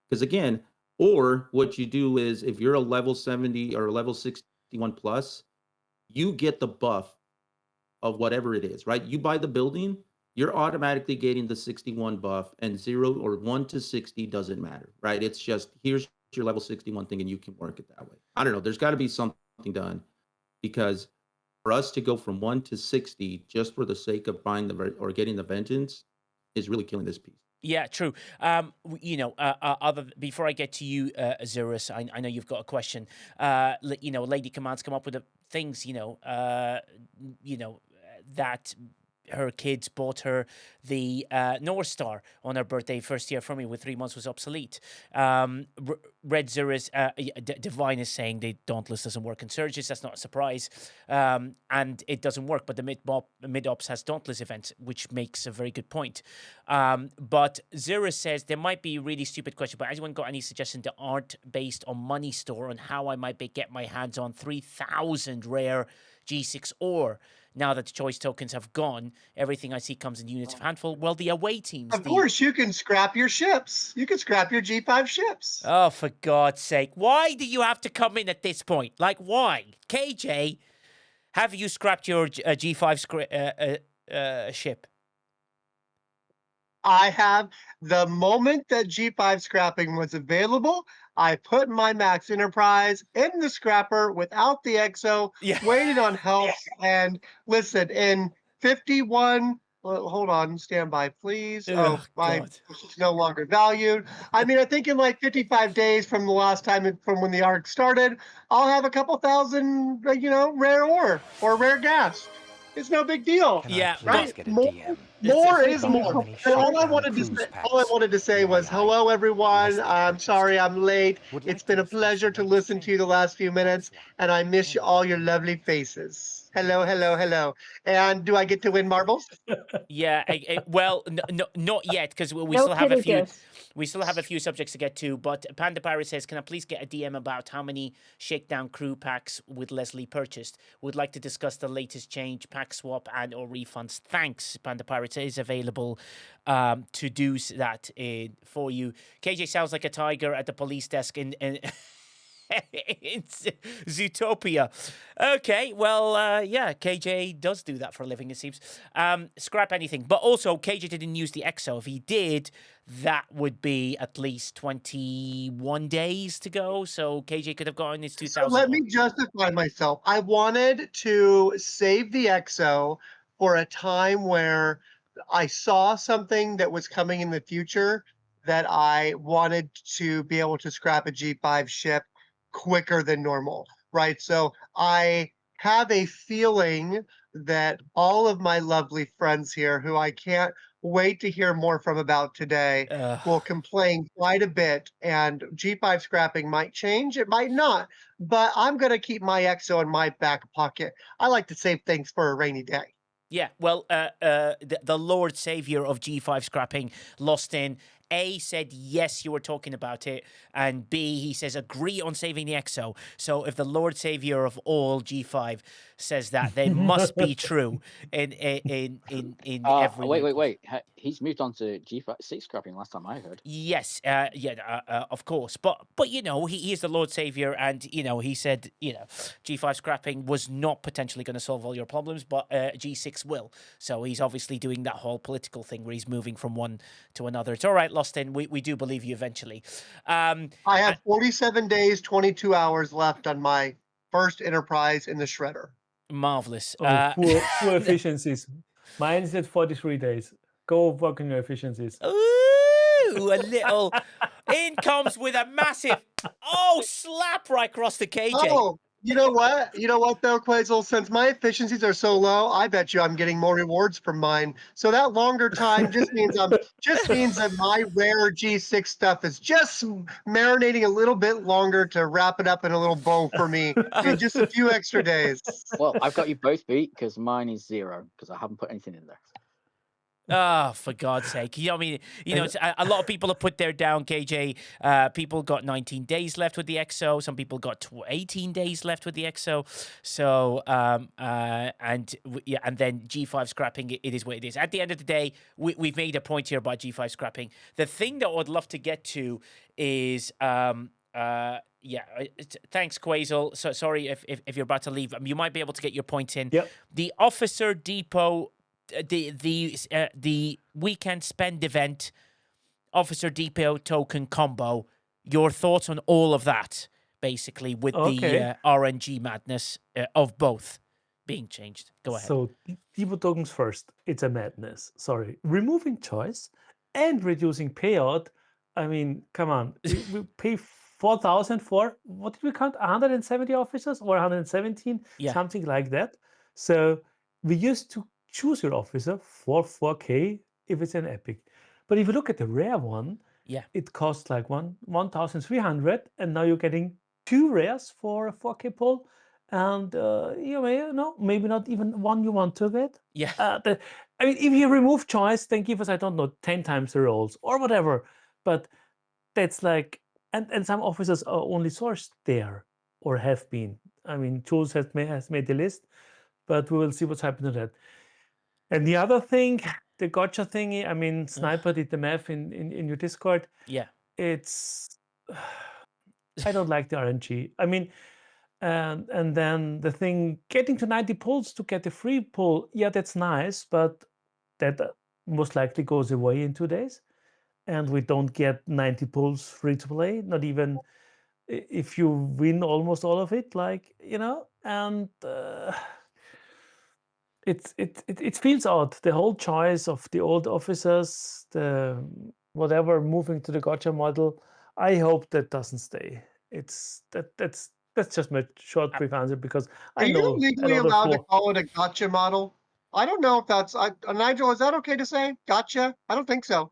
because again, or what you do is, if you're a level 70 or a level 61 plus, you get the buff of whatever it is, right? You buy the building, you're automatically getting the 61 buff, and 0 or 1 to 60 doesn't matter, right? It's just, here's your level 61 thing, and you can work it that way. I don't know. There's got to be something done, because for us to go from 1 to 60 just for the sake of buying or getting the vengeance is really killing this piece. Yeah, true. Before I get to you, Azurus, I know you've got a question. Lady Command's come up with the things, that her kids bought her the North Star on her birthday, first year for me, with 3 months was obsolete. Red Zurus, Divine is saying the Dauntless doesn't work in Surges. That's not a surprise. And it doesn't work, but the mid-ops has Dauntless events, which makes a very good point. But Zurus says, there might be a really stupid question, but anyone got any suggestions that aren't based on Money Store on how I might get my hands on 3,000 rare G6 ore? Now that the choice tokens have gone, everything I see comes in units of handful. Well, the away teams... Of course, you can scrap your ships. You can scrap your G5 ships. Oh, for God's sake. Why do you have to come in at this point? Like, why? KJ, have you scrapped your G5 ship? I have. The moment that G5 scrapping was available, I put my Max Enterprise in the scrapper without the EXO, waited on help, and listen, in 51, hold on, stand by, please. My is no longer valued. I mean, I think in like 55 days from the last time, from when the arc started, I'll have a couple thousand, rare ore or rare gas. It's no big deal. Right? More is more. And all I wanted to say was, hello, everyone. I'm sorry I'm late. It's been a pleasure to listen to you the last few minutes, and I miss all your lovely faces. Hello, hello, hello. And do I get to win marbles? Yeah. Well, no, not yet, because we No still have a kitty few. gifts. We still have a few subjects to get to. But Panda Pirate says, "Can I please get a DM about how many Shakedown Crew packs with Leslie purchased? Would like to discuss the latest change, pack swap, and/or refunds. Thanks." Panda Pirate is available to do that for you. KJ sounds like a tiger at the police desk in it's Zootopia. Okay, well, yeah, KJ does do that for a living, it seems. Scrap anything. But also, KJ didn't use the EXO. If he did, that would be at least 21 days to go. So KJ could have gotten his 2,000. So let me justify myself. I wanted to save the EXO for a time where I saw something that was coming in the future that I wanted to be able to scrap a G5 ship quicker than normal, right? So I have a feeling that all of my lovely friends here, who I can't wait to hear more from about today, will complain quite a bit, and G5 scrapping might change, it might not, but I'm going to keep my EXO in my back pocket. I like to save things for a rainy day. Yeah, well, the Lord Savior of G5 scrapping, Lost In, A, said yes, you were talking about it, and B, he says agree on saving the EXO. So if the Lord Savior of all G5 says that, then must be true in every way. Wait. He's moved on to G6 scrapping last time I heard. Yes, of course. But you know, he is the Lord Savior, and you know, he said, you know, G5 scrapping was not potentially going to solve all your problems, but G6 will. So he's obviously doing that whole political thing where he's moving from one to another. It's all right, Lost In. We do believe you eventually. I have 47 days, 22 hours left on my first Enterprise in the shredder. Marvelous. Poor efficiencies. Mine is at 43 days. Go work on your efficiencies. Ooh, a little. In comes with a massive slap right across the KJ. Oh, you know what? You know what though, Quazel? Since my efficiencies are so low, I bet you I'm getting more rewards from mine. So that longer time just means that my rare G6 stuff is just marinating a little bit longer to wrap it up in a little bow for me in just a few extra days. Well, I've got you both beat because mine is 0 because I haven't put anything in there. Oh, for God's sake. You know, I mean, you know, a lot of people have put their down, KJ. People got 19 days left with the EXO. Some people got 18 days left with the EXO. So, and then G5 scrapping, it is what it is. At the end of the day, we've made a point here about G5 scrapping. The thing that I would love to get to is... thanks, Quazel. So sorry if you're about to leave. You might be able to get your points in. Yep. The Officer Depot... the weekend spend event, Officer Depot token combo. Your thoughts on all of that, basically, with the RNG madness of both being changed. Go ahead. So Depot tokens first. It's a madness. Sorry, removing choice and reducing payout. I mean, come on. We pay 4,000 for what did we count? 170 officers or 117, something like that. So we used to choose your officer for 4K if it's an epic. But if you look at the rare one, it costs like 1,300, and now you're getting 2 rares for a 4K pull, and maybe not even one you want to get. Yeah. I mean, if you remove choice, then give us, I don't know, 10 times the rolls or whatever. But that's like, and some officers are only sourced there or have been. I mean, Jules has made the list, but we will see what's happening to that. And the other thing, the gotcha thingy, I mean, Sniper did the math in your Discord. Yeah. It's, I don't like the RNG. I mean, and then the thing, getting to 90 pulls to get a free pull, yeah, that's nice, but that most likely goes away in 2 days. And we don't get 90 pulls free to play, not even if you win almost all of it, like, and... It feels odd. The whole choice of the old officers, the whatever, moving to the gotcha model. I hope that doesn't stay. That's just my short brief answer, because Are I know you legally allowed to call it a gotcha model? I don't know if that's Nigel. Is that okay to say gotcha? I don't think so.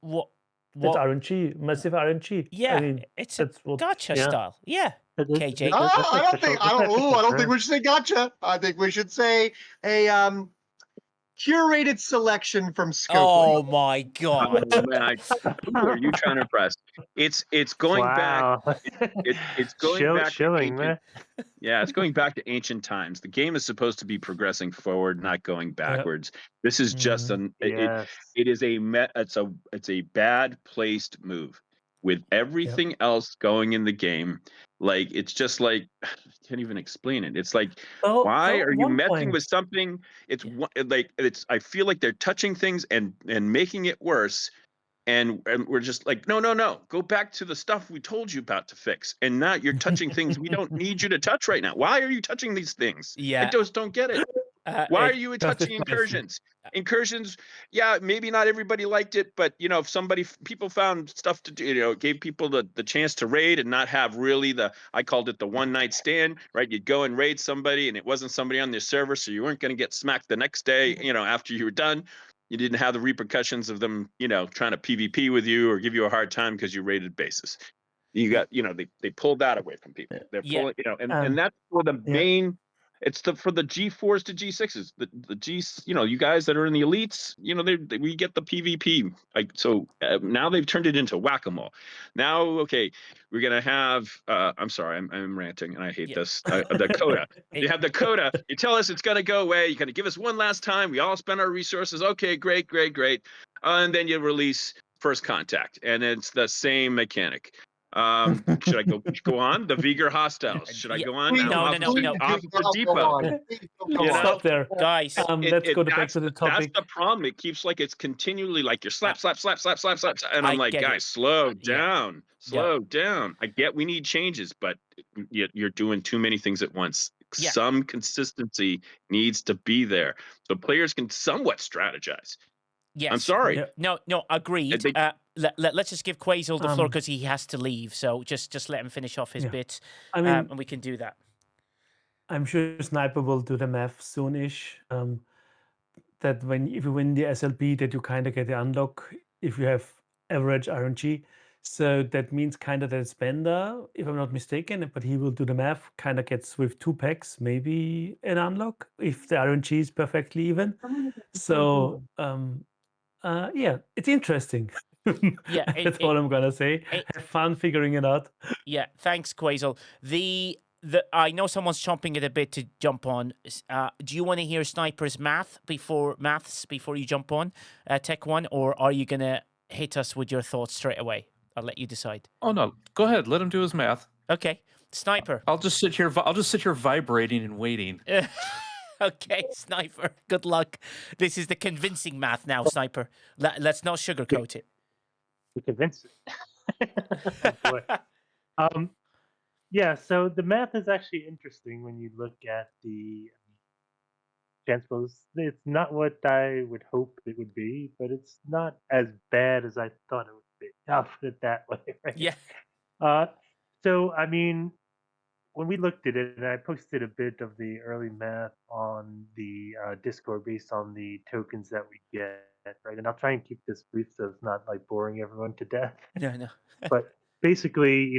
What? It's RNG, massive RNG. Yeah, I mean, it's a gotcha style. Yeah. KJ. I don't think we should say gotcha. I think we should say a curated selection from Scopely. Oh my god. Oh, man, who are you trying to impress? It's going Wow. back. It's going back to Chilling, ancient. man. Yeah, it's going back to ancient times. The game is supposed to be progressing forward, not going backwards. This is just Yes. it is it's a bad placed move with everything else going in the game. Like it's just like I can't even explain it. It's like why are you one messing point. with something? It's like I feel like they're touching things and making it worse. And we're just like, no, go back to the stuff we told you about to fix. And now you're touching things we don't need you to touch right now. Why are you touching these things? I Yeah. just don't get it. Why are you touching incursions? Incursions, yeah, maybe not everybody liked it, but if people found stuff to do, gave people the chance to raid and not have really I called it the one night stand, right? You'd go and raid somebody and it wasn't somebody on their server, so you weren't going to get smacked the next day, after you were done. You didn't have the repercussions of them, trying to PvP with you or give you a hard time because you raided bases. You got, they pulled that away from people. They're pulling, and that's for the main. It's for the G4s to G6s. The G, you guys that are in the elites, we get the PvP. Now they've turned it into whack-a-mole. Now, okay, we're gonna have. I'm sorry, I'm ranting, and I hate this. The coda. You have the coda. You tell us it's gonna go away. You're gonna give us one last time. We all spend our resources. Okay, great. And then you release First Contact, and it's the same mechanic. Should I go on the Viger hostiles? Should I go on now? No. Officer Depot. Stop there, guys. Let's go back to the topic. That's the problem. It keeps it's continually like you're slap, and I'm like, guys, slow down. I get we need changes, but you're doing too many things at once. Yeah. Some consistency needs to be there so players can somewhat strategize. Yes. I'm sorry. No, agreed. Let's just give Quasel the floor because he has to leave. So just let him finish off his bit, and we can do that. I'm sure Sniper will do the math soonish. That if you win the SLP, that you kind of get the unlock if you have average RNG. So that means kind of that Spender, if I'm not mistaken, but he will do the math, kind of gets with 2 packs, maybe an unlock if the RNG is perfectly even. So it's interesting. Yeah, that's all I'm gonna say. Have fun figuring it out. Yeah, thanks, Quasel. I know someone's chomping at a bit to jump on. Do you want to hear Sniper's maths before you jump on Tech One, or are you gonna hit us with your thoughts straight away? I'll let you decide. Oh no, go ahead. Let him do his math. Okay, Sniper. I'll just sit here vibrating and waiting. Okay, Sniper. Good luck. This is the convincing math now, Sniper. Let's not sugarcoat it. Convincing. Yeah, so the math is actually interesting when you look at the transpose. It's not what I would hope it would be, but it's not as bad as I thought it would be. I'll put it that way, right? Yeah. So, I mean, when we looked at it, and I posted a bit of the early math on the Discord based on the tokens that we get, right? And I'll try and keep this brief so it's not like boring everyone to death. No. But basically,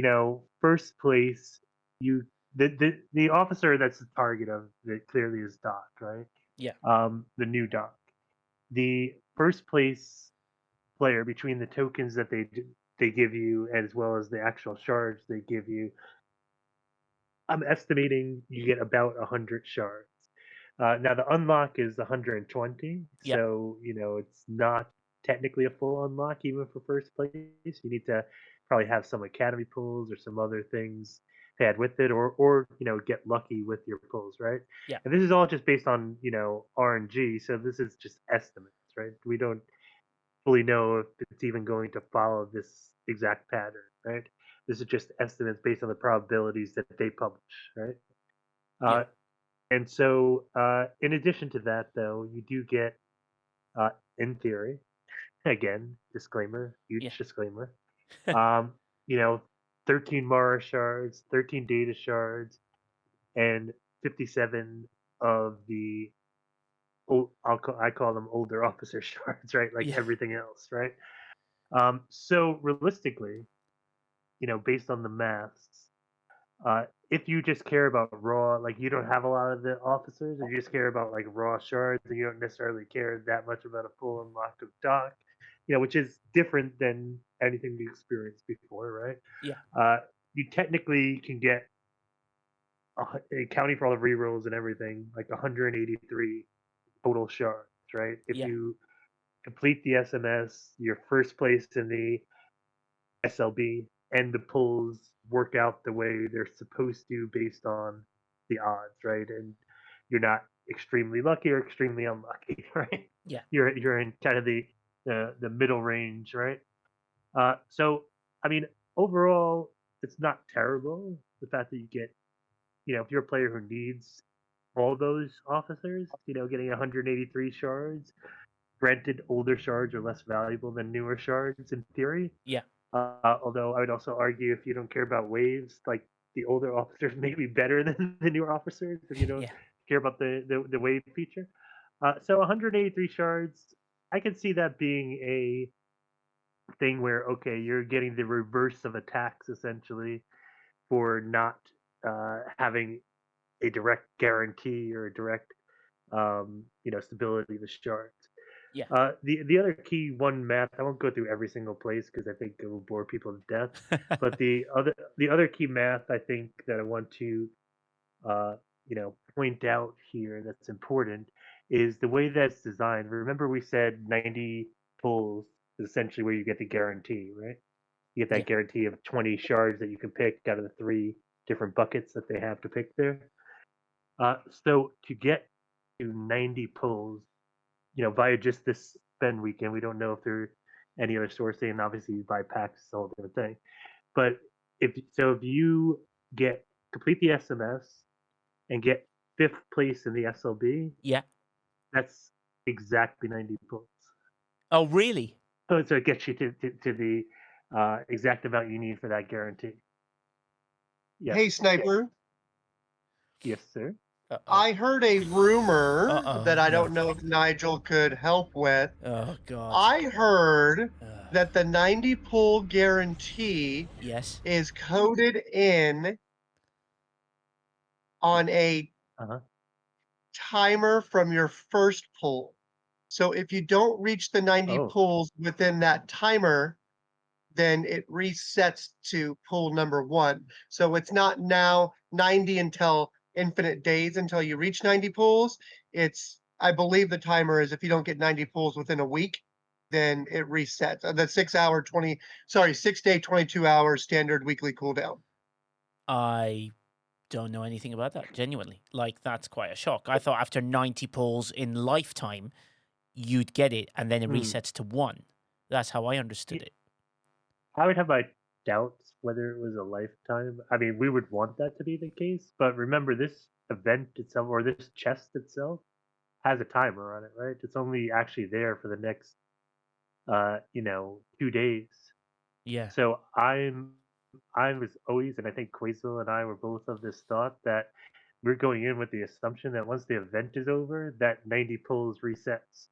first place, the officer that's the target of it clearly is Doc, right? Yeah. The new Doc. The first place player between the tokens that they give you as well as the actual shards they give you, I'm estimating you get about 100 shards. Now the unlock is 120, so it's not technically a full unlock even for first place. You need to probably have some academy pulls or some other things to add with it, or get lucky with your pulls, right? Yeah. And this is all just based on RNG, so this is just estimates, right? We don't fully know if it's even going to follow this exact pattern, right? This is just estimates based on the probabilities that they publish, right? And so, in addition to that, though, you do get, in theory, again, disclaimer, huge disclaimer, 13 Mara shards, 13 data shards, and 57 of the, I call them older officer shards, right? Like everything else, right? So realistically, based on the maths, If you just care about raw, like you don't have a lot of the officers, and you just care about like raw shards, and you don't necessarily care that much about a full unlocked dock, which is different than anything we experienced before, right? Yeah. You technically can get accounting for all the rerolls and everything, like 183 total shards, right? If Yeah. you complete the SMS, your first place in the SLB, and the pulls work out the way they're supposed to based on the odds, right? And you're not extremely lucky or extremely unlucky, right? Yeah. You're in kind of the middle range, right? So I mean, overall, it's not terrible. The fact that you get, if you're a player who needs all those officers, getting 183 shards. Granted, older shards are less valuable than newer shards in theory. Yeah. Although I would also argue if you don't care about waves, like the older officers may be better than the newer officers if you don't Yeah. care about the wave feature. So 183 shards, I can see that being a thing where, okay, you're getting the reverse of attacks essentially for not having a direct guarantee or a direct stability of the shards. Yeah. The other key one math, I won't go through every single place because I think it will bore people to death. But the other key math I think that I want to point out here that's important is the way that's designed. Remember we said 90 pulls is essentially where you get the guarantee, right? You get that Yeah. guarantee of 20 shards that you can pick out of the 3 different buckets that they have to pick there. So to get to 90 pulls, via just this spend weekend, we don't know if there are any other sourcing, and obviously you buy packs, it's a whole different thing. But if you complete the SMS and get 5th place in the SLB, Yeah. that's exactly 90 pulls. Oh, really? So it gets you to the exact amount you need for that guarantee. Yes. Hey, Sniper. Yes, sir. I heard a rumor that I no. don't know if Nigel could help with. Oh, God. I heard that the 90 pull guarantee Yes. is coded in on a timer from your first pull. So if you don't reach the 90 pulls within that timer, then it resets to pull number 1. So it's not now 90 until infinite days until you reach 90 pulls. I believe the timer is if you don't get 90 pulls within a week, then it resets. The 6 day, 22 hours standard weekly cooldown. I don't know anything about that, genuinely. Like, that's quite a shock. I thought after 90 pulls in lifetime, you'd get it, and then it resets to 1. That's how I understood it. I would have my doubts whether it was a lifetime. I mean, we would want that to be the case, but remember, this event itself, or this chest itself, has a timer on it, right? It's only actually there for the next, 2 days. Yeah. So I was always, and I think Quasel and I were both of this thought that we're going in with the assumption that once the event is over, that 90 pulls resets.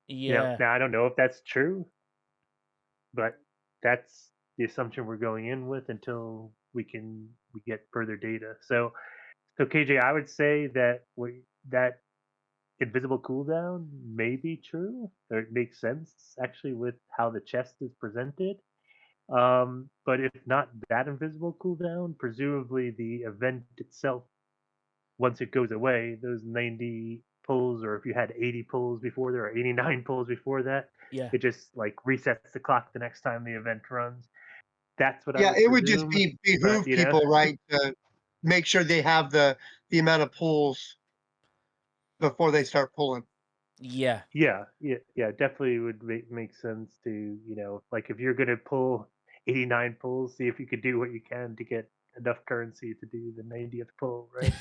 Yeah. Now I don't know if that's true, but that's the assumption we're going in with until we get further data. So KJ, I would say that that invisible cooldown may be true, or it makes sense actually with how the chest is presented. But if not that invisible cooldown, presumably the event itself, once it goes away, those 90 pulls, or if you had 80 pulls before there, or 89 pulls before that, Yeah. it just like resets the clock the next time the event runs. That's what Yeah, I would it would just presume, behoove people, right, to make sure they have the amount of pulls before they start pulling. Yeah. Yeah, definitely would make sense to, like if you're going to pull 89 pulls, see if you could do what you can to get enough currency to do the 90th pull, right?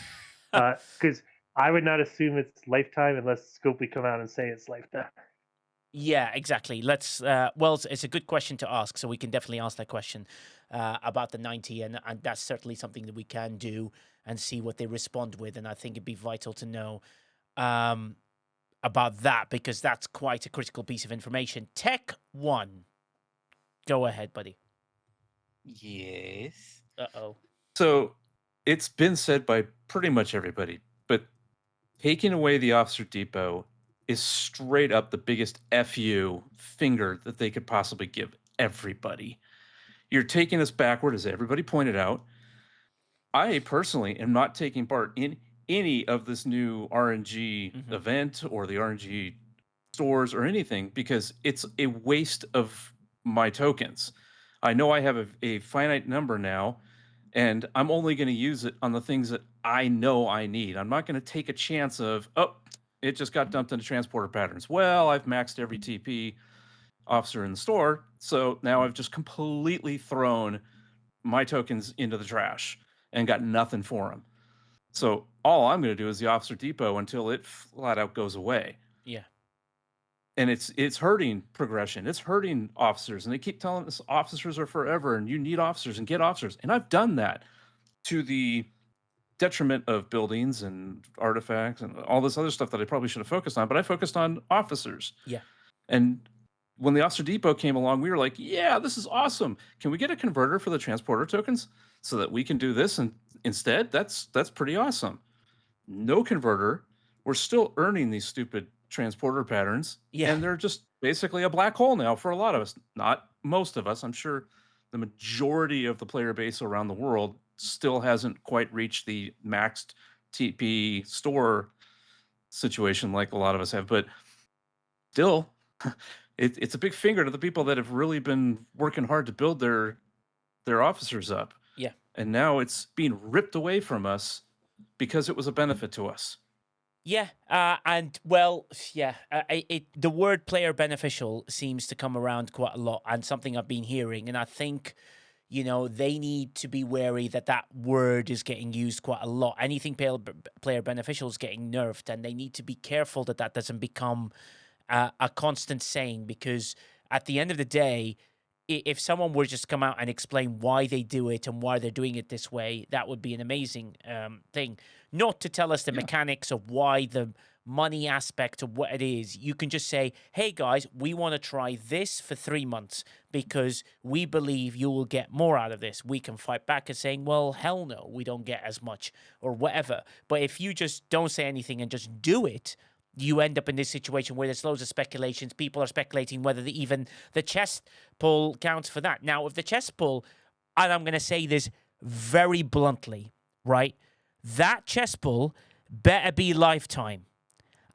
Because I would not assume it's lifetime unless Scopely come out and say it's lifetime. Yeah, exactly. Let's. Well, it's a good question to ask, so we can definitely ask that question about the 90, and that's certainly something that we can do and see what they respond with. And I think it'd be vital to know about that, because that's quite a critical piece of information. Tech One, go ahead, buddy. Yes. Uh-oh. So it's been said by pretty much everybody, but taking away the Officer Depot is straight up the biggest FU finger that they could possibly give everybody. You're taking us backward, as everybody pointed out. I personally am not taking part in any of this new RNG event or the RNG stores or anything because it's a waste of my tokens. I know I have a finite number now, and I'm only going to use it on the things that I know I need. I'm not going to take a chance of, oh, it just got dumped into transporter patterns. Well, I've maxed every TP officer in the store, so now I've just completely thrown my tokens into the trash and got nothing for them. So all I'm going to do is the Officer Depot until it flat out goes away. Yeah. And it's hurting progression. It's hurting officers. And they keep telling us officers are forever and you need officers and get officers. And I've done that to the detriment of buildings and artifacts and all this other stuff that I probably should have focused on, but I focused on officers. Yeah. And when the Officer Depot came along, we were like, yeah, this is awesome. Can we get a converter for the transporter tokens so that we can do this? And instead, that's pretty awesome. No converter. We're still earning these stupid transporter patterns. Yeah. And they're just basically a black hole now for a lot of us. Not most of us. I'm sure the majority of the player base around the world still hasn't quite reached the maxed TP store situation like a lot of us have. But still, it's a big finger to the people that have really been working hard to build their officers up. Yeah. And now it's being ripped away from us because it was a benefit to us. Yeah, and well, yeah, the word player beneficial seems to come around quite a lot, and something I've been hearing, and I think, they need to be wary that word is getting used quite a lot. Anything player beneficial is getting nerfed, and they need to be careful that doesn't become a constant saying, because at the end of the day, if someone were just come out and explain why they do it and why they're doing it this way, that would be an amazing thing. Not to tell us the mechanics of why the money aspect of what it is. You can just say, hey guys, we want to try this for 3 months because we believe you will get more out of this. We can fight back and saying, well, hell no, we don't get as much or whatever. But if you just don't say anything and just do it, you end up in this situation where there's loads of speculations. People are speculating whether even the chest pull counts for that. Now, if the chest pull, and I'm going to say this very bluntly, right? That chest pull better be lifetime.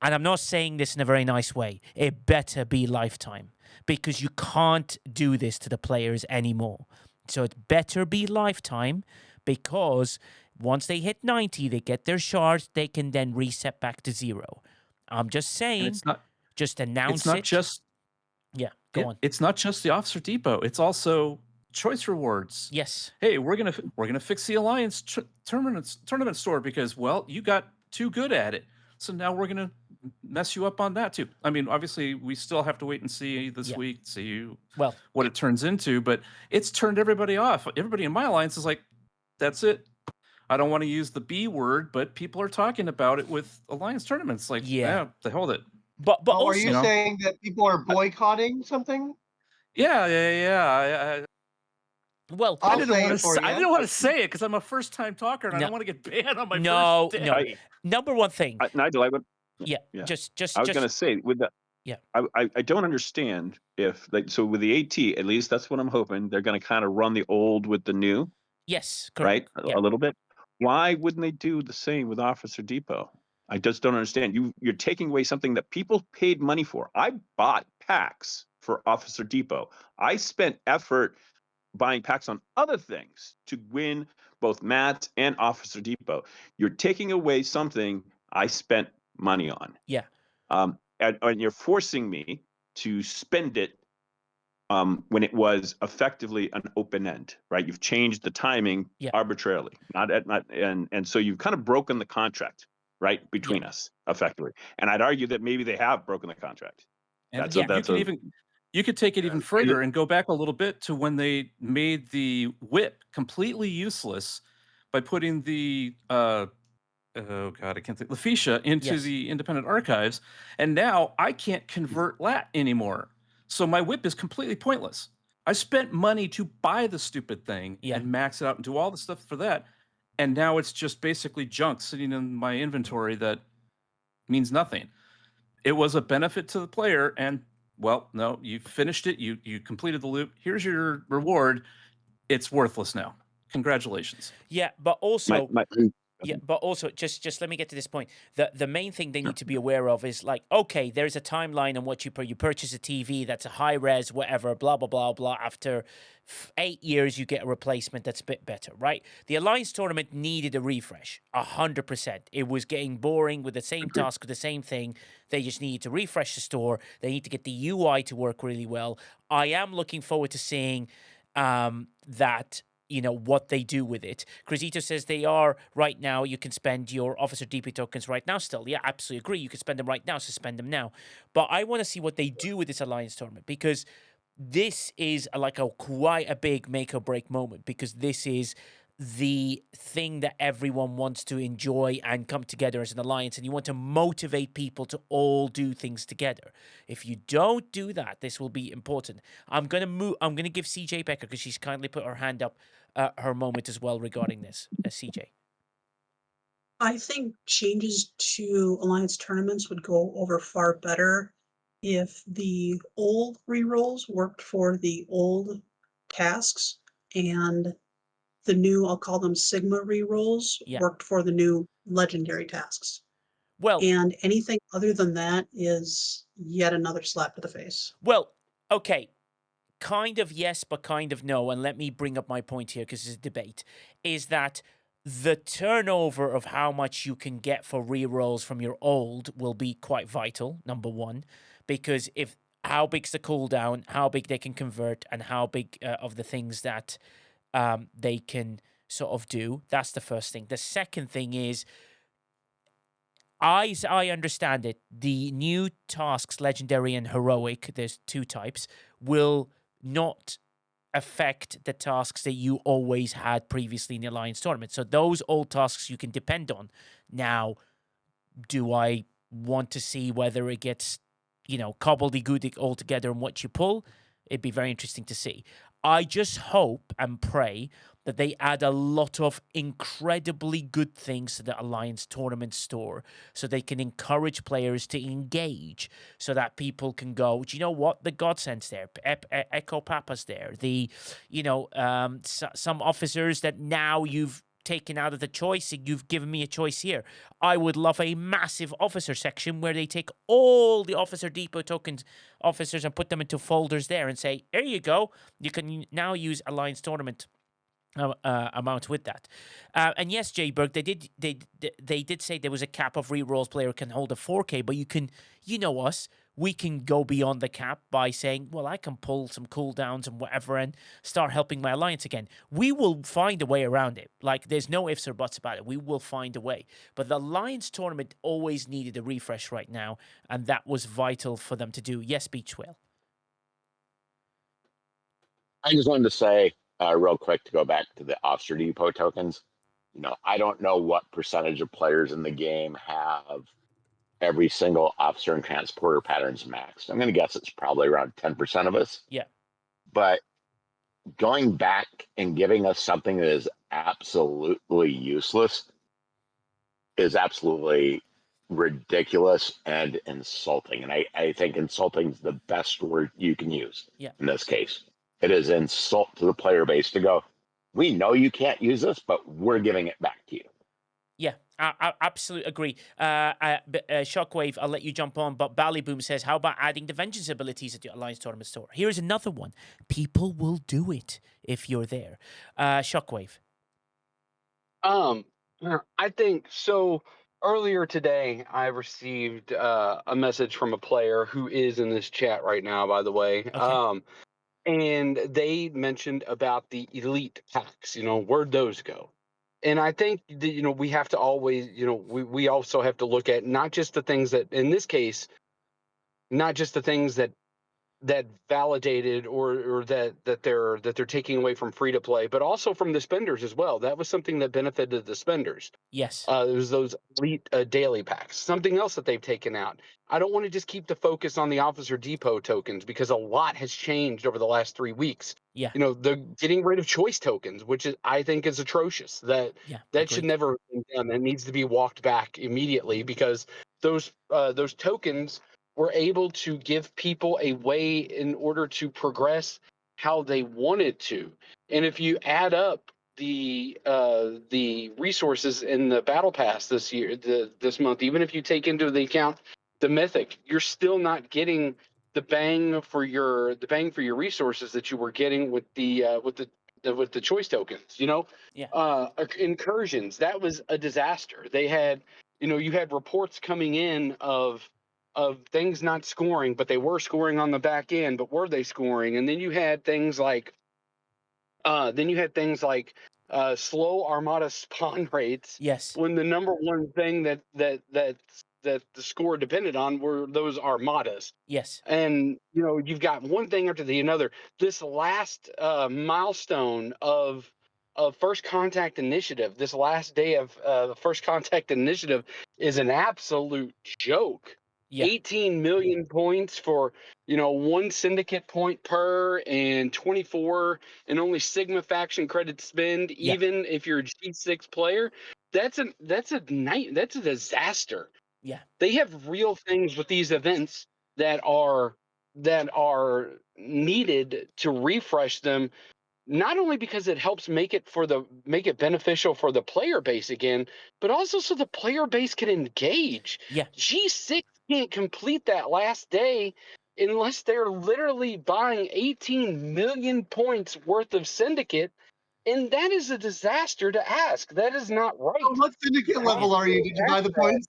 And I'm not saying this in a very nice way. It better be lifetime because you can't do this to the players anymore. So it better be lifetime because once they hit 90, they get their shards, they can then reset back to 0. I'm just saying, just announce it's not it. Just, go on. It's not just the Officer Depot. It's also choice rewards. Yes. Hey, we're gonna fix the Alliance tournament store because, well, you got too good at it. So now we're gonna mess you up on that too. I mean, obviously, we still have to wait and see this week, see what it turns into. But it's turned everybody off. Everybody in my alliance is like, that's it. I don't want to use the B word, but people are talking about it with Alliance tournaments. Like, yeah, the hell with it. But also, are you saying that people are boycotting something? Yeah. Well, I didn't want to say it because I'm a first-time talker and I don't want to get banned on my first day. No. Number one thing, Nigel, I would. Yeah. Just. I was going to say with that. Yeah. I don't understand if so with the AT, at least that's what I'm hoping. They're going to kind of run the old with the new. Yes, correct. Right, a little bit. Why wouldn't they do the same with Officer Depot? I just don't understand. You're taking away something that people paid money for. I bought packs for Officer Depot. I spent effort buying packs on other things to win both mats and Officer Depot. You're taking away something I spent money on. Yeah. And you're forcing me to spend it when it was effectively an open end, right? You've changed the timing arbitrarily, and so you've kind of broken the contract, right, between us effectively. And I'd argue that maybe they have broken the contract. And you could take it even further and go back a little bit to when they made the whip completely useless by putting the I can't think Unofficial into the independent archives, and now I can't convert lat anymore. So my whip is completely pointless. I spent money to buy the stupid thing and max it out and do all the stuff for that. And now it's just basically junk sitting in my inventory that means nothing. It was a benefit to the player, and well, no, you finished it, you completed the loop. Here's your reward. It's worthless now. Congratulations. Yeah, but also My, yeah, but also just let me get to this point. The main thing they need to be aware of is like, okay, there's a timeline on what you purchase a TV that's a high res, whatever, blah blah blah blah. After 8 years, you get a replacement that's a bit better, right? The Alliance tournament needed a refresh, 100%. It was getting boring with the same task, with the same thing. They just needed to refresh the store. They need to get the UI to work really well. I am looking forward to seeing that. What they do with it. Crisito says they are right now. You can spend your Officer DP tokens right now still. Yeah, absolutely agree. You can spend them right now, so spend them now. But I want to see what they do with this Alliance tournament, because this is quite a big make or break moment, because this is the thing that everyone wants to enjoy and come together as an alliance, and you want to motivate people to all do things together. If you don't do that, this will be important. I'm gonna give CJ Becker, because she's kindly put her hand up, her moment as well regarding this. CJ. I think changes to Alliance tournaments would go over far better if the old rerolls worked for the old tasks and the new, I'll call them Sigma rerolls, worked for the new legendary tasks. Well, and anything other than that is yet another slap to the face. Well, okay. Kind of yes, but kind of no. And let me bring up my point here, because it's a debate, is that the turnover of how much you can get for rerolls from your old will be quite vital, number one, because if how big's the cooldown, how big they can convert, and how big of the things that they can sort of do. That's the first thing. The second thing is, as I understand it, the new tasks, legendary and heroic, there's two types, will not affect the tasks that you always had previously in the Alliance tournament. So those old tasks you can depend on. Now, do I want to see whether it gets, gobbledygook all together and what you pull? It'd be very interesting to see. I just hope and pray that they add a lot of incredibly good things to the Alliance tournament store, so they can encourage players to engage, so that people can go, do you know what? The Godsend's there. Echo Papa's there. Some officers that now you've taken out of the choice, and you've given me a choice here. I would love a massive officer section where they take all the Officer Depot tokens officers and put them into folders there and say, here you go. You can now use Alliance tournament amount with that. And yes, Jay Berg, they did say there was a cap of rerolls player can hold a 4K, but you can, us, we can go beyond the cap by saying, well, I can pull some cooldowns and whatever and start helping my alliance again. We will find a way around it. Like, there's no ifs or buts about it. We will find a way. But the Alliance tournament always needed a refresh right now, and that was vital for them to do. Yes, Beachwell. I just wanted to say real quick to go back to the Officer Depot tokens. I don't know what percentage of players in the game have every single officer and transporter patterns maxed. I'm going to guess it's probably around 10% of us. Yeah. But going back and giving us something that is absolutely useless is absolutely ridiculous and insulting. And I think insulting is the best word you can use in this case. It is insult to the player base to go, we know you can't use this, but we're giving it back to you. Yeah, I absolutely agree. Shockwave, I'll let you jump on, but Ballyboom says, how about adding the Vengeance abilities at the Alliance Tournament store? Here's another one. People will do it if you're there. Shockwave. I think so. Earlier today, I received a message from a player who is in this chat right now, by the way. Okay. And they mentioned about the elite packs, where'd those go? And I think that, we have to always, we also have to look at not just the things that, in this case, not just the things that that validated or that they're taking away from free to play, but also from the spenders as well. That was something that benefited the spenders. Yes. It was those elite daily packs. Something else that they've taken out. I don't want to just keep the focus on the Officer Depot tokens because a lot has changed over the last 3 weeks. Yeah. You know, they're getting rid of choice tokens, which I think is atrocious. That should never have been done. That needs to be walked back immediately because those tokens were able to give people a way in order to progress how they wanted to. And if you add up the resources in the battle pass this month, even if you take into the account the mythic, you're still not getting the bang for your resources that you were getting with the choice tokens. You know, incursions, that was a disaster. They had, you had reports coming in of things not scoring, but they were scoring on the back end. But were they scoring? And then you had things like slow Armada spawn rates. Yes. When the number one thing that the score depended on were those Armadas. Yes. And you've got one thing after the another. This last milestone of First Contact Initiative, this last day of the First Contact Initiative is an absolute joke. Yeah. 18 million points for one syndicate point per, and 24 and only Sigma faction credit spend. Even if you're a G6 player, that's a disaster. Yeah. They have real things with these events that are needed to refresh them, not only because it helps make it beneficial for the player base again, but also so the player base can engage. Yeah. G6 can't complete that last day unless they're literally buying 18 million points worth of syndicate, and that is a disaster to ask. That is not right. So what syndicate level are you? Did you buy the points?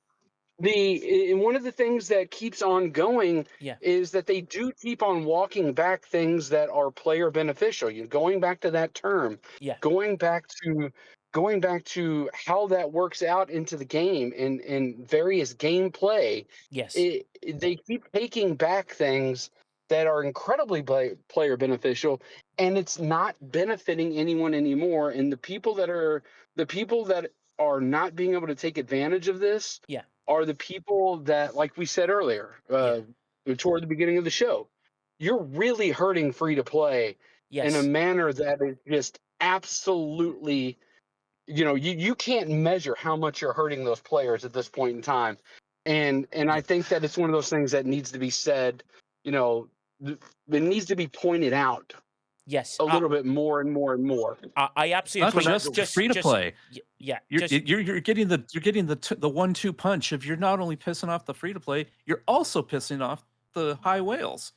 One of the things that keeps on going is that they do keep on walking back things that are player beneficial. You're going back to that term, going back to how that works out into the game and various gameplay. Yes. They keep taking back things that are incredibly player beneficial, and it's not benefiting anyone anymore. And the people that are not being able to take advantage of this are the people that, like we said earlier, toward the beginning of the show, you're really hurting free to play in a manner that is just absolutely, you can't measure how much you're hurting those players at this point in time. And I think that it's one of those things that needs to be said, it needs to be pointed out. Yes. A little bit more and more and more. I absolutely Not agree. just free to play. Yeah. You're getting the 1-2 punch. If you're not only pissing off the free to play, you're also pissing off the high whales.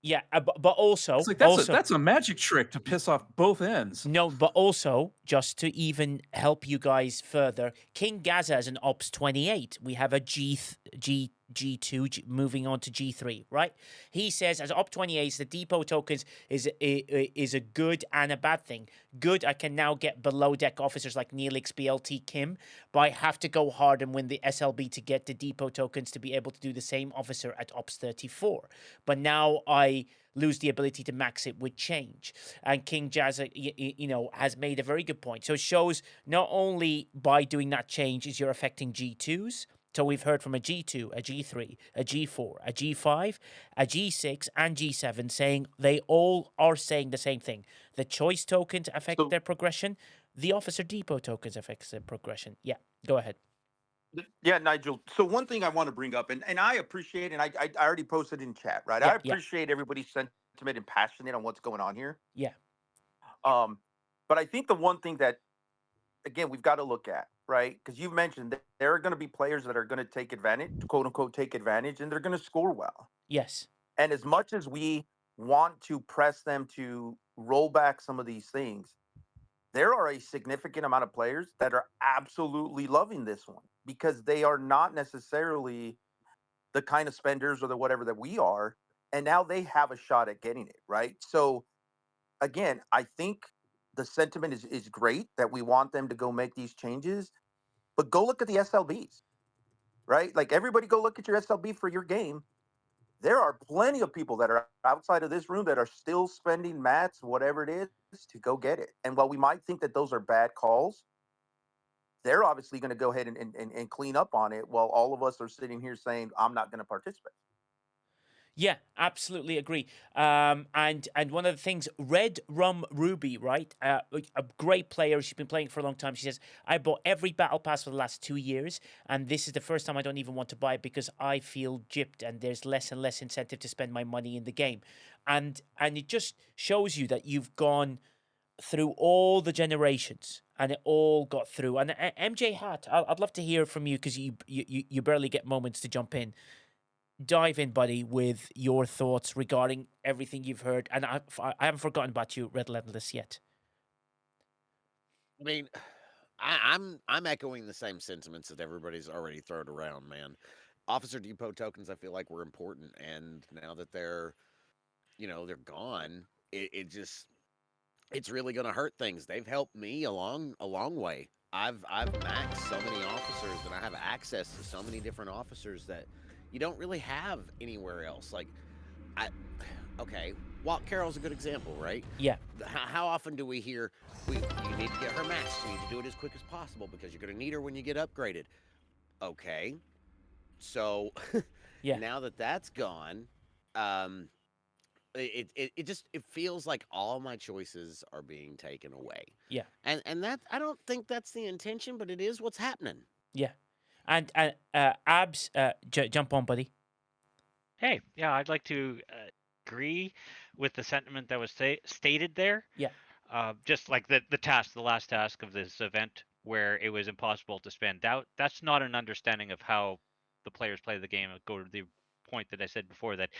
Yeah, but also, it's like that's a magic trick to piss off both ends. No, but also, just to even help you guys further, King Gaza is an Ops 28. We have a G2 moving on to G3, right? He says as Op 28s, the depot tokens is a good and a bad thing. Good, I can now get below deck officers like Neelix, BLT, Kim, but I have to go hard and win the SLB to get the depot tokens to be able to do the same officer at Ops 34. But now I lose the ability to max it with change. And King Jazz, has made a very good point. So it shows not only by doing that change is you're affecting G2s. So we've heard from a G2, a G3, a G4, a G5, a G6, and G7 saying they all are saying the same thing. The choice tokens affect their progression. The officer depot tokens affect their progression. Yeah, go ahead. Yeah, Nigel. So one thing I want to bring up, and I appreciate, and I already posted in chat, right? I appreciate everybody's sentiment and passionate on what's going on here. Yeah. But I think the one thing that, again, we've got to look at, right? Because you've mentioned that there are going to be players that are going to take advantage, quote unquote, take advantage, and they're going to score well. Yes. And as much as we want to press them to roll back some of these things, there are a significant amount of players that are absolutely loving this one because they are not necessarily the kind of spenders or the whatever that we are. And now they have a shot at getting it, right? So again, I think the sentiment is great that we want them to go make these changes, but go look at the SLBs, right? Like everybody go look at your SLB for your game there are plenty of people that are outside of this room that are still spending mats, whatever it is, to go get it. And while we might think that those are bad calls, they're obviously going to go ahead and clean up on it while all of us are sitting here saying, I'm not going to participate. Yeah, absolutely agree. And one of the things, Red Rum Ruby, right? A great player. She's been playing for a long time. She says, I bought every battle pass for the last 2 years, and this is the first time I don't even want to buy it because I feel gypped, and there's less and less incentive to spend my money in the game. And it just shows you that you've gone through all the generations, and it all got through. And MJ Hat, I'd love to hear from you because you barely get moments to jump in. Dive in, buddy, with your thoughts regarding everything you've heard. And I haven't forgotten about you, Red Relentless, yet. I mean, I'm echoing the same sentiments that everybody's already thrown around, man. Officer Depot tokens, I feel like were important, and now that they're gone, it's really going to hurt things. They've helped me a long way. I've maxed so many officers, and I have access to so many different officers that you don't really have anywhere else. Like, okay, Walt Carroll's a good example, right? Yeah. How often do we hear, you need to get her maxed, you need to do it as quick as possible because you're going to need her when you get upgraded. Okay, so yeah. Now that that's gone, it feels like all my choices are being taken away. Yeah. And that, I don't think that's the intention, but it is what's happening. Yeah. And Abs, jump on, buddy. Hey, yeah, I'd like to agree with the sentiment that was stated there. Yeah. Just like the last task of this event, where it was impossible to spend. That's not an understanding of how the players play the game. I'll go to the point that I said before, that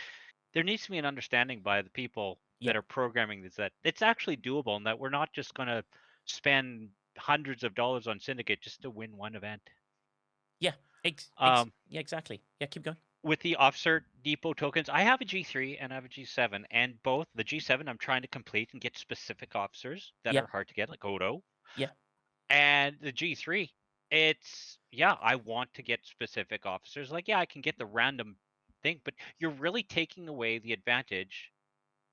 there needs to be an understanding by the people that are programming this, that it's actually doable, and that we're not just going to spend hundreds of dollars on Syndicate just to win one event. Yeah, yeah, exactly. Yeah, keep going. With the Officer Depot tokens, I have a G3 and I have a G7, and both the G7 I'm trying to complete and get specific officers that are hard to get, like Odo. Yeah. And the G3, I want to get specific officers. Like, I can get the random thing, but you're really taking away the advantage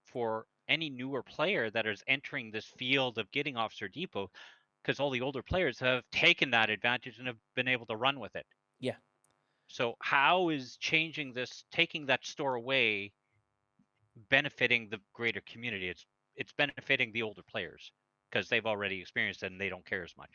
for any newer player that is entering this field of getting Officer Depot, because all the older players have taken that advantage and have been able to run with it. Yeah. So how is changing this, taking that store away, benefiting the greater community? It's benefiting the older players because they've already experienced it and they don't care as much.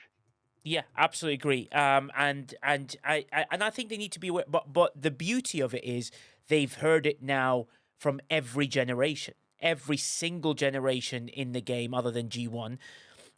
Yeah, absolutely agree. And I think they need to be aware. But the beauty of it is they've heard it now from every generation, every single generation in the game, other than G1.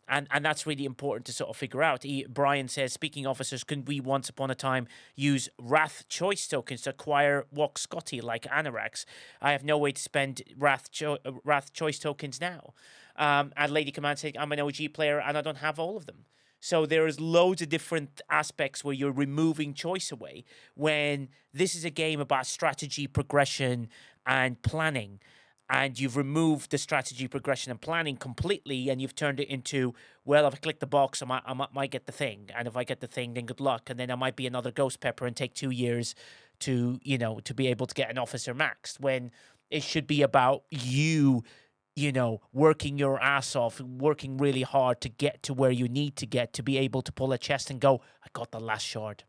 And that's really important to sort of figure out. Brian says, speaking officers, can we once upon a time use Wrath choice tokens to acquire Walk Scotty like Anorax? I have no way to spend Wrath choice tokens now. And Lady Command said, I'm an OG player and I don't have all of them. So there's loads of different aspects where you're removing choice away, when this is a game about strategy, progression, and planning. And you've removed the strategy, progression, and planning completely, and you've turned it into, well, if I click the box, I might get the thing. And if I get the thing, then good luck. And then I might be another Ghost Pepper and take 2 years to be able to get an officer maxed, when it should be about you working your ass off, working really hard to get to where you need to get, to be able to pull a chest and go, I got the last shard.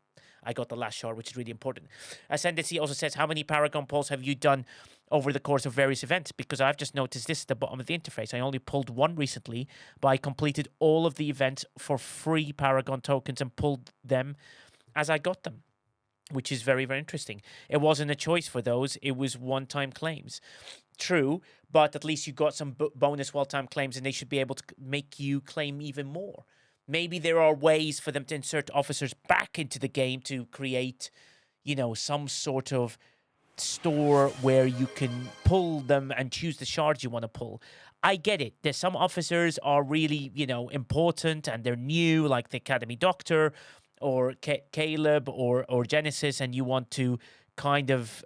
Which is really important. Ascendancy also says, how many Paragon pulls have you done over the course of various events? Because I've just noticed this at the bottom of the interface. I only pulled one recently, but I completed all of the events for free Paragon tokens and pulled them as I got them, which is very, very interesting. It wasn't a choice for those. It was one-time claims. True, but at least you got some bonus one-time claims, and they should be able to make you claim even more. Maybe there are ways for them to insert officers back into the game to create, some sort of store where you can pull them and choose the shards you want to pull. I get it. There's some officers are really, important and they're new, like the Academy Doctor or Caleb or Genesis, and you want to kind of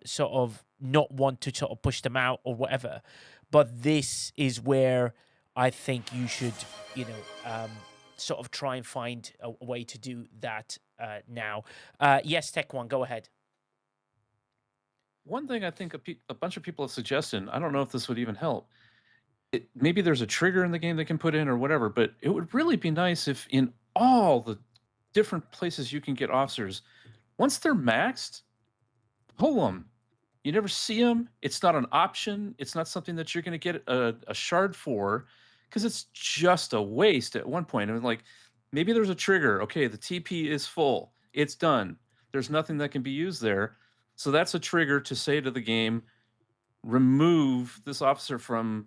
sort of not want to sort of push them out or whatever. But this is where I think you should, sort of try and find a way to do that now. Yes, Tech One, go ahead. one thing I think a bunch of people have suggested, I don't know if this would even help. Maybe there's a trigger in the game they can put in or whatever, but it would really be nice if in all the different places you can get officers, once they're maxed, pull them. You never see them. It's not an option. It's not something that you're going to get a shard for, because it's just a waste at one point. I mean, like, maybe there's a trigger. Okay, the TP is full. It's done. There's nothing that can be used there. So that's a trigger to say to the game, remove this officer from,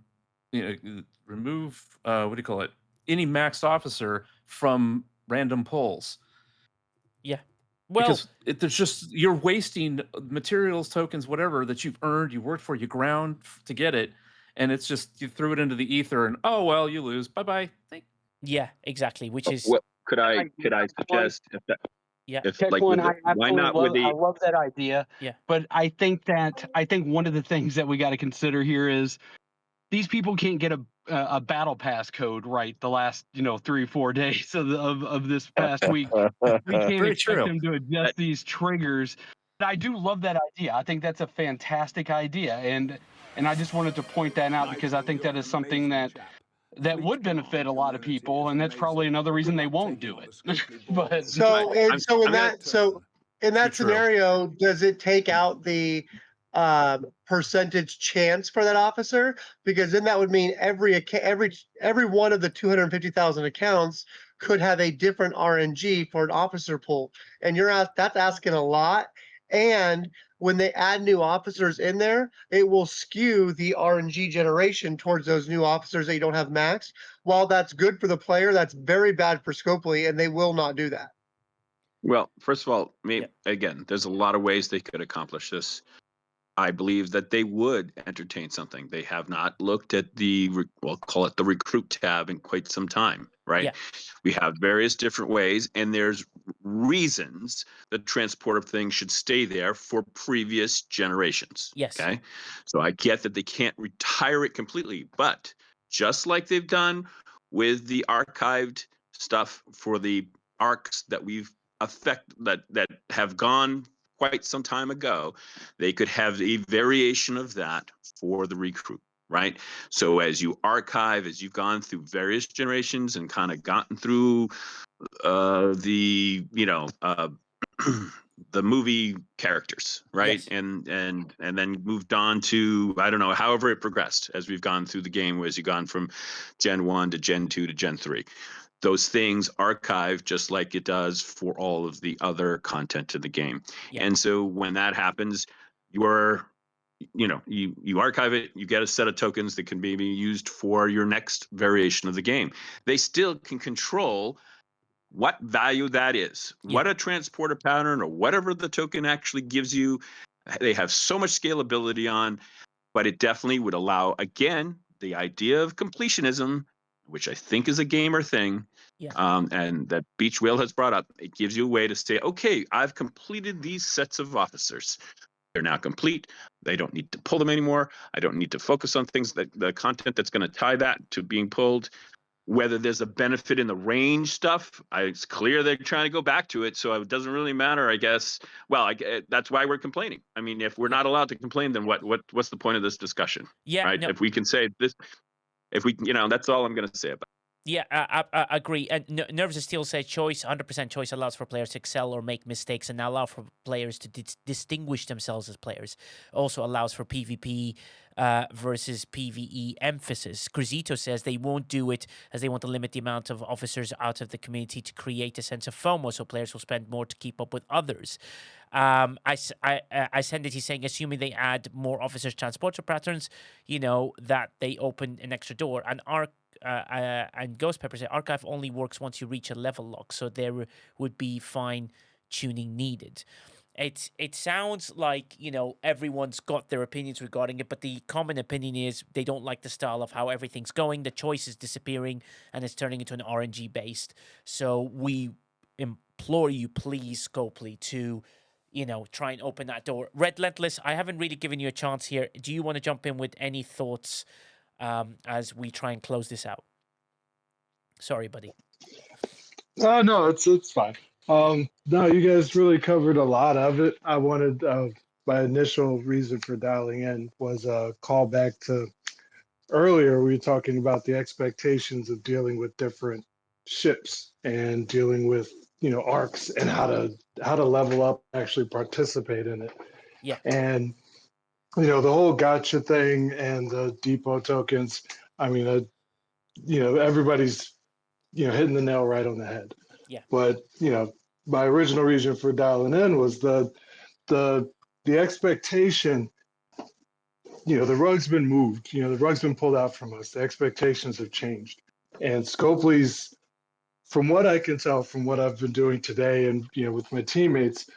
remove, what do you call it? Any maxed officer from random polls. Yeah. Well, because there's just, you're wasting materials, tokens, whatever that you've earned, you worked for, you ground to get it, and it's just you threw it into the ether, and oh well, you lose. Bye bye. Yeah, exactly. Which is Well, could I suggest if that? Yeah. If Tech like one, with I the, why not with absolutely love. I the love that idea. Yeah. But I think one of the things that we got to consider here is these people can't get a battle pass code right the last 3 or 4 days of this past week. We can't Very expect true. them to adjust these triggers. But I do love that idea. I think that's a fantastic idea, and I just wanted to point that out because I think that is something that would benefit a lot of people, and that's probably another reason they won't do it. But So in that True. scenario, does it take out the percentage chance for that officer? Because then that would mean every one of the 250,000 accounts could have a different RNG for an officer pool, and that's asking a lot. And when they add new officers in there, it will skew the RNG generation towards those new officers that you don't have maxed. While that's good for the player, that's very bad for Scopely, and they will not do that. Well, first of all, again, there's a lot of ways they could accomplish this. I believe that they would entertain something. They have not looked at we'll call it the recruit tab in quite some time, right? Yeah. We have various different ways, and there's reasons the transportive thing should stay there for previous generations. Yes. Okay. So I get that they can't retire it completely, but just like they've done with the archived stuff for the arcs that that have gone quite some time ago, they could have a variation of that for the recruit, right? So as you archive, as you've gone through various generations and kind of gotten through the the movie characters, right? Yes. And then moved on to, I don't know, however it progressed as we've gone through the game, as you've gone from Gen 1 to Gen 2 to Gen 3. Those things archive just like it does for all of the other content in the game. Yeah. And so when that happens, you archive it, you get a set of tokens that can be used for your next variation of the game. They still can control what value that is, what a transporter pattern or whatever the token actually gives you. They have so much scalability on, but it definitely would allow, again, the idea of completionism, which I think is a gamer thing, Yeah. and that Beach Whale has brought up. It gives you a way to say, okay, I've completed these sets of officers. They're now complete. They don't need to pull them anymore. I don't need to focus on things the content that's going to tie that to being pulled. Whether there's a benefit in the range stuff, it's clear they're trying to go back to it, so it doesn't really matter, I guess. Well, that's why we're complaining. I mean, if we're not allowed to complain, then what's the point of this discussion? Yeah. Right? No. If we can say this, that's all I'm going to say about it. Yeah, I agree. And Nerves of Steel said choice, 100% choice allows for players to excel or make mistakes, and now allow for players to distinguish themselves as players. Also allows for PvP versus PvE emphasis. Crisito says they won't do it as they want to limit the amount of officers out of the community to create a sense of FOMO, so players will spend more to keep up with others. I send it. He's saying, assuming they add more officers transporter patterns, that they open an extra door. And Ghost Pepper said archive only works once you reach a level lock, so there would be fine tuning needed. It sounds like everyone's got their opinions regarding it, but the common opinion is they don't like the style of how everything's going. The choice is disappearing and it's turning into an RNG based. So we implore you, please, Scopely, to try and open that door. Redlentless, I haven't really given you a chance here. Do you want to jump in with any thoughts as we try and close this out? Sorry, buddy. No, it's fine. No, you guys really covered a lot of it. I wanted my initial reason for dialing in was a callback to earlier. We were talking about the expectations of dealing with different ships and dealing with arcs and how to level up, actually participate in it. Yeah. And the whole gotcha thing and the depot tokens. I mean, everybody's hitting the nail right on the head. Yeah. But my original reason for dialing in was the expectation. The rug's been moved. The rug's been pulled out from us. The expectations have changed. And Scopely's, from what I can tell, from what I've been doing today, and with my teammates,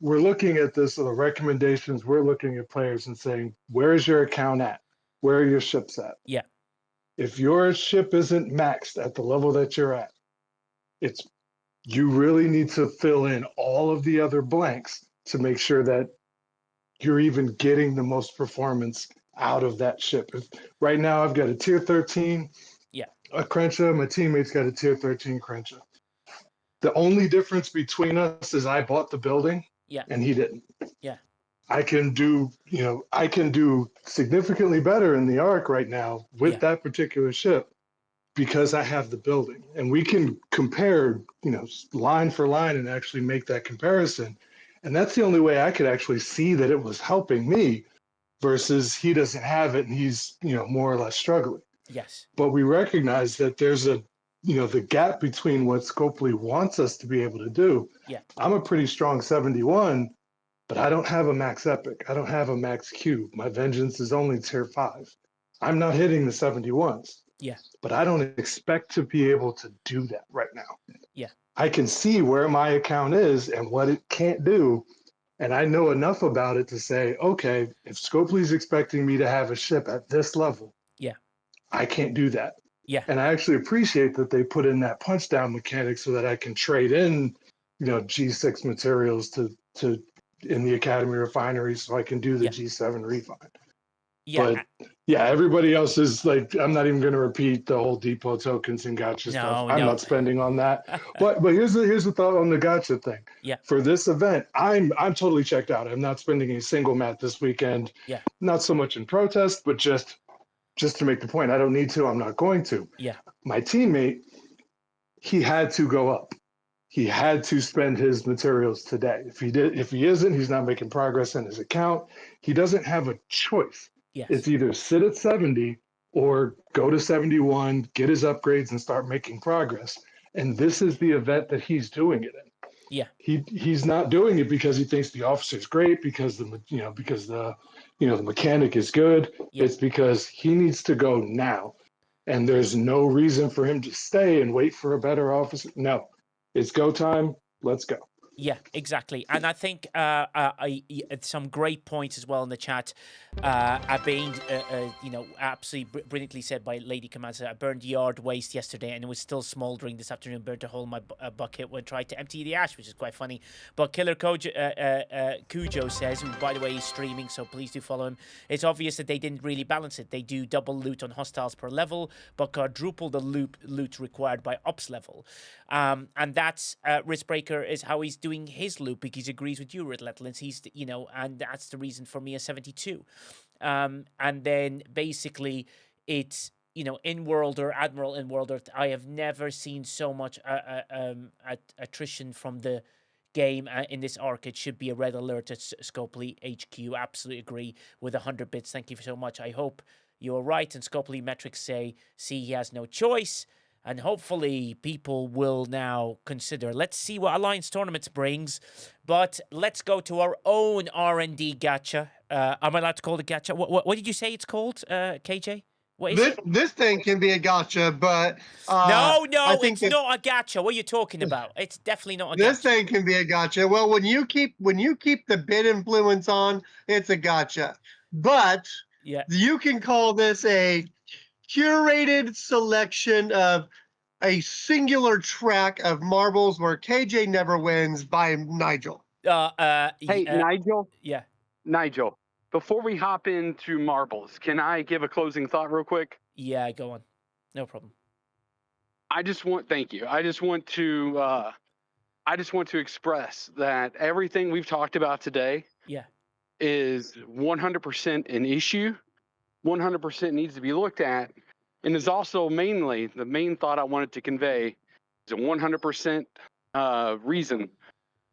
we're looking at this, the recommendations. We're looking at players and saying, where is your account at? Where are your ships at? Yeah. If your ship isn't maxed at the level that you're at, you really need to fill in all of the other blanks to make sure that you're even getting the most performance out of that ship. Right now, I've got a tier 13, a Crenshaw. My teammate's got a tier 13 Crenshaw. The only difference between us is I bought the building, and he didn't. Yeah. I can do significantly better in the arc right now with that particular ship because I have the building, and we can compare, line for line and actually make that comparison. And that's the only way I could actually see that it was helping me versus he doesn't have it and he's, more or less struggling. Yes. But we recognize that there's the gap between what Scopely wants us to be able to do. Yeah. I'm a pretty strong 71, but I don't have a max epic. I don't have a max Q. My vengeance is only tier 5. I'm not hitting the 71s. Yeah. But I don't expect to be able to do that right now. Yeah. I can see where my account is and what it can't do. And I know enough about it to say, okay, if Scopely's expecting me to have a ship at this level, I can't do that. Yeah. And I actually appreciate that they put in that punch down mechanic so that I can trade in, G6 materials to in the Academy refinery so I can do the G7 refine. Yeah. But everybody else is like, I'm not even going to repeat the whole depot tokens and gotcha stuff. I'm not spending on that. But here's the thought on the gotcha thing. Yeah. For this event, I'm totally checked out. I'm not spending a single mat this weekend. Yeah. Not so much in protest, but just to make the point. I don't need to. I'm not going to. Yeah. My teammate, he had to go up. He had to spend his materials today. If he isn't, he's not making progress in his account. He doesn't have a choice. Yes. It's either sit at 70 or go to 71, get his upgrades, and start making progress. And this is the event that he's doing it in. Yeah. He's not doing it because he thinks the officer's great, because the mechanic is good. Yeah. It's because he needs to go now. And there's no reason for him to stay and wait for a better officer. No. It's go time. Let's go. Yeah, exactly. And I think some great points as well in the chat are being, absolutely brilliantly said by Lady Commander. I burned yard waste yesterday and it was still smouldering this afternoon. Burnt a hole in my bucket when I tried to empty the ash, which is quite funny. But Killer Cujo says, who by the way is streaming, so please do follow him. It's obvious that they didn't really balance it. They do double loot on hostiles per level, but quadruple the loot required by ops level. And that's Riskbreaker is how he's doing his loop, because he agrees with you, Relentless. He's, and that's the reason for me a 72. And then basically it's, in World or Admiral in World Earth, I have never seen so much attrition from the game in this arc. It should be a red alert at Scopely HQ. Absolutely agree with 100 bits. Thank you so much. I hope you're right. And Scopely metrics say, see, he has no choice. And hopefully people will now consider. Let's see what Alliance Tournaments brings. But let's go to our own R&D gacha. Am I allowed to call it gacha? What did you say it's called, KJ? What is it? This thing can be a gacha, but no, it's not a gacha. What are you talking about? It's definitely not a gacha. This thing can be a gacha. Well, when you keep the bid influence on, it's a gacha. But you can call this a curated selection of a singular track of marbles where KJ never wins by Nigel. Hey, Nigel. Yeah. Nigel, before we hop into marbles, can I give a closing thought real quick? Yeah, go on. No problem. Thank you. I just want to express that everything we've talked about today is 100% an issue, 100% needs to be looked at, and is also mainly the main thought I wanted to convey is a 100% reason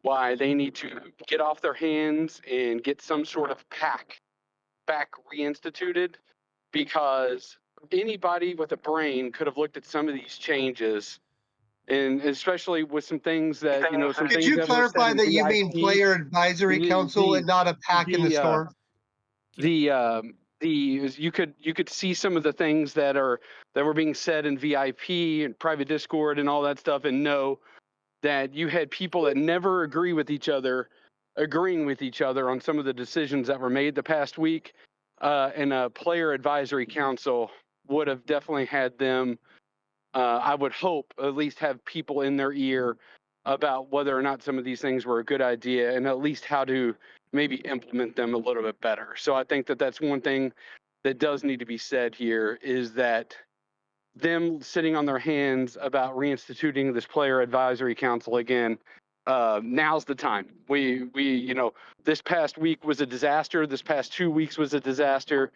why they need to get off their hands and get some sort of pack back reinstituted, because anybody with a brain could have looked at some of these changes, and especially with some things that some Could things you that were said clarify in that you mean VIP. player advisory council and not a pack in the store? You could see some of the things that were being said in VIP and private Discord and all that stuff, and know that you had people that never agree with each other agreeing with each other on some of the decisions that were made the past week, and a player advisory council would have definitely had them, I would hope, at least have people in their ear about whether or not some of these things were a good idea, and at least how to maybe implement them a little bit better. So I think that that's one thing that does need to be said here, is that them sitting on their hands about reinstituting this player advisory council again, now's the time. We this past week was a disaster. This past 2 weeks was a disaster.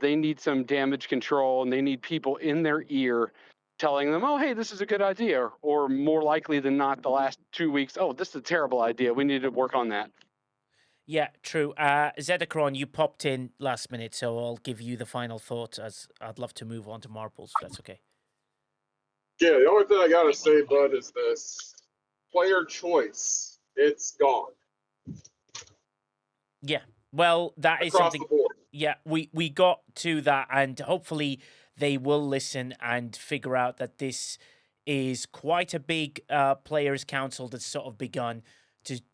They need some damage control, and they need people in their ear telling them, oh, hey, this is a good idea. Or more likely than not, the last 2 weeks, oh, this is a terrible idea. We need to work on that. Yeah, true. Zedacron, you popped in last minute, so I'll give you the final thought, as I'd love to move on to marbles, if that's okay. Yeah, the only thing I gotta say, bud, is this player choice. It's gone. Yeah, well, that is Across something. the board. Yeah, we got to that, and hopefully they will listen and figure out that this is quite a big players' council that's sort of begun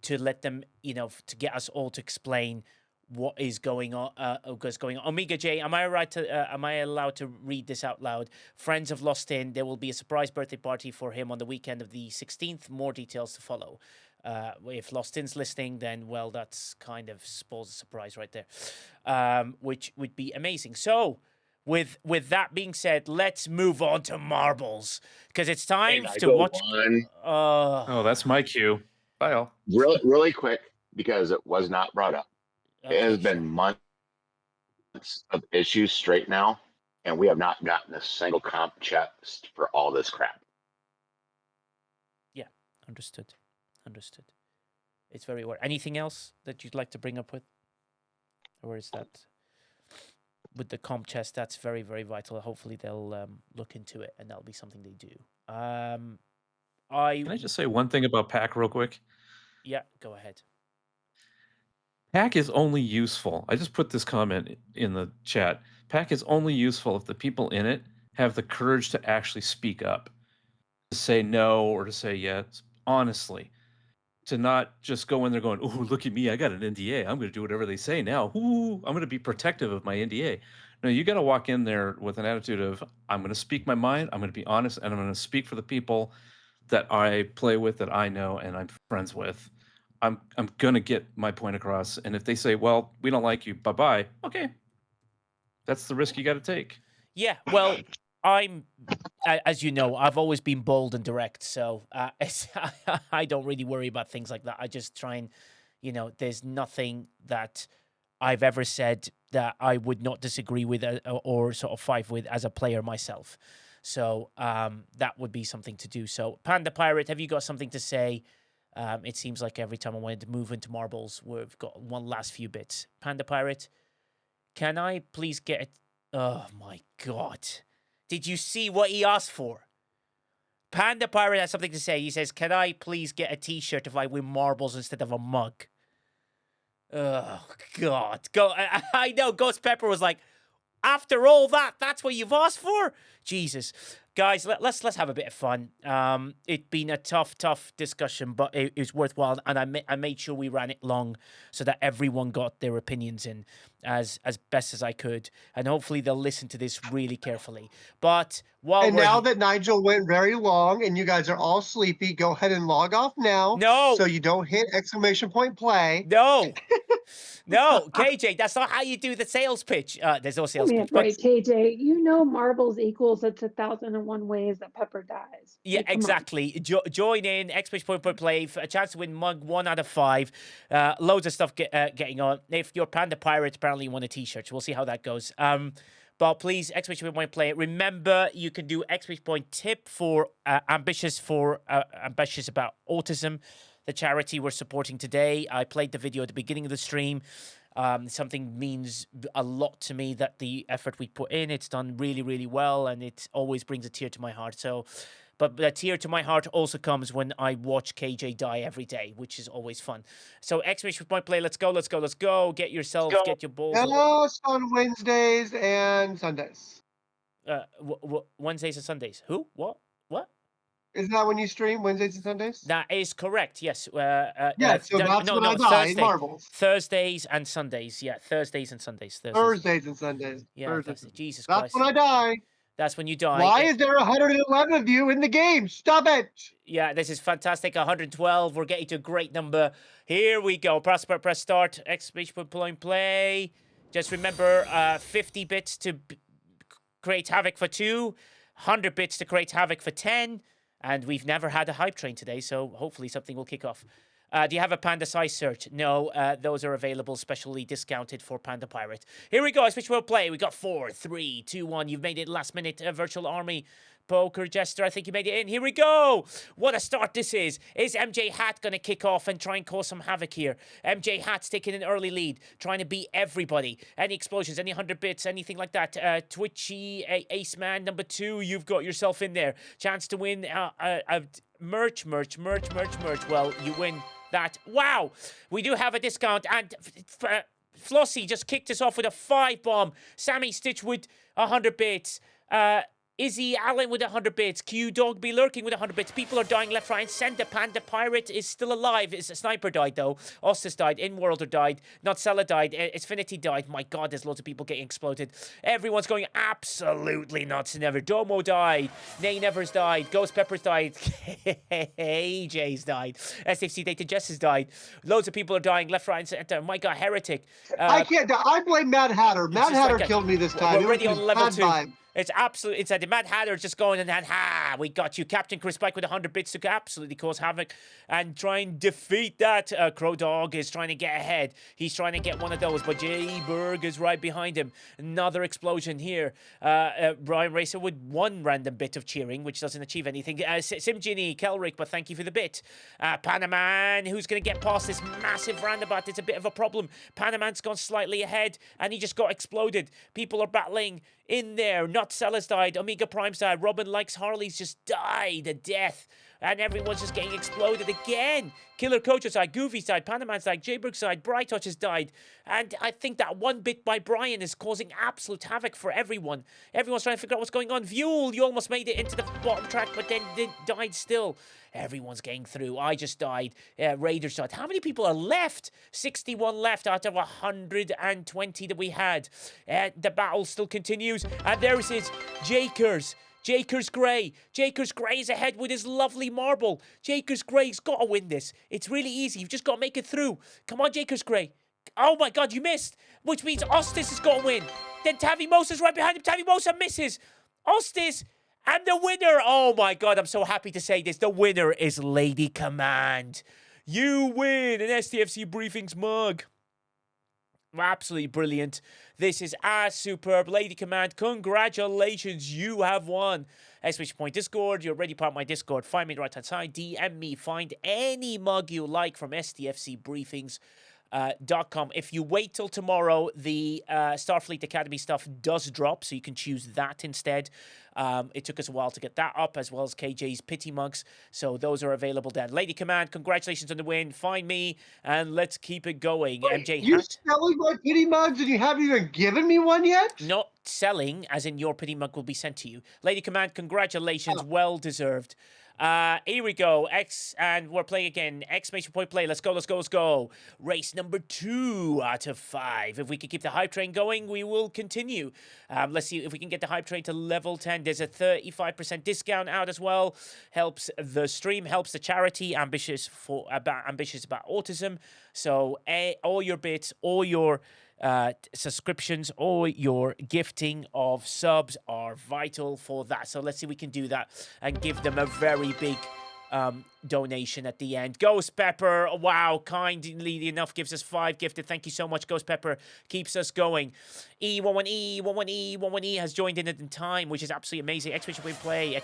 to let them, to get us all to explain what is going on. Omega J, am I right to? Am I allowed to read this out loud? Friends have lost in. There will be a surprise birthday party for him on the weekend of the 16th. More details to follow. If Lost In's listening, then, well, that's kind of spoils a surprise right there, which would be amazing. So, with that being said, let's move on to marbles, because it's time to watch. Oh, that's my cue. Bye, all. Really quick, because it was not brought up. Okay, it has been months of issues straight now, and we have not gotten a single comp chest for all this crap. Yeah, understood. It's very weird. Anything else that you'd like to bring up with? Or is that with the comp chest? That's very, very vital. Hopefully they'll look into it, and that'll be something they do. Can I just say one thing about Pack real quick? Yeah, go ahead. Pack is only useful. I just put this comment in the chat. Pack is only useful if the people in it have the courage to actually speak up, to say no or to say yes, honestly. To not just go in there going, "Oh, look at me! I got an NDA. I'm going to do whatever they say now. Ooh, I'm going to be protective of my NDA." No, you got to walk in there with an attitude of, "I'm going to speak my mind. I'm going to be honest, and I'm going to speak for the people that I play with, that I know, and I'm friends with. I'm going to get my point across. And if they say, well, we don't like you, bye-bye," okay, that's the risk you got to take. Yeah, well, as you know, I've always been bold and direct, so I don't really worry about things like that. I just try and, there's nothing that I've ever said that I would not disagree with or sort of fight with as a player myself. So that would be something to do. So, Panda Pirate, have you got something to say? It seems like every time I wanted to move into marbles, we've got one last few bits. Panda Pirate, can I please get it? Oh my God. Did you see what he asked for? Panda Pirate has something to say. He says, can I please get a t-shirt if I win marbles instead of a mug? Oh, God. I know Ghost Pepper was like, after all that, that's what you've asked for? Jesus. Guys, let's have a bit of fun. It's been a tough discussion, but it was worthwhile, and I made sure we ran it long so that everyone got their opinions in as best as I could, and hopefully they'll listen to this really carefully. But now that Nigel went very long and you guys are all sleepy, go ahead and log off now. No, so you don't hit ! Play. No. No, KJ, that's not how you do the sales pitch. There's no sales Give me a pitch. break, KJ. Marbles equals it's 1,001 one-on-one ways that Pepper dies. Yeah, Like, come on. exactly. Join in, exclamation point play, for a chance to win mug 1 out of 5. Loads of stuff getting on. If you're Panda Pirate, apparently you want a t-shirt. We'll see how that goes. But please, exclamation point play. Remember, you can do exclamation point tip for ambitious about autism, the charity we're supporting today. I played the video at the beginning of the stream. Something means a lot to me, that the effort we put in, it's done really, really well, and it always brings a tear to my heart. So, but a tear to my heart also comes when I watch KJ die every day, which is always fun. So exclamation point play, let's go. Get yourself, get your balls. Just on Wednesdays and Sundays. Wednesdays and Sundays. Who? What? Isn't that when you stream, Wednesdays and Sundays? That is correct. Yes. So that's when I die in Marbles. Thursdays and Sundays. Yeah, Thursdays and Sundays. Thursdays and Sundays. Yeah, Jesus Christ. That's when I die. That's when you die. Why is there 111 of you in the game? Stop it! Yeah, this is fantastic. 112. We're getting to a great number. Here we go. Press start. Exclamation point play. Just remember, 50 bits to create havoc for 2, 100 bits to create havoc for 10. And we've never had a hype train today, so hopefully something will kick off. Do you have a Panda size search? No, those are available, specially discounted for Panda Pirate. Here we go, switch will play. We got 4, 3, 2, 1. You've made it last minute. Virtual Army. Poker Jester, I think you made it in. Here we go. What a start this is. Is MJ Hat going to kick off and try and cause some havoc here? MJ Hat's taking an early lead, trying to beat everybody. Any explosions, any 100 bits, anything like that. Twitchy, Ace Man, number 2, you've got yourself in there. Chance to win merch. Well, you win that. Wow. We do have a discount, and Flossie just kicked us off with a 5 bomb. Sammy Stitch with 100 bits. Izzy Allen with 100 bits. Q Dog be lurking with 100 bits. People are dying left, right, and center. Panda Pirate is still alive. His sniper died, though. Ostis died. Inworlder died. Notcella died. Xfinity died. My God, there's loads of people getting exploded. Everyone's going absolutely nuts. Never. Domo died. Nay Nevers died. Ghost Peppers died. AJ's died. STFC Data Jess has died. Loads of people are dying left, right, and center. My God, Heretic. I can't. I blame Mad Hatter. Mad Hatter killed me this time. We're already on level 2. Vibe. It's absolutely, it's the Mad Hatter just going and we got you. Captain Chris Pike with 100 bits to absolutely cause havoc and try and defeat that. Crow Dog is trying to get ahead. He's trying to get one of those, but J. Berg is right behind him. Another explosion here. Brian Racer with 1 random bit of cheering, which doesn't achieve anything. Simgini, Kelrick, but thank you for the bit. Panaman, who's going to get past this massive roundabout? It's a bit of a problem. Panaman's gone slightly ahead, and he just got exploded. People are battling in there. Notcella's died. Omega Prime's died. Robin Likes Harley's just died a death. And everyone's just getting exploded again. Killer Coach's died. Goofy's died. Panaman's died. Jayberg's died. Brytouch has died. And I think that 1 bit by Brian is causing absolute havoc for everyone. Everyone's trying to figure out what's going on. Vuel, you almost made it into the bottom track, but then died still. Everyone's getting through. I just died. Raiders died. How many people are left? 61 left out of 120 that we had. The battle still continues. And there it is. Jakers Gray. Jakers Gray is ahead with his lovely marble. Jakers Gray's got to win this. It's really easy. You've just got to make it through. Come on, Jakers Gray. Oh my God, you missed. Which means Ostis has got to win. Then Tavi Mosa's right behind him. Tavi Mosa misses. Ostis. And the winner, oh my God, I'm so happy to say this. The winner is Lady Command. You win an STFC Briefings mug. Absolutely brilliant. This is superb. Lady Command, congratulations. You have won. Exclamation point Discord. You're already part of my Discord. Find me right hand side. DM me. Find any mug you like from STFC Briefings. .com. If you wait till tomorrow, the Starfleet Academy stuff does drop, so you can choose that instead. It took us a while to get that up, as well as KJ's pity mugs, so those are available then. Lady Command, congratulations on the win. Find me, and let's keep it going. Wait, MJ you're Hat. selling my pity mugs and you haven't even given me one yet? Not selling, as in your pity mug will be sent to you. Lady Command, congratulations. Well deserved. Here we go. And we're playing again. Exclamation point play. Let's go. Race number 2 out of 5. If we can keep the hype train going, we will continue. Let's see if we can get the hype train to level 10. There's a 35% discount out as well. Helps the stream, helps the charity, ambitious about autism. So all your bits, all your subscriptions or your gifting of subs are vital for that. So let's see if we can do that and give them a very big donation at the end. Ghost Pepper, wow, kindly enough gives us 5 gifted. Thank you so much, Ghost Pepper. Keeps us going. E11E has joined in time, which is absolutely amazing. X-Witch play,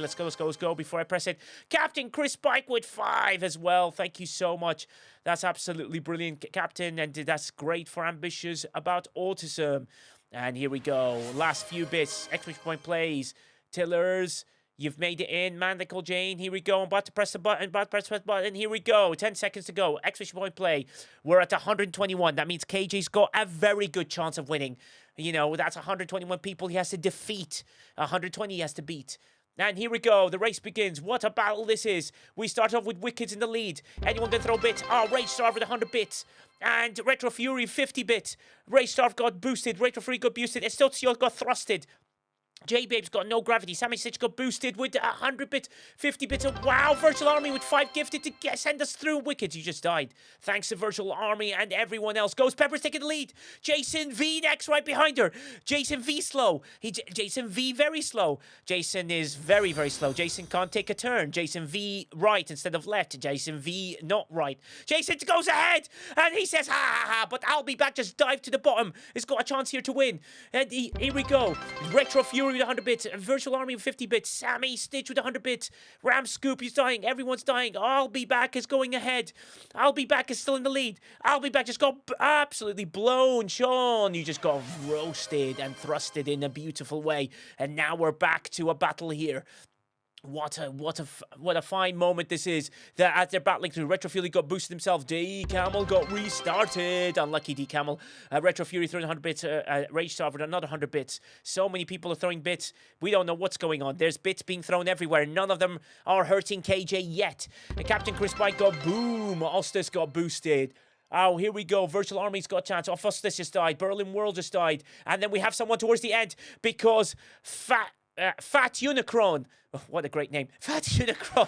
let's go. Before I press it, Captain Chris Pike with 5 as well. Thank you so much. That's absolutely brilliant, Captain, and that's great for Ambitious about autism. And here we go. Last few bits. X-Witch plays. Tillers. You've made it in, man. They call Jane. Here we go. I'm about to press the button. Here we go. 10 seconds to go. X-Witch point play. We're at 121. That means KJ's got a very good chance of winning. You know, that's 121 people he has to defeat. 120 he has to beat. And here we go. The race begins. What a battle this is. We start off with Wickeds in the lead. Anyone can throw bits? Oh, Rage Star with 100 bits. And Retro Fury 50 bits. Rage Star got boosted. Retro Fury got boosted. Estotio got thrusted. J-Babe's got no gravity. Sammy Stitch got boosted with 100 bits, 50 bits. Wow, Virtual Army with 5 gifted to send us through. Wickeds, you just died. Thanks to Virtual Army and everyone else. Ghost Pepper's taking the lead. Jason V next right behind her. Jason V slow. Jason V very slow. Jason is very, very slow. Jason can't take a turn. Jason V right instead of left. Jason V not right. Jason goes ahead and he says, ha ha ha, but I'll be back. Just dive to the bottom. He's got a chance here to win. And here we go. Retro Fury with 100 bits, Virtual Army with 50 bits, Sammy Stitch with 100 bits, Ram Scoop, he's dying, everyone's dying. I'll be back is going ahead. I'll be back is still in the lead. I'll be back just got absolutely blown. Sean, you just got roasted and thrusted in a beautiful way. And now we're back to a battle here. What a fine moment this is. That as they're battling through, Retro Fury got boosted himself. D Camel got restarted. Unlucky D Camel. Retro Fury throwing 100 bits. Rage Star with another 100 bits. So many people are throwing bits. We don't know what's going on. There's bits being thrown everywhere. None of them are hurting KJ yet. And Captain Chris Pike got boom. Ostis got boosted. Oh, here we go. Virtual Army's got a chance. Ostis just died. Berlin World just died. And then we have someone towards the end because Fat Unicron. Oh, what a great name. Fat Unicron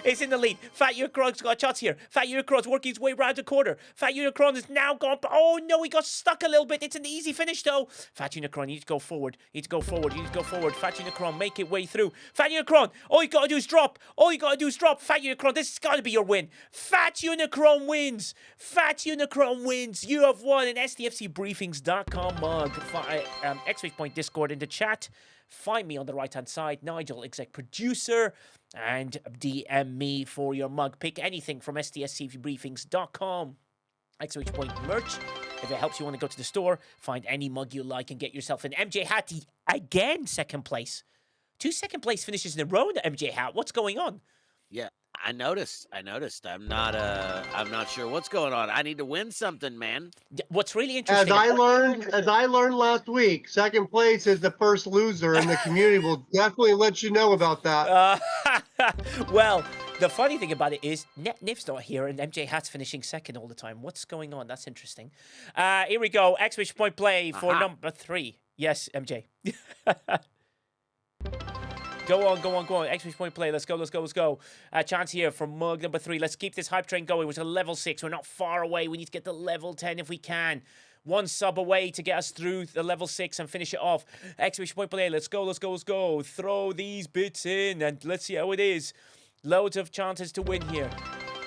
is in the lead. Fat Unicron's got shots here. Fat Unicron's working his way around the corner. Fat Unicron is now gone. Oh, no, he got stuck a little bit. It's an easy finish, though. Fat Unicron, you need to go forward. You need to go forward. Fat Unicron, make it way through. Fat Unicron, all you got to do is drop. Fat Unicron, this has got to be your win. Fat Unicron wins. You have won an STFCbriefings.com mug. X-Witch Point Discord in the chat. Find me on the right-hand side, Nigel, exec producer, and DM me for your mug. Pick anything from STFCbriefings.com. X-Witch Point merch. If it helps you want to go to the store, find any mug you like and get yourself an MJ hat. Again, second place. 2 second place finishes in a row in the MJ hat. What's going on? Yeah, I noticed. I'm not sure what's going on. I need to win something, man. What's really interesting. As I learned last week, second place is the first loser, and the community will definitely let you know about that. Well, the funny thing about it is Nif's not here, and MJ Hat's finishing second all the time. What's going on? That's interesting. Here we go. X-Witch Point play for number 3. Yes, MJ. Go on. X-Witch Point play. Let's go. Chance here for mug number 3. Let's keep this hype train going. We're to level 6. We're not far away. We need to get to level 10 if we can. 1 sub away to get us through the level 6 and finish it off. X-Witch Point play. Let's go. Throw these bits in and let's see how it is. Loads of chances to win here.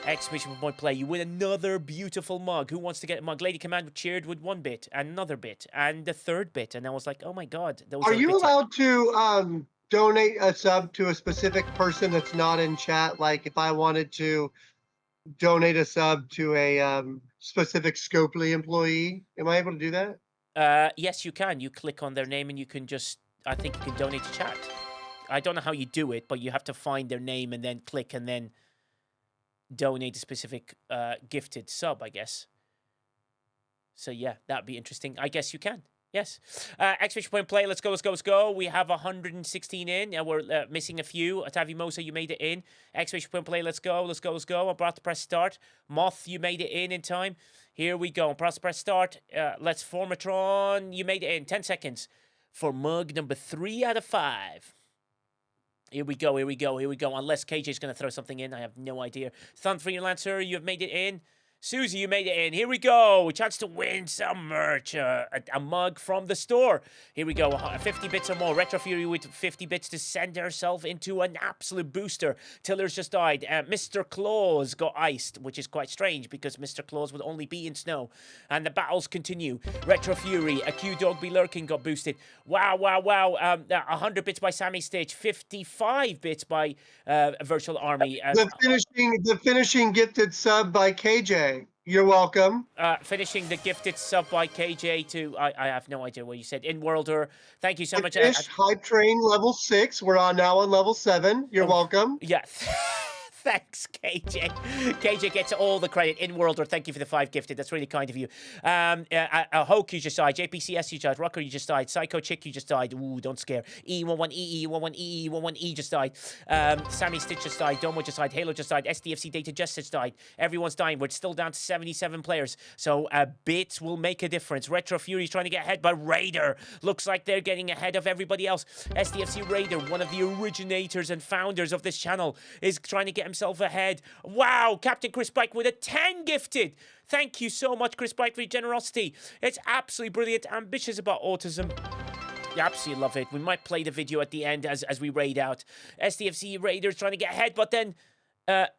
X-Witch Point play. You win another beautiful mug. Who wants to get a mug? Lady Command cheered with 1 bit, another bit, and the 3rd bit. And I was like, oh my god. Are you allowed to donate a sub to a specific person that's not in chat? Like if I wanted to donate a sub to a specific Scopely employee, am I able to do that? Yes, you can. You click on their name and you can I think you can donate to chat. I don't know how you do it, but you have to find their name and then click and then donate a specific gifted sub, I guess. So yeah, that'd be interesting. I guess you can. Yes. X-Witch Point play. Let's go. We have 116 in. We're missing a few. Atavimosa, you made it in. X-Witch Point play. Let's go. I'm about to press start. Moth, you made it in time. Here we go. I'm about to press start. Let's Formatron. You made it in. 10 seconds for mug number 3 out of 5. Here we go. Unless KJ's going to throw something in. I have no idea. Thun Freelancer, you have made it in. Susie, you made it in. Here we go. A chance to win some merch. A mug from the store. Here we go. 50 bits or more. Retro Fury with 50 bits to send herself into an absolute booster. Tiller's just died. Mr. Claus got iced, which is quite strange because Mr. Claus would only be in snow. And the battles continue. Retro Fury, a Q-Dog be lurking got boosted. Wow, wow, wow. 100 bits by Sammy Stitch. 55 bits by Virtual Army. The finishing gifted sub by KJ. You're welcome. Finishing the gifted sub by KJ to I have no idea what you said. In-worlder. Thank you so much. Finished Hype Train level 6. We're now on level 7. You're welcome. Yeah. Thanks, KJ. KJ gets all the credit. In-worlder, thank you for the 5 gifted. That's really kind of you. Hoke, you just died. JPCS, you died. Rocker, you just died. Psycho Chick, you just died. Ooh, don't scare. E11E, E11E, E11E just died. Sammy Stitch just died. Domo just died. Halo just died. STFC Data Justice died. Everyone's dying. We're still down to 77 players. So bits will make a difference. Retro Fury's trying to get ahead, but Raider looks like they're getting ahead of everybody else. STFC Raider, one of the originators and founders of this channel, is trying to get himself ahead. Wow, Captain Chris Bike with a 10 gifted. Thank you so much, Chris Bike, for your generosity. It's absolutely brilliant. Ambitious about autism. Absolutely love it. We might play the video at the end as we raid out. STFC Raiders trying to get ahead, but then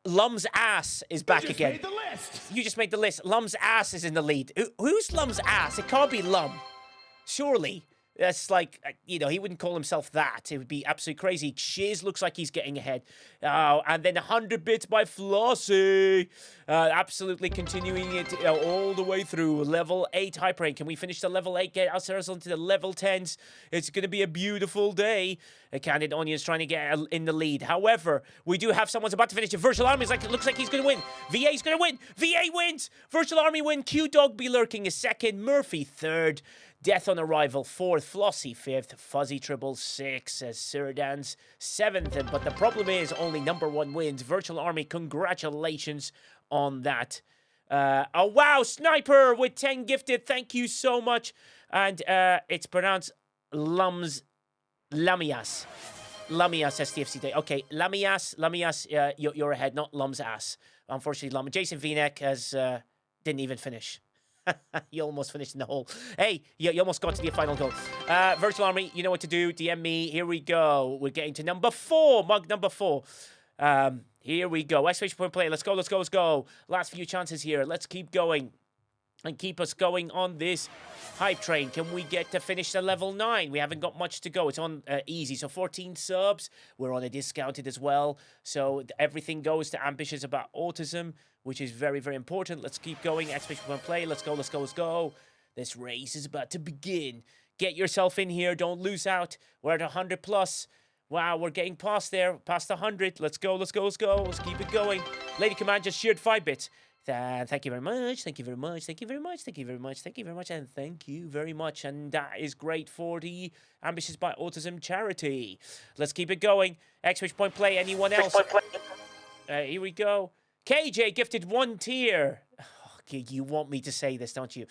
Lum's ass is back again. You just made the list. You just made the list. Lum's ass is in the lead. Who's Lum's ass? It can't be Lum. Surely. That's like, he wouldn't call himself that. It would be absolutely crazy. Shiz looks like he's getting ahead. Oh, and then 100 bits by Flossie. Absolutely continuing it all the way through. Level 8 Hype Train. Can we finish the level 8? Get ourselves into the level 10s. It's going to be a beautiful day. Candid Onion's trying to get in the lead. However, we do have someone's about to finish. Virtual Army looks like he's going to win. VA's going to win. VA wins. Virtual Army win. Q-Dog be lurking is second. Murphy third. Death on Arrival, 4th. Flossie, 5th. Fuzzy Tribble, 6th. Sirdans, 7th. But the problem is only number 1 wins. Virtual Army, congratulations on that. Oh, wow, Sniper with 10 gifted. Thank you so much. And it's pronounced Lamias. Lamias STFC Day. Okay, Lamias, you're ahead, not Lum's ass. Unfortunately, Jason V-Neck didn't even finish. You almost finished in the hole. Hey, you almost got to the final goal. Virtual Army, you know what to do. DM me. Here we go. We're getting to number 4. Mug number 4. Here we go. Exclamation point play. Let's go, let's go, let's go. Last few chances here. Let's keep going. And keep us going on this hype train. Can we get to finish the level 9? We haven't got much to go. It's on easy. So 14 subs. We're on a discounted as well. So everything goes to Ambitious About Autism, which is very, very important. Let's keep going. Exclamation point play. Let's go, let's go, let's go. This race is about to begin. Get yourself in here. Don't lose out. We're at 100 plus. Wow, we're getting past there. Past 100. Let's go, let's go, let's go. Let's keep it going. Lady Command just shared 5 bits. Thank you very much. Thank you very much. Thank you very much. Thank you very much. Thank you very much. And thank you very much. And that is great for the Ambitious by Autism charity. Let's keep it going. Exclamation point play. Anyone else? Here we go. KJ gifted 1 tier. Okay, you want me to say this, don't you?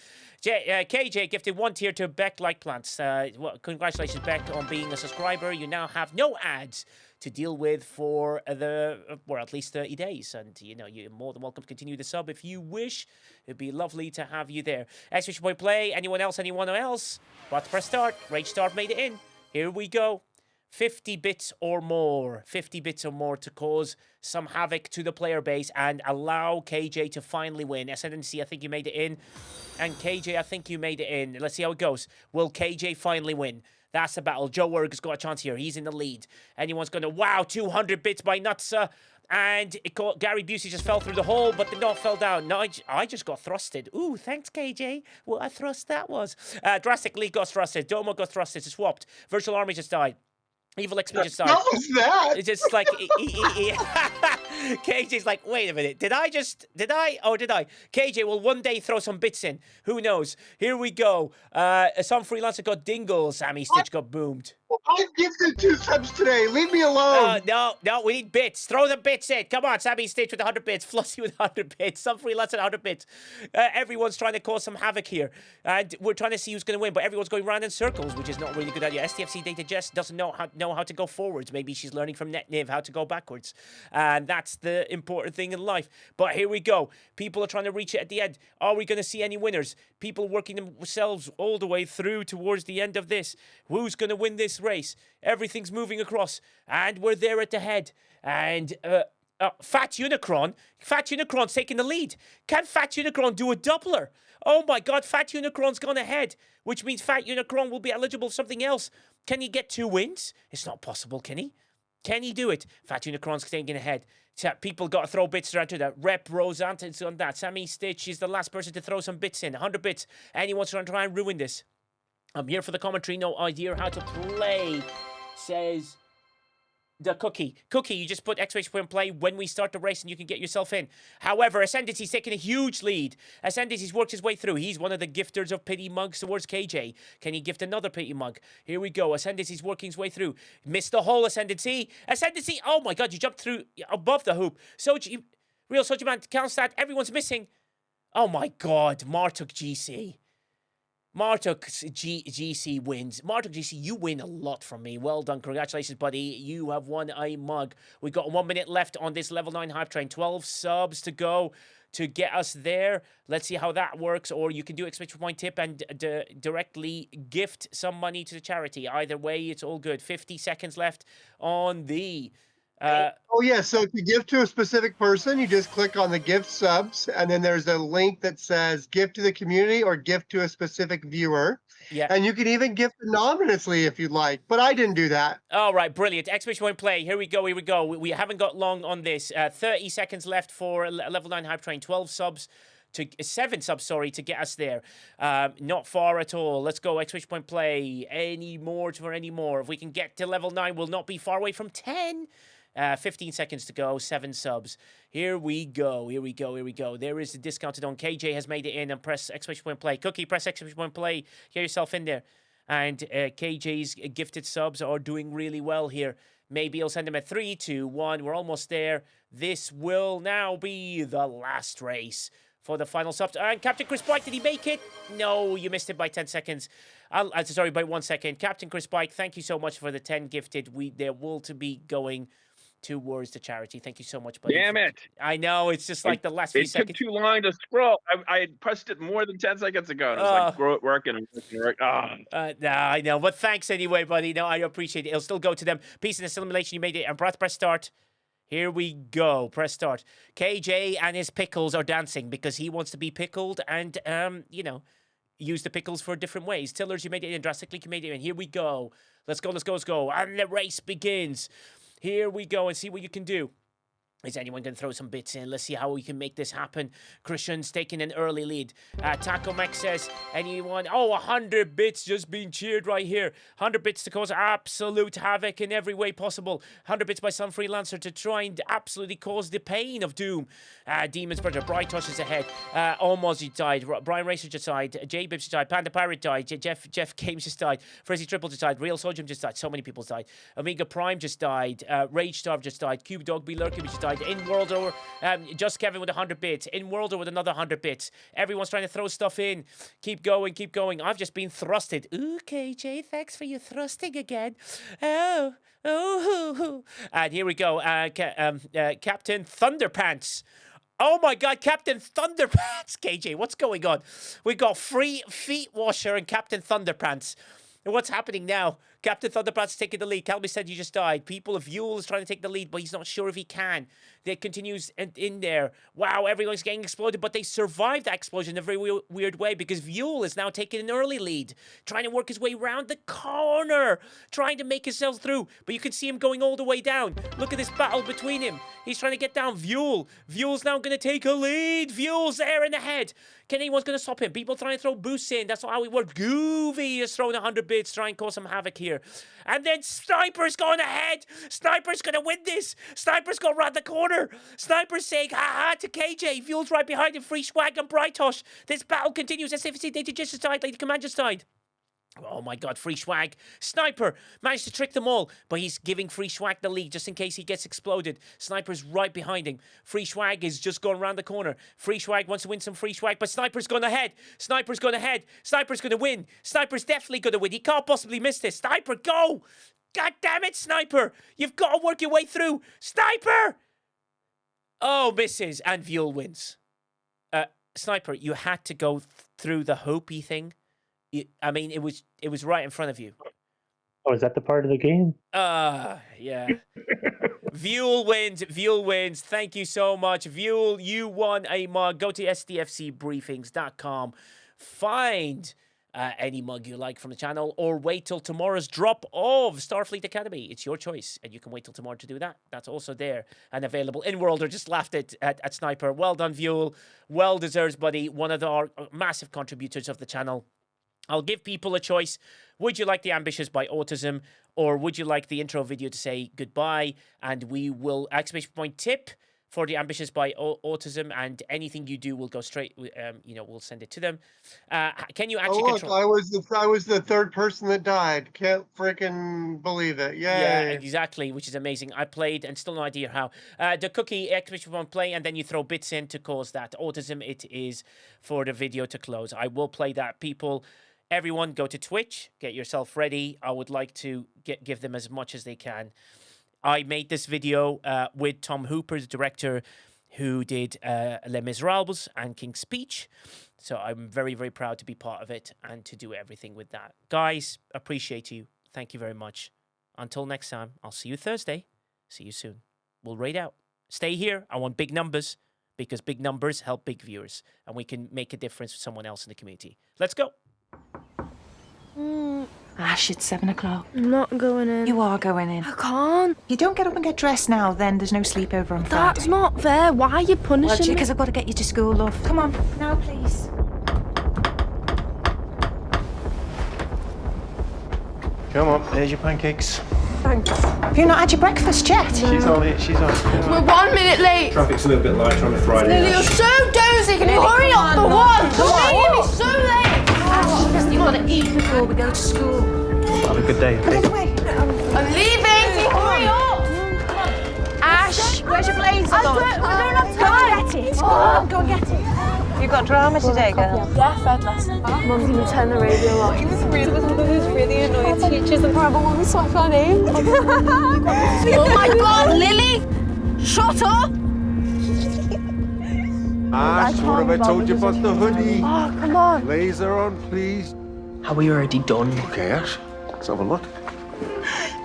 KJ gifted 1 tier to Beck Like Plants. Well, congratulations, Beck, on being a subscriber. You now have no ads to deal with for at least 30 days. And, you're more than welcome to continue the sub if you wish. It'd be lovely to have you there. Exclamation point play. Anyone else? Anyone else? About to press start. Rage Start made it in. Here we go. 50 bits or more. 50 bits or more to cause some havoc to the player base and allow KJ to finally win. SNC, I think you made it in. And KJ, I think you made it in. Let's see how it goes. Will KJ finally win? That's the battle. Joe Werg's got a chance here. He's in the lead. Anyone's going to... Wow, 200 bits by Nutsa. And Gary Busey just fell through the hole, but did not fell down. No, I just got thrusted. Ooh, thanks, KJ. What a thrust that was. Drastic League got thrusted. Domo got thrusted. It's swapped. Virtual Army just died. Evil XP just died. What was that? It's just like... KJ's like, wait a minute. Did I? KJ will one day throw some bits in. Who knows? Here we go. Some freelancer got dingles. Sammy Stitch got boomed. Well, I gifted 2 subs today. Leave me alone. No, we need bits. Throw the bits in. Come on, Sammy Stitch with 100 bits. Flossie with 100 bits. Some freelance at 100 bits. Everyone's trying to cause some havoc here. And we're trying to see who's going to win, but everyone's going round in circles, which is not really a good idea. STFC Data Jess doesn't know how to go forwards. Maybe she's learning from NetNiv how to go backwards. And that's the important thing in life. But here we go. People are trying to reach it at the end. Are we going to see any winners? People working themselves all the way through towards the end of this. Who's going to win this race? Everything's moving across, and we're there at the head. And Fat Unicron's taking the lead. Can Fat Unicron do a doubler? Oh my God, Fat Unicron's gone ahead, which means Fat Unicron will be eligible for something else. Can he get 2 wins? It's not possible, can he? Can he do it? Fat Unicron's taking ahead. People got to throw bits around to that. Rep Rosant on that. Sammy Stitch is the last person to throw some bits in. 100 bits. Anyone's trying to try and ruin this? I'm here for the commentary. No idea how to play, says the Cookie. Cookie, you just put exclamation play when we start the race and you can get yourself in. However, Ascendancy's taking a huge lead. Ascendancy's worked his way through. He's one of the gifters of pity mugs towards KJ. Can he gift another pity mug? Here we go. Ascendancy's working his way through. Missed the hole, Ascendancy. Ascendancy, oh my God, you jumped through above the hoop. Soji, Real Soji Man, Calstat, everyone's missing. Oh my God, Martuk GC. Martuk GC wins. Martuk GC, you win a lot from me. Well done. Congratulations, buddy. You have won a mug. We've got 1 minute left on this level 9 hype train. 12 subs to go to get us there. Let's see how that works. Or you can do exclamation point tip and directly gift some money to the charity. Either way, it's all good. 50 seconds left on the... oh yeah, so to give to a specific person, you just click on the gift subs, and then there's a link that says gift to the community or gift to a specific viewer. Yeah. And you can even gift anonymously if you'd like, but I didn't do that. All right, brilliant. Exclamation point play. Here we go. We haven't got long on this. 30 seconds left for level 9 hype train. 7 subs, sorry, to get us there. Not far at all. Let's go. Exclamation point play. Any more. If we can get to level 9, we'll not be far away from 10. 15 seconds to go, 7 subs. Here we go. There is the discounted on. KJ has made it in, and press exclamation point play. Cookie, press exclamation point play. Get yourself in there. And KJ's gifted subs are doing really well here. Maybe I'll send them at 3, 2, 1. We're almost there. This will now be the last race for the final subs. And Captain Chris Pike, did he make it? No, you missed it by 10 seconds. Sorry, by 1 second. Captain Chris Pike, thank you so much for the 10 gifted. They're will to be going towards the charity. Thank you so much, buddy. Damn it. I know, it's just like the last few seconds. It took too long to scroll. I had pressed it more than 10 seconds ago. And it was like working. I know, but thanks anyway, buddy. No, I appreciate it. It'll still go to them. Peace and assimilation, you made it. And press start. Here we go. Press start. KJ and his pickles are dancing because he wants to be pickled and, use the pickles for different ways. Tillers, you made it in. Drastically, you made it in. Here we go. Let's go. And the race begins. Here we go and see what you can do. Is anyone going to throw some bits in? Let's see how we can make this happen. Christian's taking an early lead. Taco Max says, anyone? 100 bits just being cheered right here. 100 bits to cause absolute havoc in every way possible. 100 bits by some freelancer to try and absolutely cause the pain of doom. Demon's Brother, Brightosh is ahead. Almost died. Brian Racer just died. J Bibbs just died. Panda Pirate died. Jeff Games just died. Frizzy Triple just died. Real Sojum just died. So many people died. Omega Prime just died. Rage Starve just died. Cube Dog B Lurkin just died. In Worlder, just Kevin with 100 bits. In Worlder with another 100 bits. Everyone's trying to throw stuff in. Keep going. I've just been thrusted. Ooh, KJ, thanks for your thrusting again. Oh. And here we go. Captain Thunderpants. Oh my God, Captain Thunderpants. KJ, what's going on? We got Free Feet Washer and Captain Thunderpants. And what's happening now? Captain Thunderpants taking the lead. Calby said you just died. People of Yule is trying to take the lead, but he's not sure if he can. It continues in there. Wow, everyone's getting exploded, but they survived that explosion in a very weird way because Yule is now taking an early lead, trying to work his way around the corner, trying to make himself through. But you can see him going all the way down. Look at this battle between him. He's trying to get down. Vule's now going to take a lead. Vule's there in the head. Can anyone's going to stop him? People trying to throw boosts in. That's not how we work. Goovy is throwing 100 bits, trying to cause some havoc here. And then Sniper's going ahead. Sniper's going to win this. Sniper's going around the corner. Sniper's saying ha-ha to KJ. Vule's right behind him. Free Swag and Brightosh. This battle continues. STFC Data just died. Lady Command just died. Oh my God, Free Swag. Sniper managed to trick them all, but he's giving Free Swag the lead just in case he gets exploded. Sniper's right behind him. Free Swag is just going around the corner. Free Swag wants to win some Free Swag, but Sniper's going ahead. Sniper's going ahead. Sniper's going to win. Sniper's definitely going to win. He can't possibly miss this. Sniper, go! God damn it, Sniper! You've got to work your way through. Sniper! Oh, misses, and Vuel wins. Sniper, you had to go through the Hopi thing. I mean, it was right in front of you. Oh, is that the part of the game? Yeah. Vuel wins. Thank you so much. Vuel, you won a mug. Go to stfcbriefings.com. Find any mug you like from the channel, or wait till tomorrow's drop of Starfleet Academy. It's your choice, and you can wait till tomorrow to do that. That's also there and available. In-Worlder just laughed at Sniper. Well done, Vuel. Well deserved, buddy. One of our massive contributors of the channel. I'll give people a choice. Would you like the Ambitious by Autism, or would you like the intro video to say goodbye? And we will exclamation point tip for the Ambitious by Autism, and anything you do will go straight. We'll send it to them. Can you actually control? I was the third person that died. Can't freaking believe it. Yay. Yeah, exactly, which is amazing. I played and still no idea how. The cookie exclamation point play, and then you throw bits in to cause that autism. It is for the video to close. I will play that, people. Everyone, go to Twitch, get yourself ready. I would like to give them as much as they can. I made this video with Tom Hooper, the director who did Les Miserables and King's Speech. So I'm very, very proud to be part of it and to do everything with that. Guys, appreciate you. Thank you very much. Until next time, I'll see you Thursday. See you soon. We'll raid out. Stay here. I want big numbers, because big numbers help big viewers, and we can make a difference for someone else in the community. Let's go. Ash, it's 7 o'clock. I'm not going in. You are going in. I can't. You don't get up and get dressed now, then there's no sleepover on Friday. That's not fair. Why are you punishing me? Because I've got to get you to school, love. Come on, now please. Come on, there's your pancakes. Thanks. Have you not had your breakfast yet? She's on it, she's on it. We're 1 minute late. Traffic's a little bit lighter on a Friday. Lily, you're so dozy. Can you hurry up for once? Come on. It's so late. Ash, you've got to eat before we go to school. Have a good day, okay? I'm leaving. Hurry up. Ash, where's your blazer? I don't have time. Go and get it. Go and get it. You got drama today, girl? Yeah, third lesson. Mum, can you turn the radio off? He was one of those really annoying teachers and forever when we swapped our names. Oh my God, Lily! Shut up! Ash, what have I told you about the hoodie? Oh, come on. Blazer on, please. How are you already done? Okay, Ash, let's have a look.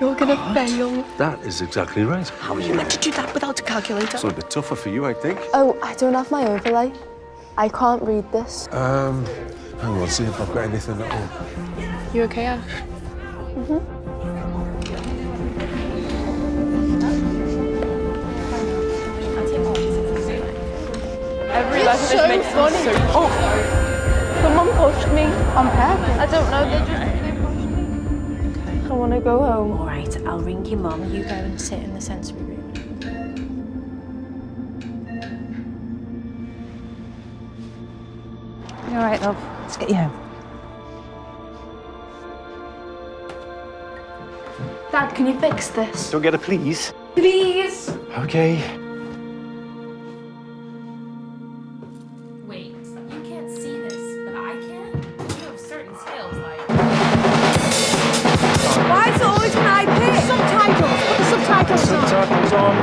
You're gonna fail. That is exactly right. How are you meant to do that without a calculator? It's a bit tougher for you, I think. Oh, I don't have my overlay. I can't read this. Hang on, see if I've got anything at all. You okay, Ash? Every lesson so makes funny. So someone pushed me on purpose. I don't know, they pushed me. I want to go home. All right, I'll ring your mum. You go and sit in the sensory room. You all right, love? Let's get you home. Dad, can you fix this? Don't get a please. Please. Okay. Wait, you can't see this, but I can? You have certain skills, like... Why is it always when I pick? Subtitles. Put the subtitles on. Subtitles on.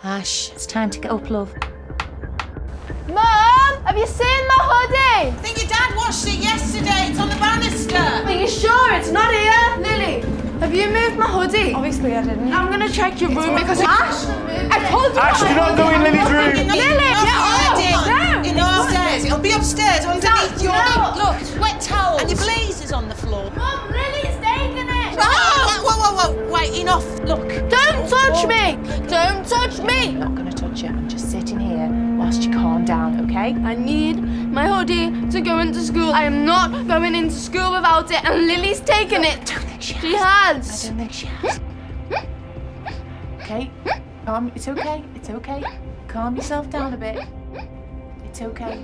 Ash, it's time to get up, love. Mum, have you seen my hoodie? I think your dad watched it yesterday. It's on the banister. Are you sure it's not here? Lily, have you moved my hoodie? Obviously I didn't. I'm gonna check your room because Ash, I told you. Ash, do not go in Lily's room. Lily, no. In upstairs. It'll be upstairs underneath your... Look, wet towels. And your blazer's on the floor. Mum, Lily's taking it. Whoa. Wait, enough. Look. Don't touch me. Don't touch me. I'm not gonna touch you. I'm just sitting here whilst you calm down, okay? I need my hoodie to go into school. I am not going into school without it, and Lily's taken it. I don't think she has. She has. I don't think she has. Okay? Calm. It's okay. It's okay. calm yourself down a bit. It's okay.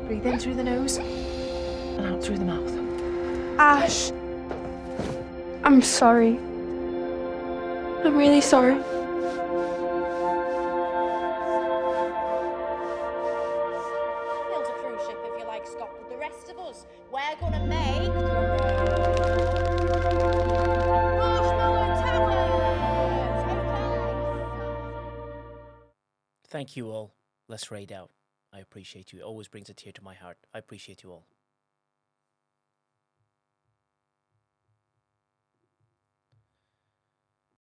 Breathe in through the nose and out through the mouth. Ash, I'm sorry. I'm really sorry. Build a cruise ship if you like, Scott, with the rest of us. We're gonna make Marshmallow Towers. Thank you all. Let's raid out. I appreciate you. It always brings a tear to my heart. I appreciate you all.